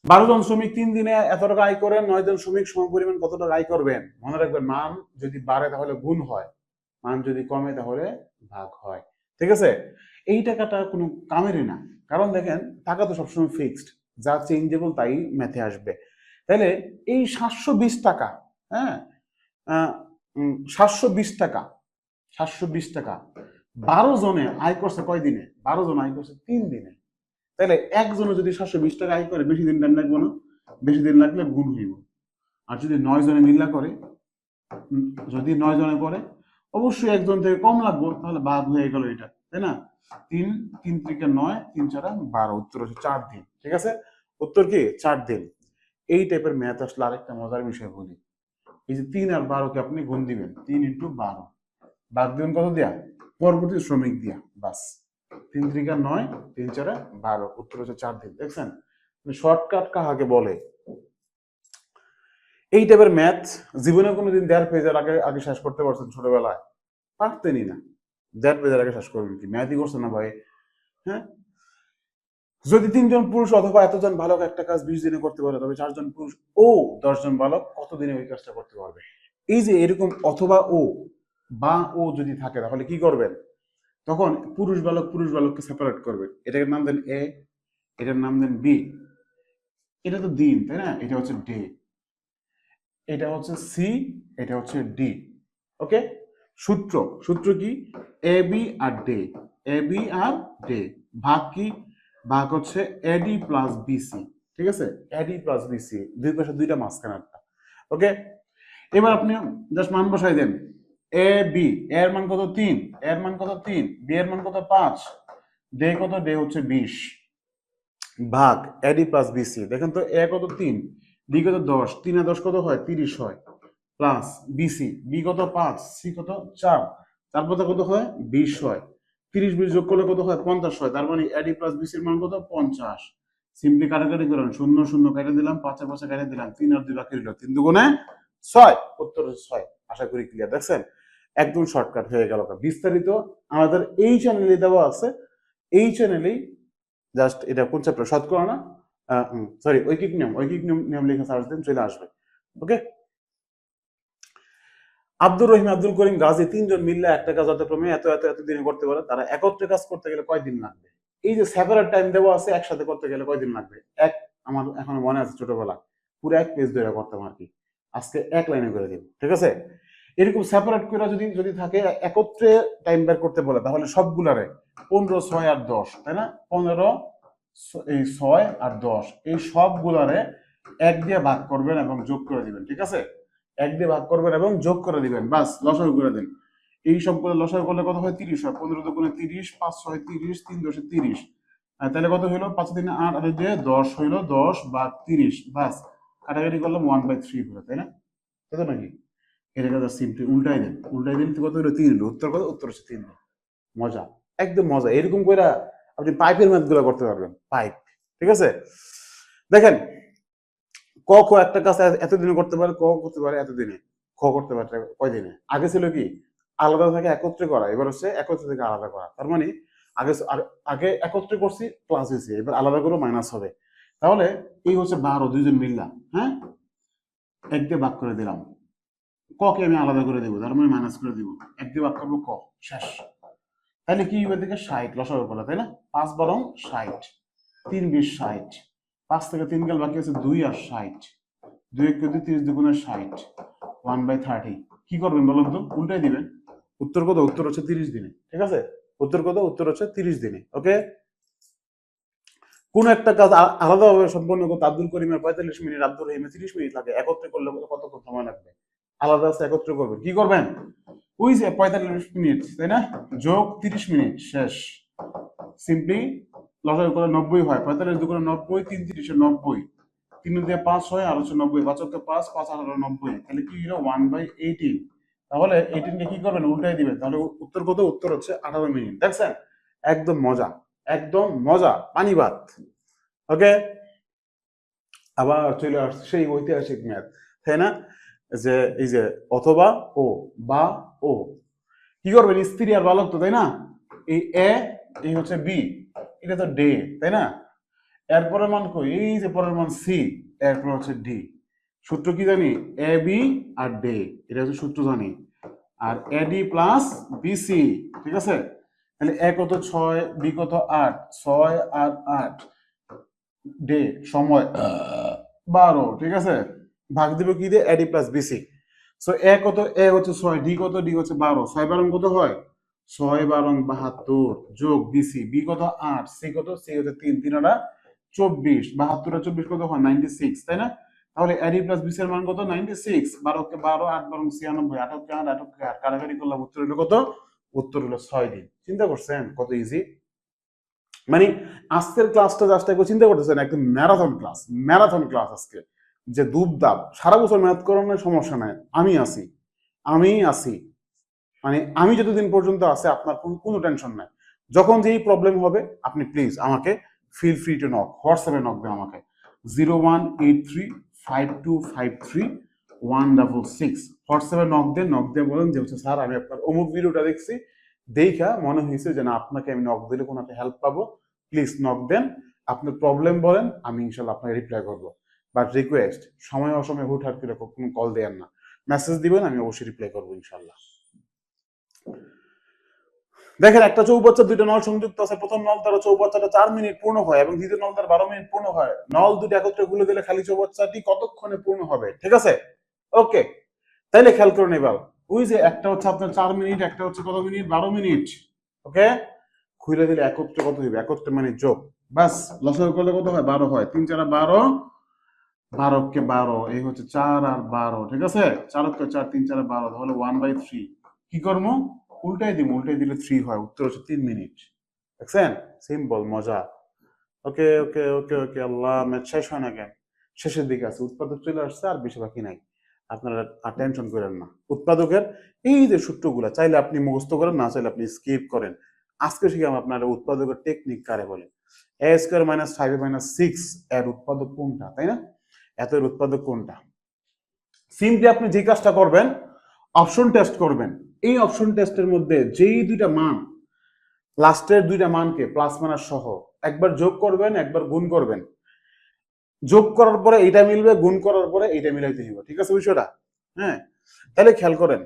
12 জন শ্রমিক 3 দিনে এত টাকা আয় করেন, 9 জন শ্রমিক সম পরিমাণ কত টাকা আয় করবেন? মনে রাখবেন, মান যদি বাড়ে তাহলে গুণ হয়, মান যদি কমে তাহলে ভাগ হয়, ঠিক আছে। এই টাকাটা কোনো কামেরই না, কারণ দেখেন টাকা তো সবসময় ফিক্সড, যা চেঞ্জেবল তাই ম্যাথে আসবে। তাহলে এই 720 টাকা, হ্যাঁ, 720 টাকা, 720 টাকা 12 জনে আয় করছে কয় দিনে? 12 জন আয় করছে 3 দিনে। তাহলে একজনে যদি 720 টাকা আয় করে, বেশি দিন টাইম লাগবে না? বেশি দিন লাগলে গুণ হইব। আর যদি 9 জনে মিল্লা করে, যদি 9 জনে করে, অবশ্যই একজন থেকে কম লাগবে, তাহলে ভাগ হয়ে গেল এটা, তাই না? 3 3 থেকে 9, 3 4 12, উত্তর হচ্ছে 4 দিন, ঠিক আছে। উত্তর কি? 4 দিন। এই টাইপের ম্যাথ আসলে আরেকটা মজার বিষয় বলি, এই যে 3 আর 12 কে আপনি গুণ দিবেন, 3 ইন্টু 12, ভাগ দিবেন কত দিয়া? পরবর্তী শ্রমিক দিয়া, বাস। 3 3 9, 3 4 12, উত্তর হচ্ছে 4 দিন। দেখছেন শর্টকাট কাহাকে বলে? এই টাইপের ম্যাথ জীবনে কোনোদিন 1.5 পেজের আগে আগে শেষ করতে পারছেন ছোটবেলায়? পারতেনই না। 1.5 পেজের আগে শেষ করবেন কি? ম্যাথই করছে না ভাই। হ্যাঁ, যদি 3 জন পুরুষ অথবা এতজন বালক একটা কাজ 20 দিনে করতে পারে, তবে 4 জন পুরুষ ও 10 জন বালক কত দিনে ওই কাজটা করতে পারবে? এই যে এরকম অথবা ও বা ও যদি থাকে, তাহলে কি করবেন? তখন পুরুষ বালককে সেপারেট করবেন। এটার নাম দেন এ, এটার নাম দেন বি। এটা তো দিন, তাই না? এটা হচ্ছে ডে, এটা হচ্ছে সি, এটা হচ্ছে ডি। ওকে, সূত্র সূত্র কি? A B R day, A B R day. ভাগ কি? ভাগ হচ্ছে এডি প্লাস বিসি, ঠিক আছে। এডি প্লাস বিসি, দুই পাশে দুইটা মাঝখানেরটা। ওকে, এবার আপনি জাস্ট মান বসাই দেন। এ বি এর মান কত? 3, এর মান কত? 3, বি এর মান কত? 5, ডে কত? ডে হচ্ছে 20, ভাগ এডি প্লাস বিসি। দেখেন তো এ কত? 3, বি কত? 10, 3 আর 10 কত হয়? 30 হয়, প্লাস বিসি, বি কত? 5, সি কত? 4, 4 পাতা কত হয় 20 হয়, 30-20 যোগ করলে কত হয় 50 হয়। তার মানে এডি প্লাস বিসি এর মান কত 50। সিম্পলি কাটাকাটি করেন, 0 0 কেটে দিলাম, 5 এর পাশে কেটে দিলাম, 3 আর 2 বাকি রইল, 3 দুগুণে 6, উত্তর 6। আশা করি ক্লিয়ার। দেখছেন একদম শর্টকাট হয়ে গেল। বিস্তারিত আমাদের এই চ্যানেলে দেওয়া আছে, এই চ্যানেলেই জাস্ট এটা কোন চ্যাপ্টার শতকরা না সরি ঐকিক নিয়ম লিখে সার্চ দেন চলে আসবে। ওকে, আব্দুর রহিম আব্দুল করিম গাজী তিনজন মিললে একটা কাজ যথাক্রমে এত এত এত দিনে করতে পারে, তারা একত্রে কাজ করতে গেলে কয়দিন লাগবে? এই যে সেপারেট টাইম দেওয়া আছে, একসাথে করতে গেলে কয়দিন লাগবে? আমার এখনো মনে আছে ছোটবেলা পুরো 1 পেজ ধরে করতাম আর কি, আজকে 1 লাইনে করে দিব। ঠিক আছে, এরকম সেপারেট করে যদি যদি থাকে একত্রে টাইম বের করতে বলে, তাহলে সবগুলারে 15 6 আর 10, তাই না? 15 এই 6 আর 10 এই সবগুলারে 1 দিয়ে ভাগ করবেন এবং যোগ করে দিবেন। ঠিক আছে, 1 দিয়ে ভাগ করবেন এবং যোগ করে দিবেন, বাস লসাগু করে দিন। এই সবগুলো লসাগু করলে কত হয় 30 হয়। 15 দুগুণে 30, 5 6 30, 3 10 30। তাহলে কত হইলো 5 3 8 আর 2 10 হইলো, 10 ভাগ 30, বাস কাটাকাটি করলাম 1/3 হলো, তাই না? তাই তো নাকি? এটাকে জাস্ট সিম্পলি উল্টাই দিন কত হলো 3 হলো। উত্তর কত? উত্তর হচ্ছে 3। মজা, একদম মজা। এরকম করে আপনি পাইপের ম্যাথ গুলো করতে পারবেন, পাইপ। ঠিক আছে, দেখেন ক খ একটা কাজ এতদিনে করতে পারে, ক করতে পারে এতদিনে, খ করতে পারে কয়দিনে। আগে ছিল কি আলাদা থেকে একত্রে করা, এবার হচ্ছে একত্রে থেকে আলাদা করা। তার মানে আগে আগে একত্রে করছি প্লাস হয়েছে, এবার আলাদা করে মাইনাস হবে। তাহলে এই হচ্ছে 12 দুইজন মিললা, হ্যাঁ 1 দিয়ে ভাগ করে দিলাম, ক কে আমি আলাদা করে দেবো, তার মানে মাইনাস করে দিব, 1 দিয়ে ভাগ করবো ক, শেষ। তাহলে কি হবে থেকে 60 লসাগু করলে, তাই না? 5 বরং 60, 3 20 60, 5 থেকে 3 গেল, বাকি আছে 2 আর 60, 2 1 2 30 দুগুণে 60, 1/30। কি করবেন বলুন তো? উল্টাই দিবেন। উত্তর কত? উত্তর হচ্ছে 30 দিনে। ঠিক আছে, উত্তর কত? উত্তর হচ্ছে 30 দিনে। ওকে, কোন একটা কাজ আলাদাভাবে সম্পন্ন করতে আব্দুল করিমের 45 মিনিট, আব্দুর রহিমের 30 মিনিট লাগে, একত্রে করলে কতক্ষণ সময় লাগবে? আলাদা আছে একত্রে করবেন, কি করবেন? ওই যে 45 মিনিট, তাই না, যোগ 30 মিনিট, শেষ। সিম্পলি লসাগু করলে 90 হয়, 45 দুগুণে 90, 3 30 90, 3 দিয়ে 5 হয় আর হচ্ছে 90, 5 কে 5, 5 আর 90, তাহলে কি হলো 1/18। তাহলে 18 কে কি করবেন? উল্টাই দিবেন। তাহলে উত্তর কত? উত্তর হচ্ছে 18 মিনিট। দেখছেন একদম মজা, একদম মজা, পানি ভাত। ওকে, আবার চলে আসছে সেই ঐতিহাসিক ম্যাথ, তাই না? যে এই যে অথবা ও বা ও, কি করবেন? স্ত্রী আর বালক তো, তাই না? এই এ, এই হচ্ছে বি, এটা তো ডে, তাই না? এরপরের মান কই? এই যে পরের মান সি, এরপর হচ্ছে ডি। সূত্র কি জানি? এ বি আর ডে, এটা হচ্ছে সূত্র জানি। আর এডি প্লাস বিসি, ঠিক আছে? তাহলে এ কত 6, বি কত 8, 6 আর 8, ডে সময় 12, ঠিক আছে? ভাগ দিব কি দিয়ে? AD plus BC. So a কত? এ হচ্ছে 6, ডি কত? ডি হচ্ছে 12, 6 বারং কত হয়? 6 বারং 72, যোগ বিসি, বি কত 8, সি কত? সি হচ্ছে 3, 3 আর 24, 72 আর 24 কত হয়? 96, তাই না? তাহলে এডি প্লাস বিসি এর মান কত? 96। 12 কে 12, 8 বারং 96, 8 কে 8, 8 কে 8, কাটাকাটি করলাম, উত্তর হলো কত? উত্তর হলো 6 দিন। চিন্তা করছেন কত ইজি? মানে আজকের ক্লাসটা জাস্ট একবার চিন্তা করতেছেন, একদম ম্যারাথন ক্লাস, ম্যারাথন ক্লাস আজকে। যে দুবদাব সারা বছর ম্যাথ করানোর সমস্যা নাই, আমি আছি, আমি আছি। মানে আমি যতদিন পর্যন্ত আছে আপনার কোনো টেনশন নাই। যখন যেই প্রবলেম হবে আপনি প্লিজ আমাকে ফিল ফ্রি টু নক, হোয়াটসঅ্যাপে নক দেন আমাকে 0183523166, হোয়াটসঅ্যাপে নক দেন। নক দিয়ে বলেন যে হচ্ছে স্যার আমি আপনার অমুক ভিডিওটা দেখছি, দেখা মনে হয়েছে যে না আপনাকে আমি নক দিলে কোনো একটা হেল্প পাবো, প্লিজ নক দেন, আপনার প্রবলেম বলেন, আমি ইনশাল্লাহ আপনাকে রিপ্লাই করবো। বাট রিকোয়েস্ট, সময় অসময় হুটহাট করে কোনো কল দেন না, মেসেজ দিবেন, আমি অবশ্যই রিপ্লাই করবো ইনশাল্লাহ। দেখেন একটা চৌবাচ্চা, দুইটা নল সংযুক্ত আছে, প্রথম নল দ্বারা চৌবাচ্চাটা 4 মিনিট পূর্ণ হয় এবং দ্বিতীয় নল দ্বারা 12 মিনিট পূর্ণ হয়। নল দুটো একত্রে খুলে দিলে খালি চৌবাচ্চাটি কতক্ষণে পূর্ণ হবে? ঠিক আছে, ওকে, তাইলে খেয়াল করুন এবার। ওই যে একটা হচ্ছে আপনার 4 মিনিট, একটা হচ্ছে কত মিনিট? 12 মিনিট। ওকে, খুলে দিলে একত্রে কত হইবে? একত্রে মানে যোগ, বাস লসাগু করলে কত হয়? 12 হয়। 3 4 12, 12 কে 12, এই হচ্ছে 4 আর 12, ঠিক আছে? 4 কে 4, 3 4 12, তাহলে 1/3। কি করবো? উল্টাই দিব, উল্টাই দিলে 3 হয়, উত্তর হচ্ছে 3 মিনিট। দেখছেন সিম্পল, মজা। ওকে ওকে ওকে ওকে, আল্লাহ ম্যাচ শেষ হয় না কেন? শেষের দিকে আছে, উৎপাদক চলে আসছে, আর বেশি বাকি নাই। আপনারা আর টেনশন করেন না। উৎপাদকের এই যে সূত্রগুলো চাইলে আপনি মুখস্থ করেন, না চাইলে আপনি স্কিপ করেন। আজকে শিখাম আপনার উৎপাদকের টেকনিক কারে বলে। এ স্কোয়ার মাইনাস 5a মাইনাস 6 এর উৎপাদক কোনটা, তাই না? এত এর উৎপাদক কোনটা? সিম্পলি আপনি যে কাজটা করবেন, অপশন টেস্ট করবেন। এই অপশন টেস্টের মধ্যে যেই দুইটা মান, লাস্টের দুইটা মানকে প্লাস মাইনাস সহ একবার যোগ করবেন, একবার গুণ করবেন। যোগ করার পরে এইটা মিলবে, গুণ করার পরে এইটা মিলাইতে হবে, ঠিক আছে বিষয়টা? হ্যাঁ, তাহলে খেয়াল করেন,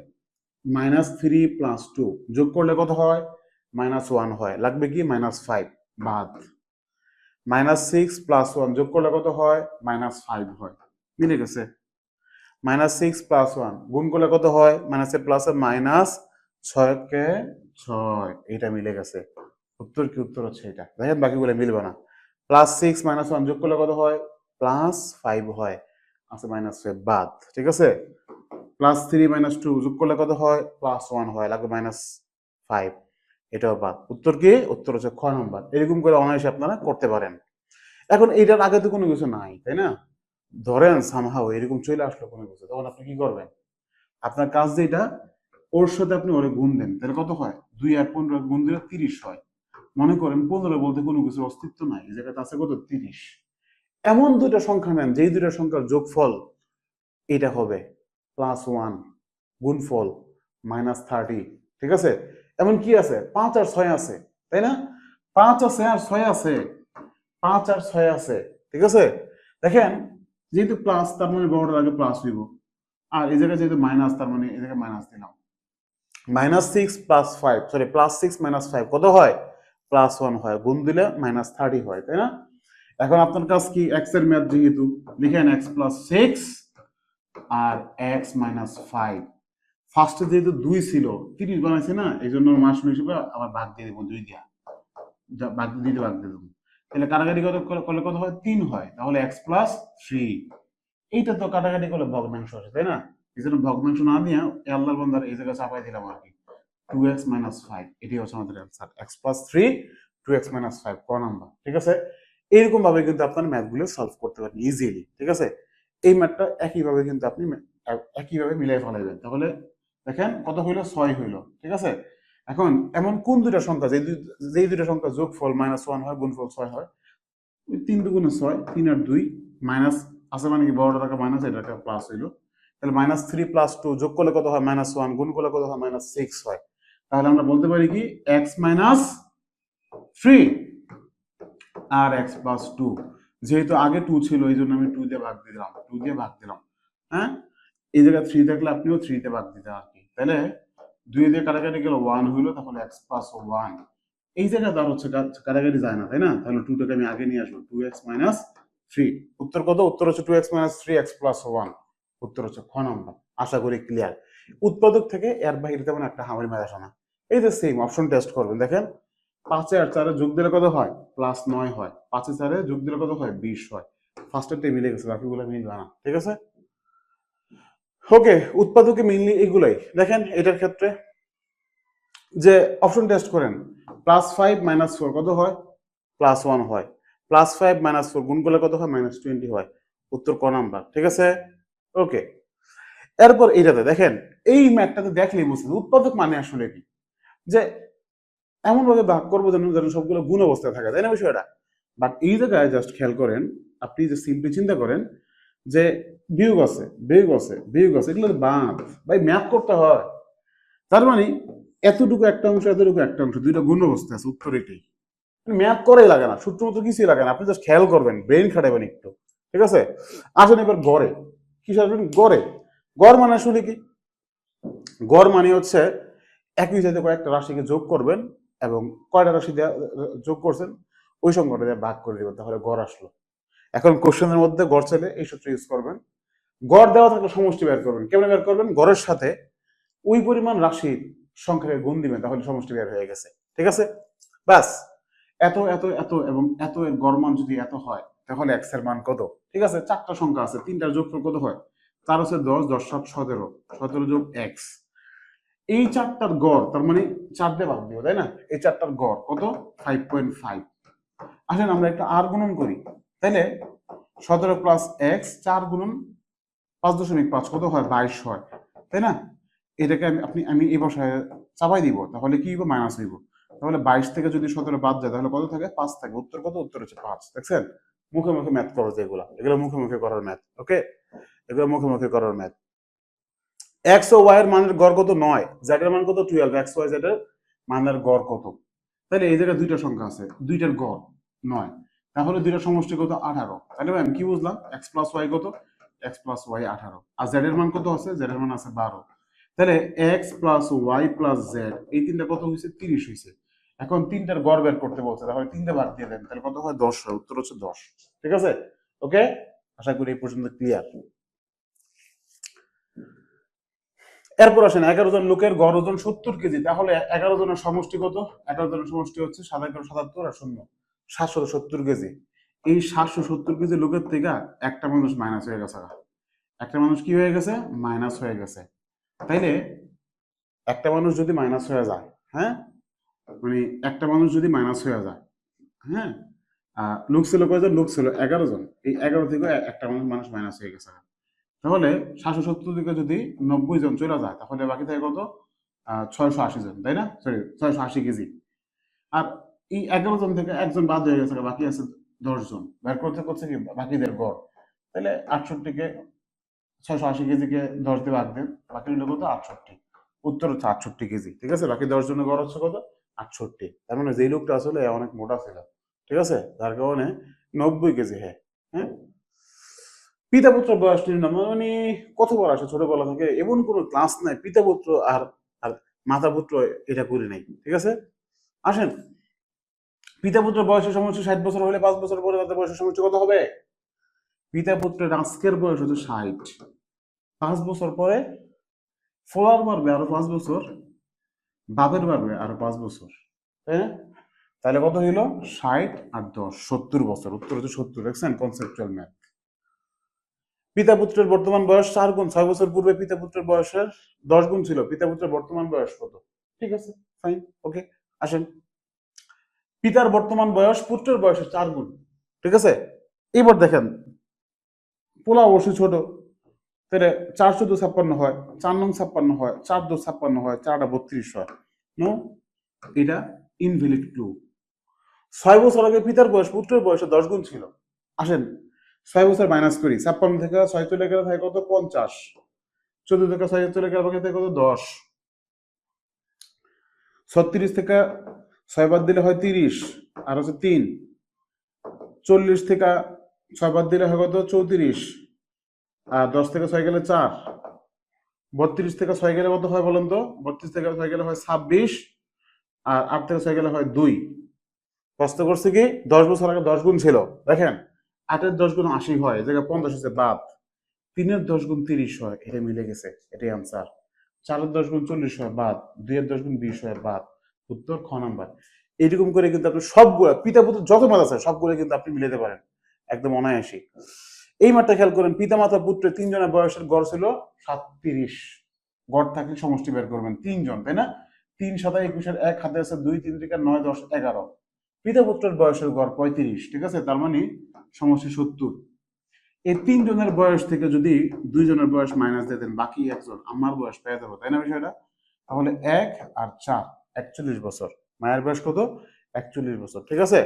-3 + 2 যোগ করলে কত হয়? -1 হয়, লাগবে কি? -5 বাদ। -6 + 1 যোগ করলে কত হয়? -5 হয়, মিলে গেছে। -6 + 1 গুণ করলে কত হয়? মাইনাসে প্লাসে -6 কে 6, এটা মিলে গেছে। উত্তর কি? উত্তর হচ্ছে এটা। দেখেন বাকিগুলো মিলবে না। +6 - 1 যোগ করলে কত হয়? +5 হয়। আচ্ছা -5 বাদ, ঠিক আছে? +3 - 2 যোগ করলে কত হয়? +1 হয়, লাগবে -5, এটাও বাদ। উত্তর কি? উত্তর হচ্ছে খ নম্বর। এরকম করে অনায়াসে আপনারা করতে পারেন। এখন এইটার আগে তো কোনো কিছু নাই, তাই না? ধরেন সামহাও এরকম চলে আসলো কোনো কিছু, তখন আপনি কি করবেন? আপনার কাজ যেটা, ওর সাথে আপনি ওরে গুণ দেন, তাহলে কত হয়? 2 আর 15 গুণ দিলে 30 হয়। মনে করেন 15 বলতে কোনো কিছুর অস্তিত্ব নাই, এই জায়গাতে আছে কত? 30। এমন দুইটা সংখ্যা নেন যেই দুইটা সংখ্যার যোগফল এটা হবে +1 গুণফল -30, ঠিক আছে? এমন কি আছে? 5 আর 6 আছে, তাই না? 5 আছে আর 6 আছে, 5 আর 6 আছে, ঠিক আছে? দেখেন, যেহেতু প্লাস তার মানে বড়টার আগে প্লাস হইব, আর এই জায়গায় যেহেতু মাইনাস তার মানে এই জায়গায় মাইনাস দিলাম। -6 + 5, সরি +6 - 5 কত হয়? +1 হয়, গুণ দিলে -30 হয়, তাই না? এখন আপনার কাজ কি? x এর ম্যাথ যেহেতু, লিখেন x + 6 আর x - 5। ফার্স্টে যেহেতু 2 ছিল, 30 বানাইছে না, এই জন্য মাস হিসেবে আবার ভাগ দিয়ে দেবো 2 দিয়া, ভাগ দিয়ে দেবো। তাহলে কাটাকাটি করলে কত হয়? 3 হয়, তাহলে x + 3। এইটা তো কাটাকাটি করলে ভগ্নাংশ আসে, তাই না? এই জন্য ভগ্নাংশ না নিয়ে আল্লাহর বান্দার এই জায়গায় চাপাই দিলাম আর কি, 2x - 5। এটি হচ্ছে আমাদের অ্যান্সার, x + 3 2x - 5, ক নাম্বার, ঠিক আছে? এইরকম ভাবে কিন্তু আপনার ম্যাথগুলো সলভ করতে পারেন ইজিলি, ঠিক আছে? এই ম্যাথটা একইভাবে কিন্তু আপনি একইভাবে মিলাই ফেলাইবেন। তাহলে দেখেন কত হইলো? 6 হইলো, ঠিক আছে? এখন এমন কোন দুইটা সংখ্যা যেই দুইটা সংখ্যা যোগফল -1 হয়, গুণফল 6 হয়? 3 দুগুণে 6, 3 আর 2 মাইনাস আছে মানে কি বড়টা টাকা মাইনাস, এটা একটা প্লাস হইলো। তাহলে -3 + 2 যোগ করলে কত হয়? -1, গুণ করলে কত হয়? -6 হয়। তাহলে আমরা বলতে পারি কি? x - 3 আর x + 2, যেহেতু আগে 2 ছিল এই জন্য আমি 2 দিয়ে ভাগ দিলাম, 2 দিয়ে ভাগ দিলাম। হ্যাঁ, এই জায়গায় 3 থাকলে আপনিও 3 তে ভাগ দিতে আর কি। তাহলে 2 দিয়ে কাটাকাটি গেল 1 হইলো, তাহলে x + 1। এই জায়গায় তার হচ্ছে কাটাকাটি যায় না, তাই না? তাহলে 2 টাকে আমি আগে নিয়ে আসবো, 2x - 3। উত্তর কত? উত্তর হচ্ছে 2x - 3 x + 1। উত্তর হচ্ছে খ নাম্বার। আশা করি ক্লিয়ার। উৎপাদক থেকে এর বাইরে তেমন একটা হামারি মেরে আসে না। এই যে সেম অপশন টেস্ট করবেন, দেখেন 5 আর 4 যোগ দিলে কত হয়? +9 হয়। 5 এ 4 যোগ দিলে কত হয়? 20 হয়। ফার্স্টেরটা মিলে গেছে, বাকিগুলো মিলবে না, ঠিক আছে? ওকে, উৎপাদকে মেইনলি এগুলাই। দেখেন এটার ক্ষেত্রে যে অপশন টেস্ট করেন, +5 - 4 কত হয়? +1 হয়। +5 - 4 গুণ করলে কত হয়? -20 হয়। উত্তর ক নাম্বার, ঠিক আছে? ওকে, এরপর এইটাতে দেখেন, এই ম্যাথটাতে দেখলেই বুঝছেন উৎপাদক মানে আসলে কি। যে এমন ভাবে ভাগ করবো যেন যেন সবগুলো গুণ অবস্থায় থাকে, তাই না বিষয়টা? বাট এই জায়গায় জাস্ট খেয়াল করেন, আপনি যে সিম্পলি চিন্তা করেন যে বিয়োগ আছে, বিয়োগ আছে, বিয়োগ আছে, এগুলো বাদ ভাই, ম্যাথ করতে হয়। তার মানে এতটুকু একটা অংশ, এতটুকু একটা অংশ, দুইটা গুণ অবস্থায় আছে, উত্তর এটাই। ম্যাথ করাই লাগে না, সূত্র মতো কিছুই লাগে না, আপনি জাস্ট খেয়াল করবেন, ব্রেন খাটাবেন একটু, ঠিক আছে? আসেন এবার গড়ে। কি আসবেন? গড়ে। গড় মানে আসলে কি? গড় মানে হচ্ছে একই সাথে কয়েকটা রাশিকে যোগ করবেন এবং কয়টা রাশি যোগ করছেন ওই সংখ্যাটা দিয়ে ভাগ করে দিবেন, তাহলে গড় আসলো। এখন কোশ্চেনের মধ্যে গড় চাইলে এই সূত্র ইউজ করবেন। গড় দেওয়া থাকলে সমষ্টি বের করবেন। কেমন বের করবেন? গড়ের সাথে ওই পরিমাণ রাশির সংখ্যাকে গুণ দিবেন, তাহলে সমষ্টি বের হয়ে গেছে, ঠিক আছে? ব্যাস, এত এত এত এবং এত এর গড় মান যদি এত হয়, তাহলে এক্স এর মান কত? ঠিক আছে, চারটা সংখ্যা আছে, তিনটার যোগফল কত হয়? 4 হচ্ছে 10, 10 7 17, 17 যোগ এক্স। এই চারটার গড়, তার মানে 4 দিয়ে ভাগ দিব, তাই না? এই চারটার গড় কত? 5.5। আসেন আমরা একটা আর গুণন করি, তাইলে 17 + x, 4 গুণন 5.5 কত হয় 22 হয়, তাই না? এটাকে আমি এই বসায় চাপাই দিব, তাহলে কি হইব মাইনাস হইব। তাহলে 22 থেকে যদি 17 বাদ যায় তাহলে কত থাকে 5 থাকে। উত্তর কত? উত্তর হচ্ছে 5। দেখছেন, মুখে মুখে ম্যাথ করো যেগুলো, এগুলো মুখে মুখে করার ম্যাথ। ওকে, এগুলো মুখে মুখে করার ম্যাথ। এক্স ও ওয়াই এর মানের গড় কত? 9। জেড এর মান কত? 12। এক্স ওয়াই জেড এর মানের গড় কত? তাহলে এই জায়গায় দুইটা সংখ্যা আছে, দুইটার গড় 9, তাহলে দুইটার সমষ্টি কত? 18। তাহলে আমি কি বুঝলাম? এক্স প্লাস ওয়াই কত? X plus y 18। আর জেড এর মান কত আছে? জেড এর মান আছে 12। তাহলে x plus y plus z এই তিনটা কত হয়েছে? 30 হয়েছে। এখন তিনটার গড় বের করতে বলছে, তাহলে তিনটা ভাগ দিয়ে দেন, তাহলে কত হয়? 10 হয়। উত্তর হচ্ছে 10। ঠিক আছে? ওকে, আশা করি এই পর্যন্ত ক্লিয়ার। এরপর আসেন 11 জন লোকের গড় ওজন 70 কেজি, তাহলে 11 জনের সমষ্টি কত? 11 জনের সমষ্টি হচ্ছে 7 × 77 আর 0 770 কেজি। এই 770 কেজি লোকের থেকে একটা মানুষ মাইনাস হয়ে গেছে। একটা মানুষ কি হয়ে গেছে? মাইনাস হয়ে গেছে। তাইলে একটা মানুষ যদি মাইনাস হয়ে যায়, হ্যাঁ, মানে একটা মানুষ যদি মাইনাস হয়ে যায়, হ্যাঁ, লোক ছিল কয়জন? লোক ছিল 11 জন। এই 11 থেকে একটা মানুষ মাইনাস হয়ে গেছে। তাহলে 770 থেকে যদি 90 জন চলে যায়, তাহলে বাকি থাকে কত? 680 জন, তাই না? Sorry, 680 KG. আর এই 11 জন থেকে একজন বাদ হয়ে গেছে, বাকি আছে 10 জন। বের করতে করছে কি বাকিদের গড়। তাহলে 68 কে 680 কেজিকে 10 দিয়ে ভাগ দেন, বাকি হলো কত? 68। উত্তর হচ্ছে 68 কেজি। ঠিক আছে, বাকি 10 জনের গড় হচ্ছে কত? 68। তার মানে যেই লোকটা আসলে অনেক মোটা ছিল, ঠিক আছে, যার কারণে 90 কেজি। হ্যাঁ, হ্যাঁ। পিতা পুত্র বয়স নির্ণয়, মানে কতবার আসে ছোটবেলা থেকে, এমন কোনো ক্লাস নাই পিতা পুত্র আর আর মাতা পুত্র এটা করি নাই। ঠিক আছে, আসেন, পিতা পুত্র বয়সের সমষ্টি 60 বছর হলে 5 বছর পরে তাদের বয়সের সমষ্টি কত হবে? পিতা পুত্রের আজকের বয়স হচ্ছে 60, 5 বছর পরে ফলার বাড়বে আরো 5 বছর, বাপের বাড়বে আরো 5 বছর, তাই না? তাহলে কত হইল? 60 আর 10 70 বছর। উত্তর হচ্ছে 70। দেখছেন, কনসেপচুয়াল ম্যাথ। পিতা পুত্রের বর্তমান বয়স 4 গুণ। 6 বছর পূর্বে পিতা পুত্রের বয়সের 10 গুণ ছিল। পিতা পুত্রের বর্তমান বয়স কত? ঠিক আছে, ফাইন, ওকে। আসেন, পিতার বর্তমান বয়স পুত্রের বয়সের 4 গুণ। ঠিক আছে, এবার দেখেন, পোলা অবশ্যই ছোট, তাহলে 4 × 14 = 56 হয়, 4 নং 56 হয়, 4 × 2 = 56 হয়, 4 × 32 হয়। নো, এটা ইনভ্যালিড ক্লু। 6 বছর আগে পিতার বয়স পুত্রের বয়সে 10 গুণ ছিল। আসেন, 6 বছর মাইনাস করি, 56 থেকে 6 চলে গেলে থাকে কত? 50। 14 থেকে 6 চলে গেলে বাকি থাকে কত? 10। 36 থেকে 6 বাদ দিলে হয় 30, আর হচ্ছে 3। 40 থেকে 6 বাদ দিলে হয় কত? 34, আর 10 থেকে 6 গেলে 4। 32 থেকে 6 গেলে কত হয় বলেন তো? 32 থেকে 6 গেলে হয় 26, আর 8 থেকে 6 গেলে হয় 2। প্রশ্ন করছে কি 10 বছর আগে 10 গুণ ছিল। দেখেন, 8 এর 10 গুণ 80 হয়, এই জায়গায় 50 হচ্ছে বাদ। 3 এর 10 গুণ 30 হয়, এটা মিলে গেছে, এটাই আনসার। 4 এর 10 গুণ 40 হয়, বাদ। 2 এর 10 গুণ 20 হয়, বাদ। উত্তর খ নাম্বার। এরকম করে কিন্তু আপনি সবগুলো পিতা পুত্র যত মাত আছে সবগুলো কিন্তু আপনি মিলাতে পারেন একদম অনায়াসী। এই মাত্রা খেয়াল করেন, পিতা মাতা পুত্র 3 জনের বয়সের গড় ছিল 37। গড় থাকলে সমষ্টি বের করবেন, 3 জন, তাই না? 3 × 7 = 21, 1 হাতে আছে 2, 3 × 9 = 10, 11। পিতা পুত্রের বয়সের গড় 35। ঠিক আছে, তার মানে সমষ্টি 70। এই 3 জনের বয়স থেকে যদি 2 জনের বয়স মাইনাস দিয়ে দেন, বাকি একজন আমার বয়স পেয়ে যাবো, তাই না বিষয়টা? তাহলে 1 আর 4 41 বছর। মায়ের বয়স কত? 41 বছর। ঠিক আছে,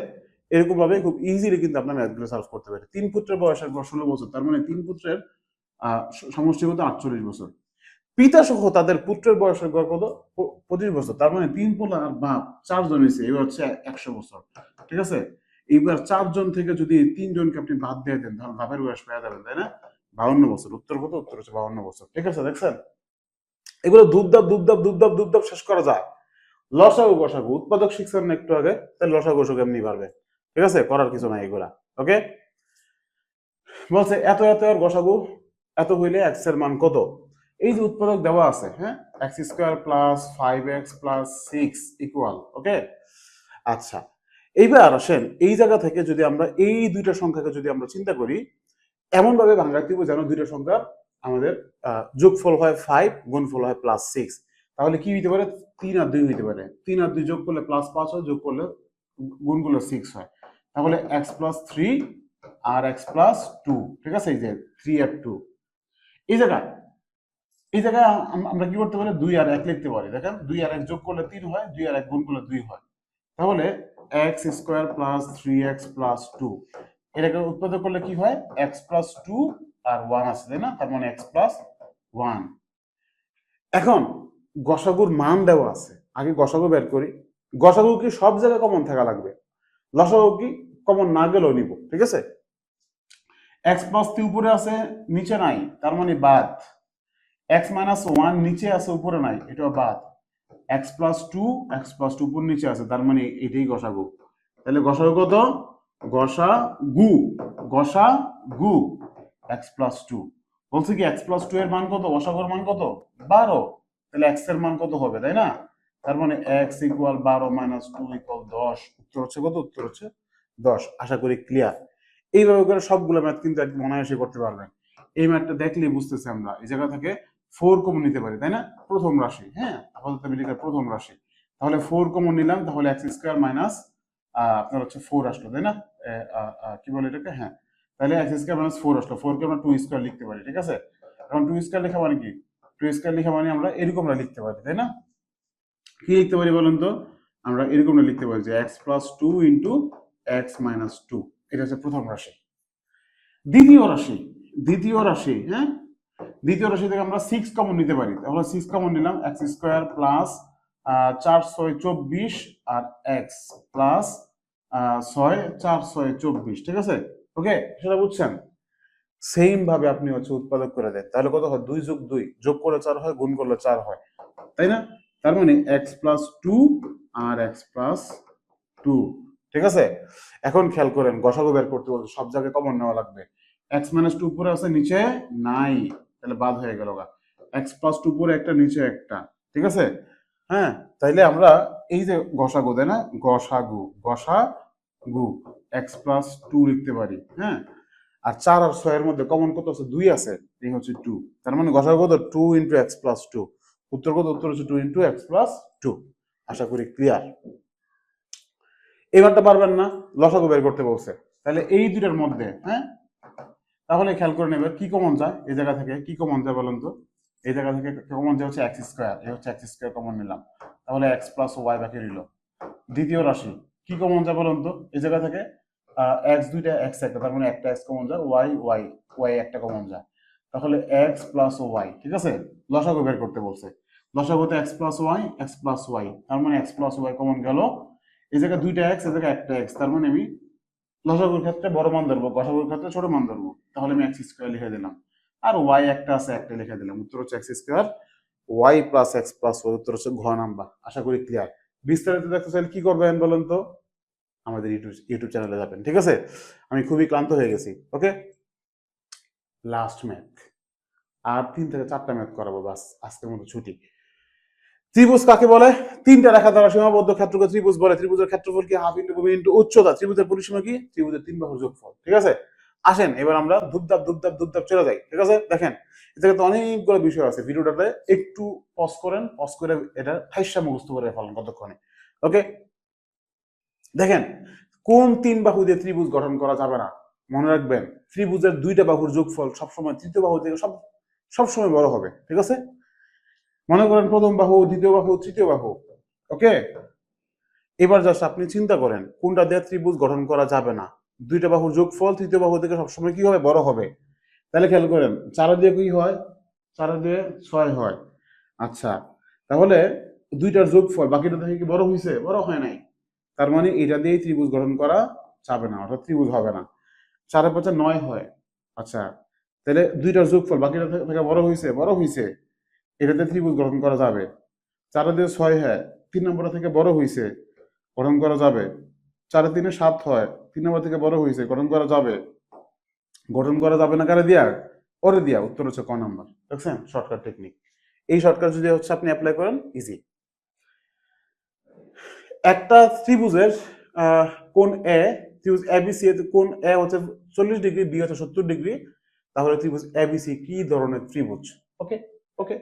এরকম ভাবে খুব ইজিলি কিন্তু আপনার ম্যাথগুলো সলভ করতে পারেন। 3 পুত্রের বয়সের গড় 16 বছর, তার মানে 3 পুত্রের সমষ্টি কত? 48 বছর। পিতা সহ তাদের পুত্রের বয়সের গড় কত? 25 বছর, তার মানে 3 পোলা আর বাপ 4 জন হয়েছে, এবার হচ্ছে 100 বছর। ঠিক আছে, এইবার 4 জন থেকে যদি 3 জনকে আপনি বাদ দিয়ে দেন, তাহলে বাপের বয়স পেয়ে যাবেন, তাই না? 52 বছর। উত্তর কত? উত্তর হচ্ছে 52 বছর। ঠিক আছে, দেখছেন, এগুলো দুবদাব দুবদাব দুবদাব দুবদাব শেষ করা যায়। লসাগু গসাগু উৎপাদক শিখছেন না একটু আগে, তাহলে লসাগু গসাগু এমনি পারবে। ঠিক আছে, করার কিছু নাই এগুলা। ওকে, বলছে এত এত আর গসাগু এত হইলে এক্স এর মান কত? এই যে উৎপাদক দেওয়া আছে, হ্যাঁ, x² + 5x + 6 ইকুয়াল। ওকে, আচ্ছা, এইবার আসেন, এই জায়গা থেকে যদি আমরা এই দুইটা সংখ্যাকে যদি আমরা চিন্তা করি, এমন ভাবে ভাঙাতে হবে যেন দুইটা সংখ্যা আমাদের যোগফল হয় 5, গুণফল হয় +6। তাহলে কি হইতে পারে? 3 আর 2 হইতে পারে। 3 আর 2 যোগ করলে +5 হয়, যোগ করলে গুণ করলে 6 হয়। তাহলে x + 3 আর x + 2। ঠিক আছে, এই যে 3 আর 2, এই জায়গায় আমরা কি করতে পারি, 2 আর 1 লিখতে পারি। দেখেন 2 আর 1 যোগ করলে 3 হয়, 2 আর 1 গুণ করলে 2 হয়। তাহলে x square plus 3x plus 2 এটাকে উৎপাদক করলে কি হয়, x প্লাস 2 আর 1 আছে, তাই না? তার মানে x প্লাস 1। এখন গসাগুর মান দেওয়া আছে, আগে গসাগু বের করি। গসাগু কি সব জায়গায় কমন থাকা লাগবে, লসাগু কি কমন না গেলেও নিব, ঠিক আছে? x প্লাস 3 উপরে আছে, নিচে নাই, তার মানে বাদ। x মাইনাস 1 নিচে আছে, উপরে নাই, এটাও বাদ। x প্লাস 2 উপর নিচে আছে, তার মানে এটাই গসাগু। তাহলে গসাগু কত? গসাগু x প্লাস 2। বলছে কি x প্লাস 2 এর মান কত, গসাগুর মান কত? 12। তাহলে x এর মান কত হবে, তাই না? তার মানে x ইকুয়াল 12 মাইনাস 2 ইকুয়াল 10। উত্তর হচ্ছে কত? উত্তর হচ্ছে 10। আশা করি ক্লিয়ার। এইভাবে করে সবগুলো ম্যাথ কিন্তু একদম অনায়াসে করতে পারবেন। এই ম্যাথটা দেখলেই বুঝতেছি আমরা এই জায়গা থেকে 4 কমন নিতে পারি, তাই না? প্রথম রাশি, হ্যাঁ, আপাতত আমি লিখি প্রথম রাশি। তাহলে 4 কমন নিলাম, তাহলে x স্কয়ার মাইনাস আপনার হচ্ছে 4 আসলো, তাই না? কি বলে এটাকে, হ্যাঁ। তাহলে x স্কয়ার মাইনাস 4 আসলো, 4 কে আমরা 2 স্কয়ার লিখতে পারি, ঠিক আছে? এখন 2 স্কয়ার লেখা মানে কি, 2 স্কয়ার লেখা মানে আমরা এরকমটা লিখতে পারি, তাই না? কি লিখতে পারি বলেন তো? আমরা এরকমটা লিখতে পারি যে x plus 2 into x minus 2। এটা হচ্ছে প্রথম রাশি। দ্বিতীয় রাশি, হ্যাঁ, দ্বিতীয় রাশি থেকে আমরা 6 কমন নিতে পারি। তাহলে 6 কমন নিলাম, x স্কয়ার প্লাস 4 6 24 আর x প্লাস 6 4 6 24, ঠিক আছে? ওকে, সেটা বুঝছেন? সেম ভাবে আপনি হচ্ছে উৎপাদক করে দেন, তাহলে কত হয়, 2 যোগ 2 যোগ করলে 4 হয়, গুণ করলে 4 হয়, তাই না? তার মানে x প্লাস 2 আর x প্লাস 2, ঠিক আছে? এখন খেয়াল করেন, গসাগু বের করতে বলতে সব জায়গায় কমন নেওয়া লাগবে। x মাইনাস 2 উপরে আছে, নিচে নাই, তাহলে বাদ হয়ে গেল। x প্লাস 2 উপরে একটা, নিচে একটা, ঠিক আছে? হ্যাঁ, তাইলে আমরা এই যে গসাগু, তাই না, গসাগু x প্লাস 2 লিখতে পারি, হ্যাঁ। আর 4 আর 6 এর মধ্যে কমন কত আছে, 2 আছে, এই হচ্ছে 2। তার মানে গসাগু কত, 2 ইন্টু x প্লাস 2। উত্তর কত? উত্তর হচ্ছে 2 ইন্টু x প্লাস 2। আশা করি ক্লিয়ার। এবারটা পারবেন না, লসাগু বের করতে বলছে, তাহলে এই দুইটার মধ্যে, হ্যাঁ, তাহলে খেয়াল করে নেবেন কি কমন যায় এই জায়গা থেকে, কি কমন যায় বলেন তো? এই জায়গা থেকে কমন যায় হচ্ছে এক্স স্কোয়ার, এই হচ্ছে এক্স স্কোয়ার কমন নিলাম, তাহলে এক্স প্লাস ওয়াই বাকি রইল। দ্বিতীয় রাশি কি কমন যায় বলেন তো? এই জায়গা থেকে এক্স দুইটা, এক্স একটা, তার মানে একটা এক্স কমন যায়, ওয়াই ওয়াই ওয়াই একটা কমন যায়, তাহলে এক্স প্লাস ওয়াই, ঠিক আছে? লসাগু বের করতে বলছে, লসাগুতে এক্স প্লাস ওয়াই, তার মানে এক্স প্লাস ওয়াই কমন গেল। এই জায়গায় দুইটা এক্স, এই জায়গায় একটা এক্স, তার মানে আমি লসাগুর ক্ষেত্রে বড় মান ধরবো, গসাগুর ক্ষেত্রে ছোট মান ধরবো, তাহলে আমি এক্স স্কোয়ার লিখে দিলাম। আর ওয়াই একটা আছে, একটা লিখে দিলাম। উত্তর হচ্ছে x square y plus x plus y. উত্তর হচ্ছে ঘ নাম্বার। আশা করি ক্লিয়ার। বিস্তারিত দেখতে চাইলে কি করবেন বলেন তো? আমাদের ইউটিউব চ্যানেলে যাবেন, ঠিক আছে? আমি খুবই ক্লান্ত হয়ে গেছি। ওকে, লাস্ট ম্যাথ, আর 3 থেকে 4টা ম্যাথ করাবো, বাস আজকের মতো ছুটি। ত্রিভুজ কাকে বলে? 3টা রেখা দ্বারা সীমাবদ্ধ ক্ষেত্রকে ত্রিভুজ বলে। ত্রিভুজের ক্ষেত্রফল কি, হাফ ইন্টু ভূমি ইন্টু উচ্চতা। ত্রিভুজের পরিসীমা কি? ত্রিভুজের 3 বাহুর যোগফল, ঠিক আছে? আসেন এবার আমরা ধুপধাপ চলে যাই, ঠিক আছে? দেখেন এটাকে তো অনেকগুলো বিষয় আছে, ভিডিওটাতে একটু পজ করেন, পজ করে এটা ঠাইসা মুখস্থ করে ফেলেন কতক্ষণে। ওকে, দেখেন কোন 3 বাহু দিয়ে ত্রিভুজ গঠন করা যাবে না? মনে রাখবেন, ত্রিভুজের 2টা বাহুর যোগফল সবসময় তৃতীয় বাহু থেকে সবসময় বড় হবে, ঠিক আছে? মনে করেন প্রথম বাহু, দ্বিতীয় বাহু, তৃতীয় বাহু। ওকে, এবার জাস্ট আপনি চিন্তা করেন কোনটা দিয়ে ত্রিভুজ গঠন করা যাবে না। 2টা বাহুর যোগফল তৃতীয় বাহু থেকে সবসময় কি হবে, বড় হবে। তাহলে খেয়াল করেন 4 দিয়ে কি হয়, 4 দিয়ে 6 হয়। আচ্ছা, তাহলে 2টার যোগফল বাকিটা থেকে কি বড় হয়েছে? বড় হয় নাই। তার মানে এটা দিয়ে ত্রিভুজ গঠন করা যাবে না, অর্থাৎ ত্রিভুজ হবে না। 4 এর 5 9 হয়। আচ্ছা, তাহলে 2টার যোগফল বাকিটা থেকে বড় হয়েছে? বড় হয়েছে, এটাতে ত্রিভুজ গঠন করা যাবে। 4 দিয়ে 6 হয়, 3 নম্বর থেকে বড় হয়েছে, গঠন করা যাবে। 4 3 7 হয়, 3 নম্বর থেকে বড় হয়েছে, গঠন করা যাবে। গঠন করা যাবে না কারে দিয়া? ওরে দিয়া। উত্তর হচ্ছে ক নাম্বার। দেখছেন শর্টকাট টেকনিক। এই শর্টকাট যদি হচ্ছে আপনি অ্যাপ্লাই করেন, ইজি। একটা ত্রিভুজের কোণ এ, ত্রিভুজ এবিসি এর কোণ এ হচ্ছে 40 ডিগ্রি, বি হচ্ছে 70 ডিগ্রি, তাহলে ত্রিভুজ এবিসি কি ধরনের ত্রিভুজ? ওকে, ওকে,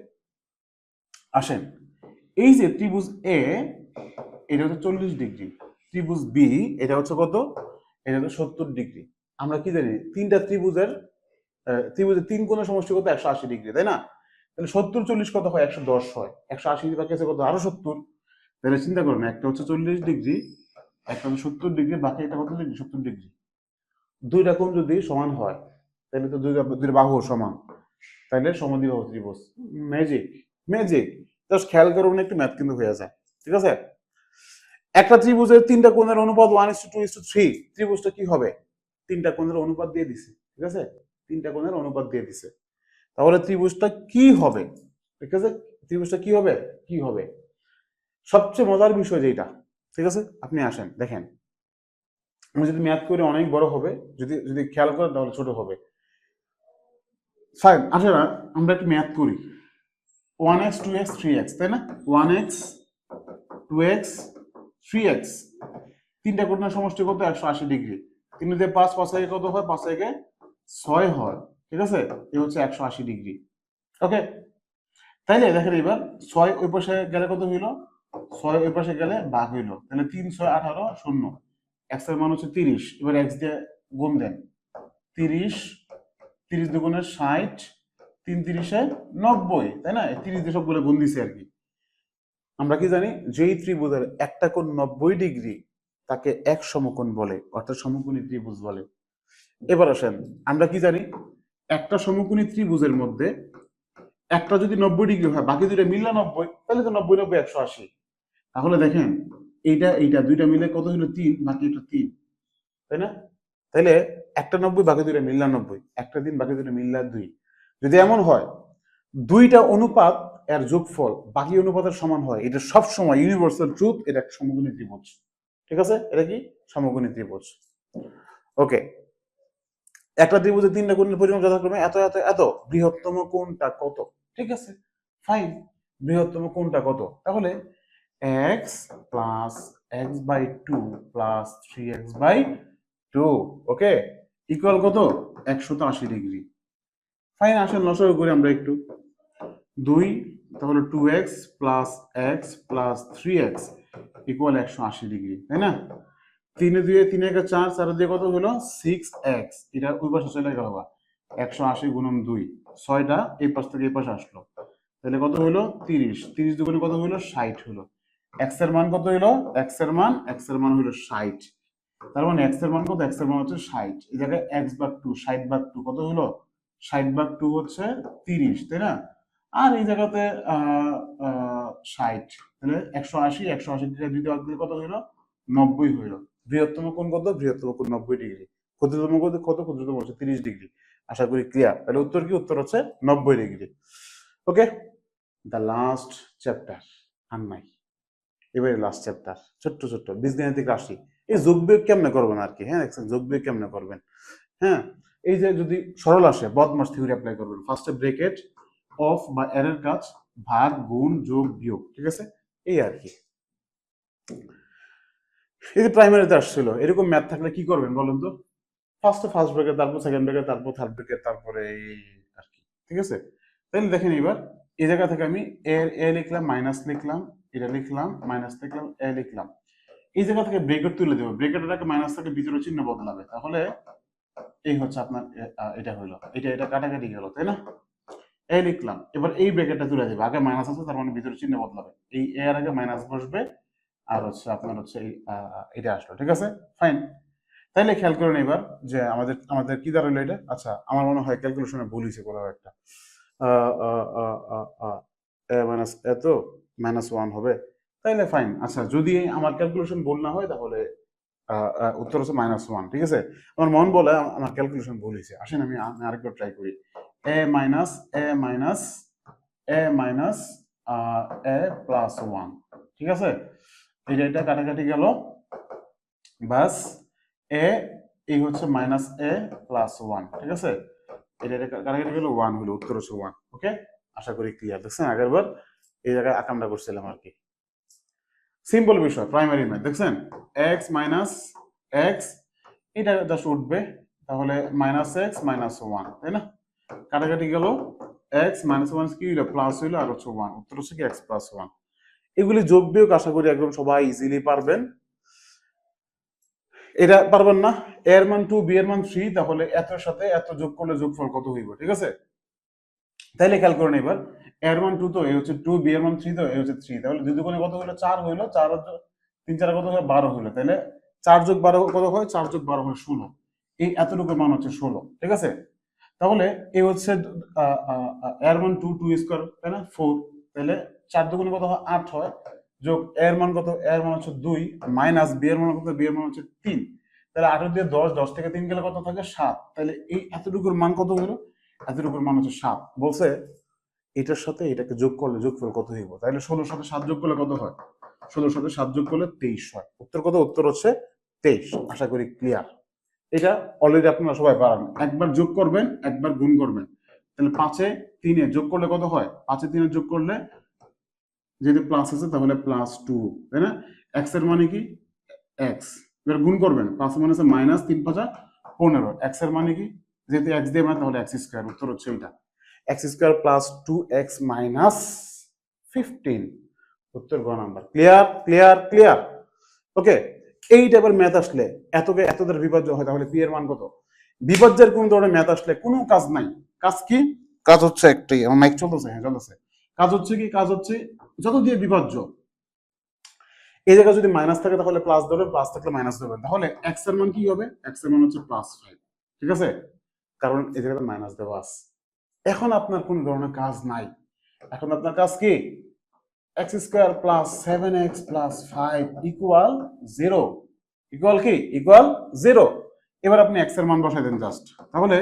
আসেন এই যে ত্রিভুজ এ, এটা হচ্ছে 40 ডিগ্রি, ত্রিভুজ বি এটা হচ্ছে কত? এটা হচ্ছে 70 ডিগ্রি। আমরা কি জানি 3টা ত্রিভুজের ত্রিভুজের 3 কোণের সমষ্টি কত 180 ডিগ্রি, তাই না? তাহলে 70 40 কত হয় 110 হয়, 180 বাকি আছে কত আরো 70। তাহলে চিন্তা করেন একটা হচ্ছে 40 ডিগ্রি, একটা হচ্ছে 70 ডিগ্রি, বাকি একটা কত ডিগ্রি 70 ডিগ্রি। দুইটা কোণ যদি সমান হয় তাহলে তো দুইটা বাহু সমান, তাহলে সমদ্বিবাহু ত্রিভুজ। ম্যাজিক ম্যাজিক, জাস্ট খেয়াল করুন একটু, ম্যাথ কিন্তু হয়ে যায়, ঠিক আছে? একটা ত্রিভুজের 3টা কোণের অনুপাত 1:2:3, ত্রিভুজটা কি হবে? 3টা কোণের অনুপাত দিয়ে দিছে, ঠিক আছে? 3টা কোণের অনুপাত দিয়ে দিছে, তাহলে ত্রিভুজটা কি হবে? ঠিক আছে, ত্রিভুজটা কি হবে? কি হবে সবচেয়ে মজার বিষয় যেটা, ঠিক আছে? আপনি আসেন দেখেন, আমি যদি ম্যাথ করে অনেক বড় হবে, যদি যদি খেয়াল করেন তাহলে ছোট হবে। ফাইন, আসলে আমরা একটু ম্যাথ করি। 1x 2x 3x, তাই না? 1x 2x 3x, 3টা কোণের সমষ্টি কত 180 ডিগ্রি। 3 দিয়ে 5, 5 থেকে কত হয় 5 থেকে 6 হয়, ঠিক আছে? এই হচ্ছে 180 ডিগ্রি। ওকে, তাইলে দেখেন এবার 6 ওই পাশে গেলে কত হইল, 6 ওই পাশে গেলে ভাগ হইল, তাহলে 3 6 18 0, x এর মান হচ্ছে 30। এবার x দিয়ে গুণ দেন, 30 30 দুগুণে 60, 3 30 90, তাই না? 30 দিয়ে সবগুলো গুণ দিছে আর কি। আমরা কি জানি, যেই ত্রিভুজের একটা কোণ 90 ডিগ্রি তাকে এক সমকোণ বলে, অর্থাৎ সমকোণী ত্রিভুজ বলে। এবার আসেন, আমরা কি জানি, একটা সমকোণী ত্রিভুজের মধ্যে একটা যদি 90 ডিগ্রি হয়, বাকি দুইটা মিললে 90, তাহলে তো 90 90 180। তাহলে দেখেন এইটা এইটা দুইটা মিলে কত হলো 3, বাকি এটা 3, তাই না? তাহলে একটা 90 বাকি দুইটা মিললা 90, একটা 3 বাকি দুইটা মিললা 2। যদি এমন হয় দুইটা অনুপাত এর যোগফল বাকি অনুপাতের সমান হয়, এটা সব সময় ইউনিভার্সাল ট্রুথ, এটা একটা সমকোণী ত্রিভুজ, ঠিক আছে? এটা কি সমকোণী ত্রিভুজ। ওকে, একটা ত্রিভুজের 3টা কোণের পরিমাপ যথাক্রমে এত এত এত, বৃহত্তম কোণটা কত? ঠিক আছে, ফাইন, বৃহত্তম কোণটা কত? তাহলে x প্লাস x বাই 2 প্লাস 3x বাই 2, ওকে, ইকুয়াল কত 180 ডিগ্রি। ফাইন, আসেন লসাগু করি আমরা একটু। 2, তাহলে 2x plus x plus 3x equal 180 degree, তাই না? 3 এ 2 এ 3 একে 4, 4 দিয়ে কত হলো 6x, এটা ওই পাশে চলে গেল, 180 গুণন 2, 6টা এই পাশ থেকে এই পাশে আসলো, তাহলে কত হলো 30, 30 দুগুণে কত হলো 60 হলো। x এর মান কত হলো, x এর মান হলো 60, তার মানে x এর মান কত, x এর মান হচ্ছে 60। এই জায়গায় x ভাগ 2, 60 ভাগ 2 কত হলো, 60 ভাগ 2 হচ্ছে 30, তাই না? আর এই জায়গাতে 60, তাহলে 180, 180 থেকে দ্বিতীয় ভাগ দিলে কত হলো 90 হইলো। বৃহত্তম কোণ কত, বৃহত্তম কোণ 90 ডিগ্রি। ক্ষুদ্রতম কোণ কত, ক্ষুদ্রতম হচ্ছে 30 ডিগ্রি। আশা করি ক্লিয়ার। তাহলে উত্তর কি, উত্তর হচ্ছে 90 degree. Okay, the last chapter আর নাই, এবারে লাস্ট চ্যাপ্টার, ছোট্ট ছোট্ট বীজগাণিতিক রাশি। এই যোগ বিয়োগ কেমনে করবেন আর কি, হ্যাঁ দেখছেন যোগ বিয়োগ কেমনে করবেন। হ্যাঁ, এই যে যদি সরল আসে বদমাস থিওরি অ্যাপ্লাই করবেন, ফার্স্টে ব্রেকেট অফ বা এর কাজ, ভাগ গুণ যোগ বিয়োগ, ঠিক আছে, এই আর কি। এই যে প্রাইমারিতে আসছিল, এরকম ম্যাথ থাকলে কি করবেন বলুন তো? ফার্স্ট ব্রেকেট, তারপর সেকেন্ড ব্রেকেট, তারপর থার্ড ব্রেকেট, তারপরে এই আর কি, ঠিক আছে? তাহলে দেখেন এবার এই জায়গা থেকে আমি এ লিখলাম, মাইনাস লিখলাম, এটা লিখলাম, মাইনাস লিখলাম, এ লিখলাম, এই জায়গা থেকে ব্রেকেট তুলে দেবো, ব্রেকেটটাকে মাইনাস থেকে ভিতরে চিহ্ন বদলাবে, তাহলে এই হচ্ছে আপনার এটা হলো, এটা কাটাকাটি গেল, তাই না? এ লিখলাম, এবার এই ব্রেকেটটা তুলে দেবে, আগে মাইনাস আছে তার মানে ভিতরে চিহ্ন বদলাবে, এই এ এর আগে মাইনাস বসবে, আর হচ্ছে আপনার হচ্ছে এটা আসলো, ঠিক আছে, ফাইন। তাইলে খেয়াল করেন এবার যে আমাদের আমাদের কি দাঁড়ালো এটা, আচ্ছা আমার মনে হয় ক্যালকুলেশনে ভুল হয়েছে কোথাও একটা, এ মাইনাস এত -1 হবে, তাইলে ফাইন। আচ্ছা যদি আমার ক্যালকুলেশন ভুল না হয় তাহলে উত্তর হচ্ছে -1, ঠিক আছে? আমার মন বলে আমার ক্যালকুলেশন ভুল হয়েছে, আসেন আমি আরেকবার ট্রাই করি। এ মাইনাস এ মাইনাস এ মাইনাস এ প্লাস 1, ঠিক আছে, এটা কাটাকাটি গেল, বাস এ এই হচ্ছে মাইনাস এ প্লাস 1, ঠিক আছে, এটা কাটাকাটি গেল 1 হলো, উত্তর হচ্ছে 1। ওকে, আশা করি ক্লিয়ার। দেখছেন আগের বার এই জায়গায় আকামটা করছিলাম আর কি, সিম্পল বিষয়, প্রাইমারি ম্যাথ। দেখছেন x মাইনাস x, এটা জাস্ট উঠবে, তাহলে মাইনাস এক্স মাইনাস 1, তাই না? কাটাকাটি গেল, x মাইনাস 1 কি হইলো, প্লাস হইলো, আর হচ্ছে 1, উত্তর হচ্ছে কি x প্লাস 1। এগুলি যোগ বিয়োগ আশা করি একদম সবাই ইজিলি পারবেন। এটা পারবেন না, এ এর মান 2 বি এর মান 3, তাহলে এতর সাথে এত যোগ করলে যোগফল কত হইব, ঠিক আছে? তাইলে খেয়াল করেন এবার, এর মান 2 তো এ হচ্ছে 2, বি এর মান 3 তো এ হচ্ছে 3, তাহলে দুই দুগুণে কত হলো 4 হইলো, 4 আর 3 4 কত হয় 12 হইলো, তাহলে 4 যোগ 12 কত হয়, 4 যোগ 12 হয় 16, এই এতটুকু মান হচ্ছে 16, ঠিক আছে? তাহলে এ হচ্ছে এর মান 2, 2 স্কয়ার তাই না 4, তাহলে 4 দুগুণে কত হয় 8 হয়, যোগ এর মান কত, এর মান হচ্ছে 2, মাইনাস বি এর মান কত, বি এর মান হচ্ছে 3, তাহলে 8 দিয়ে 10, 10 থেকে 3 গেলে কত থাকে 7, তাহলে এই এতটুকুর মান কত হলো, এতটুকুর মান হচ্ছে 7। বলছে এটার সাথে এটাকে যোগ করলে যোগফল কত হইব, তাহলে 16 সাথে 7 যোগ করলে কত হয়, 16 সাথে 7 যোগ করলে 23 হয়। উত্তর কত, উত্তর হচ্ছে 23। আশা করি ক্লিয়ার। এটা অলরেডি আপনারা সবাই পারেন, একবার যোগ করবেন একবার গুণ করবেন, তাহলে 5 এ 3 এ যোগ করলে কত হয়, 5 এ 3 এ যোগ করলে যদি প্লাস আছে তাহলে +2, তাই না? এক্স এর মানে কি, এক্স, এবার গুণ করবেন, 5 মানে আছে মাইনাস 3 5 15, এক্স এর মানে কি, যেহেতু এক্স দিয়ে মানে তাহলে এক্স স্কয়ার, উত্তর হচ্ছে এটা, x square plus 2x minus 15, উত্তর গ নাম্বার। ক্লিয়ার ক্লিয়ার ক্লিয়ার, ওকে। এই টাইপের ম্যাথ আসলে এতকে এত দ্বারা বিভাজ্য হয়, তাহলে পি এর মান কত? বিভাজ্যের কোন ধরনের ম্যাথ আসলে কোনো কাজ নাই, কাজ কি, কাজ হচ্ছে একটাই, আমার মাইক চলতেছে, হ্যাঁ চলতেছে, কাজ হচ্ছে কি, কাজ হচ্ছে যত দিয়ে বিভাজ্য, এই জায়গায় যদি মাইনাস থাকে তাহলে প্লাস ধরবেন, প্লাস থাকলে মাইনাস ধরবেন, তাহলে এক্স এর মান কি হবে, এক্স এর মান হচ্ছে +5, ঠিক আছে, কারণ এই জায়গাতে মাইনাস দেওয়া আছে। এখন আপনার কোন ধরনের কাজ নাই, এখন আপনার কাজ কি, x square plus 7x plus 5 equal 0, equal কি, ইকুয়াল 0। এবার আপনি এক্স এর মান বসাই দেন জাস্ট, তাহলে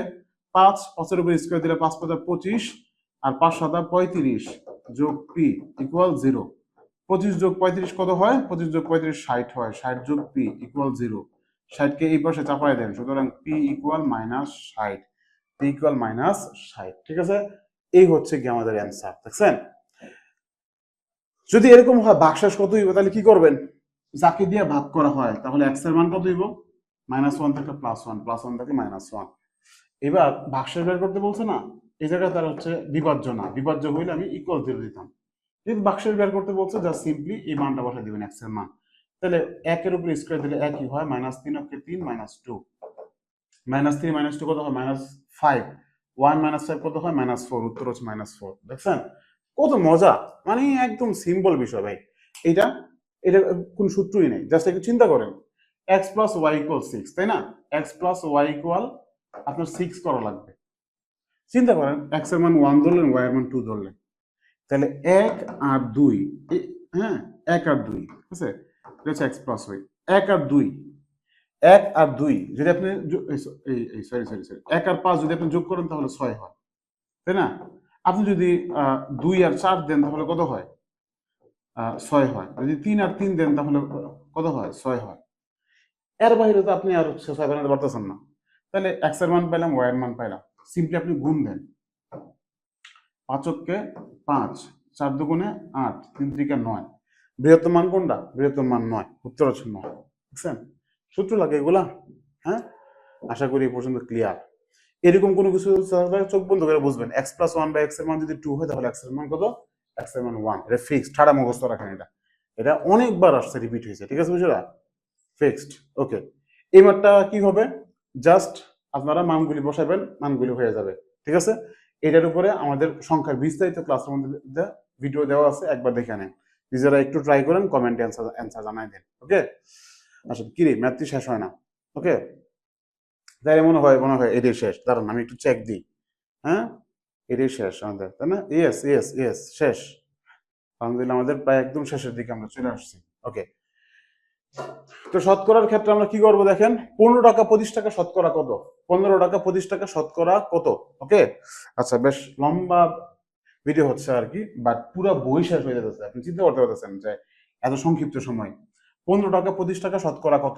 5 5 এর উপর স্কয়ার দিলে 5 5 25, আর 5 7 35 যোগ পি ইকুয়াল 0, 25 যোগ 35 কত হয়, 25 যোগ 35 60 হয়, 60 যোগ পি ইকুয়াল 0, 60 কে এই পাশে চাপায় দেন, সুতরাং পি ইকুয়াল -60, পি ইকুয়াল -60, ঠিক আছে? এই হচ্ছে কি আমাদের অ্যান্সার, দেখছেন? যদি এরকম হয় ভাগশেষ কত হইব, তাহলে কি করবেন, যাকে দিয়ে ভাগ করা হয় তাহলে এক্স এর মান কত হইব, -1 থেকে +1, +1 থেকে -1। এবার ভাগশেষ বের করতে বলছে না, এই জায়গায় তার হচ্ছে বিভাজ্য না, বিভাজ্য হইলে আমি ইকুয়াল 0 দিতাম, যদি ভাগশেষ বের করতে বলছে জাস্ট সিম্পলি এই মানটা বসাই দিবেন, এক্স এর মান, তাহলে 1 এর উপর স্কয়ার দিলে 1 ই হয়, -3 কে 3 -2, -3 -2 কত হয়, -5, 1 -5 কত হয়, -4, উত্তর হচ্ছে -4, দেখছেন কত মজা, মানে একদম সিম্পল বিষয় ভাই, এটা এটা কোন সূত্রই নেই, জাস্ট একটু চিন্তা করেন, x + y = 6, তাই না, x + y = আপনার 6 করা লাগবে, চিন্তা করেন x এর মান 1 ধরলেন, y এর মান 2 ধরলেন, তাহলে 1 আর 2, হ্যাঁ 1 আর 2, ঠিক আছে, এটা হচ্ছে x + y, 1 আর 2, 1 আর 2 যদি আপনি সরি 1 আর 5 যদি আপনি যোগ করেন তাহলে 6 হয়, তাই না? আপনি যদি 2 আর 4 দেন তাহলে কত হয়, 6 হয়, যদি 3 আর 3 দেন তাহলে কত হয়, 6 হয়, এর বাইরে তো আপনি আর 6 বানাতে পারতেছেন না, তাহলে x এর মান পাইলাম, y এর মান পাইলাম, সিম্পলি আপনি গুণ দেন, 5 কে 5, 4 দুগুণে 8, 3 3 9, বৃহত্তম মান কোনটা, বৃহত্তম মান 9, উত্তর হচ্ছে 9, বুঝছেন? সূত্র লাগে এগুলা, হ্যাঁ, আশা করি এই পর্যন্ত ক্লিয়ার। এরকম কোনো কিছু চোখ বন্ধ করে বুঝবেন, x + 1 বা x এর মান যদি 2 হয় তাহলে x এর মান কত, x এর মান 1, এটা ফিক্সড, ঠাড়া মুখস্থ রাখেন, এটা অনেকবার আসছে, রিপিট হয়েছে, ঠিক আছে বুঝলা, ফিক্সড, ওকে। এই মানটা কি হবে, জাস্ট আপনারা মানগুলি বসাবেন, মানগুলি হয়ে যাবে, ঠিক আছে? এটার উপরে আমাদের সংখ্যার বিস্তারিত ক্লাসের মধ্যে ভিডিও দেওয়া আছে, একবার দেখে নেন, নিজেরা একটু ট্রাই করেন, কমেন্টে অ্যান্সার জানাই দেন, ওকে। আচ্ছা কি রে, ম্যাথটি শেষ হয় না, ওকে, তাই মনে হয় এটাই শেষ, দাঁড়ান আমি একটু চেক দিই, হ্যাঁ এটাই শেষ আমাদের, তাই না, ইয়েস ইয়েস ইয়েস শেষ, আলহামদুলিল্লাহ আমাদের প্রায় একদম শেষের দিকে আমরা চলে আসছি, ওকে। তো শতকরার ক্ষেত্রে আমরা কি করবো দেখেন, 15 টাকা 25 টাকা শতকরা কত, 15 টাকা 25 টাকা শতকরা কত, ওকে। আচ্ছা বেশ লম্বা ভিডিও হচ্ছে আর কি, বাট পুরো বই শেষ হয়ে যাচ্ছে, আপনি চিন্তা করতে পারতেছেন যে এত সংক্ষিপ্ত সময় 15 টাকা 25 টাকা শতকরা কত,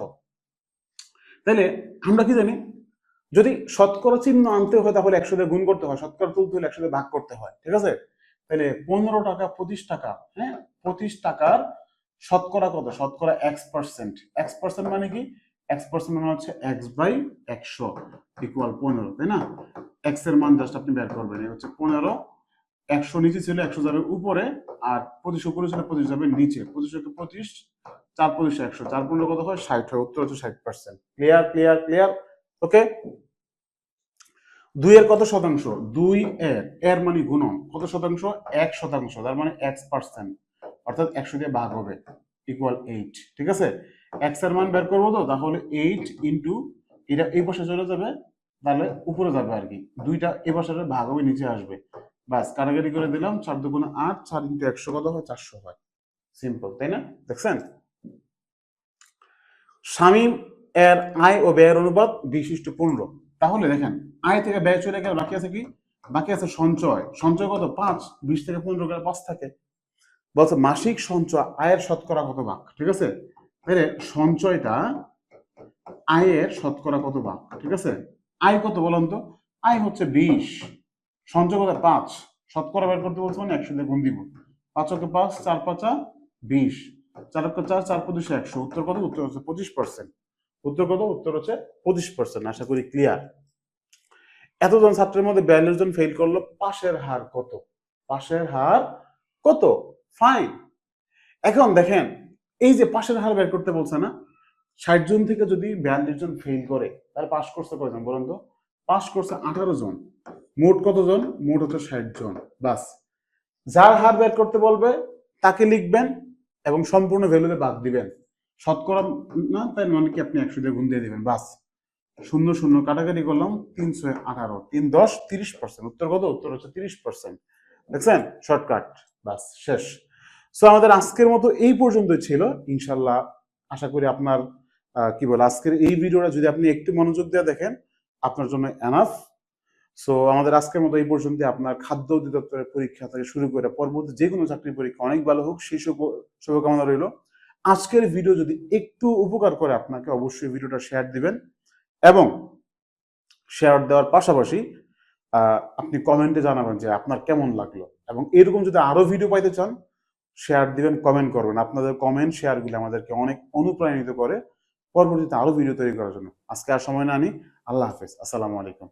তাহলে আমরা কি জানি, যদি শতকরা চিহ্ন আনতে হয় তাহলে 100 দিয়ে গুণ করতে হয়, শতকরা তুলতে হলে 100 দিয়ে ভাগ করতে হয়, ঠিক আছে? তাহলে 15 টাকা 25 টাকা, হ্যাঁ 25 টাকার শতকরা কত, শতকরা x%, x% মানে কি, x% মানে হচ্ছে x/100 ইকুয়াল 15, তাই না? x এর মান জাস্ট আপনি বের করবেন, এই হচ্ছে 15, 100 নিচে ছিল, 100 যাবে উপরে, আর 25 উপরে ছিল, 25 যাবে নিচে, 25 কে 25 4 × 100, 4 × 15 কত হয় 60 হয়, উত্তর হচ্ছে 60%। ক্লিয়ার ক্লিয়ার ক্লিয়ার, ওকে। 2 এর কত শতাংশ? 2 এর মানে গুণন কত শতাংশ? 1%, তার মানে x%, অর্থাৎ 100 দিয়ে ভাগ হবে, ইকুয়াল 8। ঠিক আছে, x এর মান বের করবো, তো তাহলে 8 ইন্টু এটা এই পাশে চলে যাবে, তাহলে উপরে যাবে আর কি, 2টা এই পাশে ভাগ হবে, নিচে আসবে, বাস কাটাকাটি করে দিলাম, 4 × 2 = 8, 4 × 100 কত হয়? 400 হয়। সিম্পল, তাই না? দেখছেন, শামীম এর আয় ও ব্যয়ের অনুপাত 20:15। তাহলে দেখেন, আয় থেকে ব্যয় চলে গেলে বাকি আছে কি? বাকি আছে সঞ্চয়। সঞ্চয় কত? 5। 20 থেকে 15 গেলে 5 থাকে। বলছে মাসিক সঞ্চয় আয়ের শতকরা কত ভাগ? ঠিক আছে, তাহলে সঞ্চয়টা আয়ের শতকরা কত ভাগ? ঠিক আছে, আয় কত বলুন তো? আয় হচ্ছে 20, সঞ্চয় কত? 5, শতকরা বের করতে বলছে মানে 100 দিয়ে গুণ দিব। 5 × 5, 4 × 5 = 20, 4 × 4, 4 × 5 = 100। উত্তর কত? উত্তর হচ্ছে 25%। উত্তর কত? উত্তর হচ্ছে 25%। আশা করি ক্লিয়ার। এতজন ছাত্রের মধ্যে 42 জন ফেল করলো, পাশের হার কত? পাশের হার কত? ফাইন। এখন দেখেন, এই যে পাশের হার বের করতে বলছে না, 60 জন থেকে যদি 42 জন ফেল করে, তাহলে পাস করছে কয়জন বলুন তো? পাস করছে 18 জন। মোট কতজন? মোট হচ্ছে 60 জন। বাস, যার হার বের করতে বলবে তাকে লিখবেন এবং সম্পূর্ণ ভ্যালুতে বাদ দিবেন। শতকরা না, তাই মানে কি আপনি 100 দিয়ে গুণ দিয়ে দিবেন। বাস, 0 0 কাটাকাটি করলাম, 318, 3 10 30%। উত্তর কত? উত্তর হচ্ছে 30%। দেখছেন, শর্টকাট, বাস শেষ। সো আমাদের আজকের মতো এই পর্যন্তই ছিল। ইনশাল্লাহ আশা করি আপনার কি বলে, আজকের এই ভিডিওটা যদি আপনি একটু মনোযোগ দিয়ে দেখেন, আপনার জন্য এনাফ। সো আমাদের আজকের মতো এই পর্যন্ত। আপনার খাদ্য অধিদপ্তরের পরীক্ষা থেকে শুরু করে পরবর্তী যে কোনো চাকরির পরীক্ষা অনেক ভালো হোক, সেই শুভকামনা রইল। আজকের ভিডিও যদি একটু উপকার করে আপনাকে, অবশ্যই ভিডিওটা শেয়ার দিবেন এবং শেয়ার দেওয়ার পাশাপাশি আপনি কমেন্টে জানাবেন যে আপনার কেমন লাগলো, এবং এরকম যদি আরো ভিডিও পাইতে চান, শেয়ার দিবেন, কমেন্ট করবেন। আপনাদের কমেন্ট শেয়ারগুলো আমাদেরকে অনেক অনুপ্রাণিত করে পরবর্তীতে আরো ভিডিও তৈরি করার জন্য। আজকে আর সময় না নিই, আল্লাহ হাফেজ, আসসালামু আলাইকুম।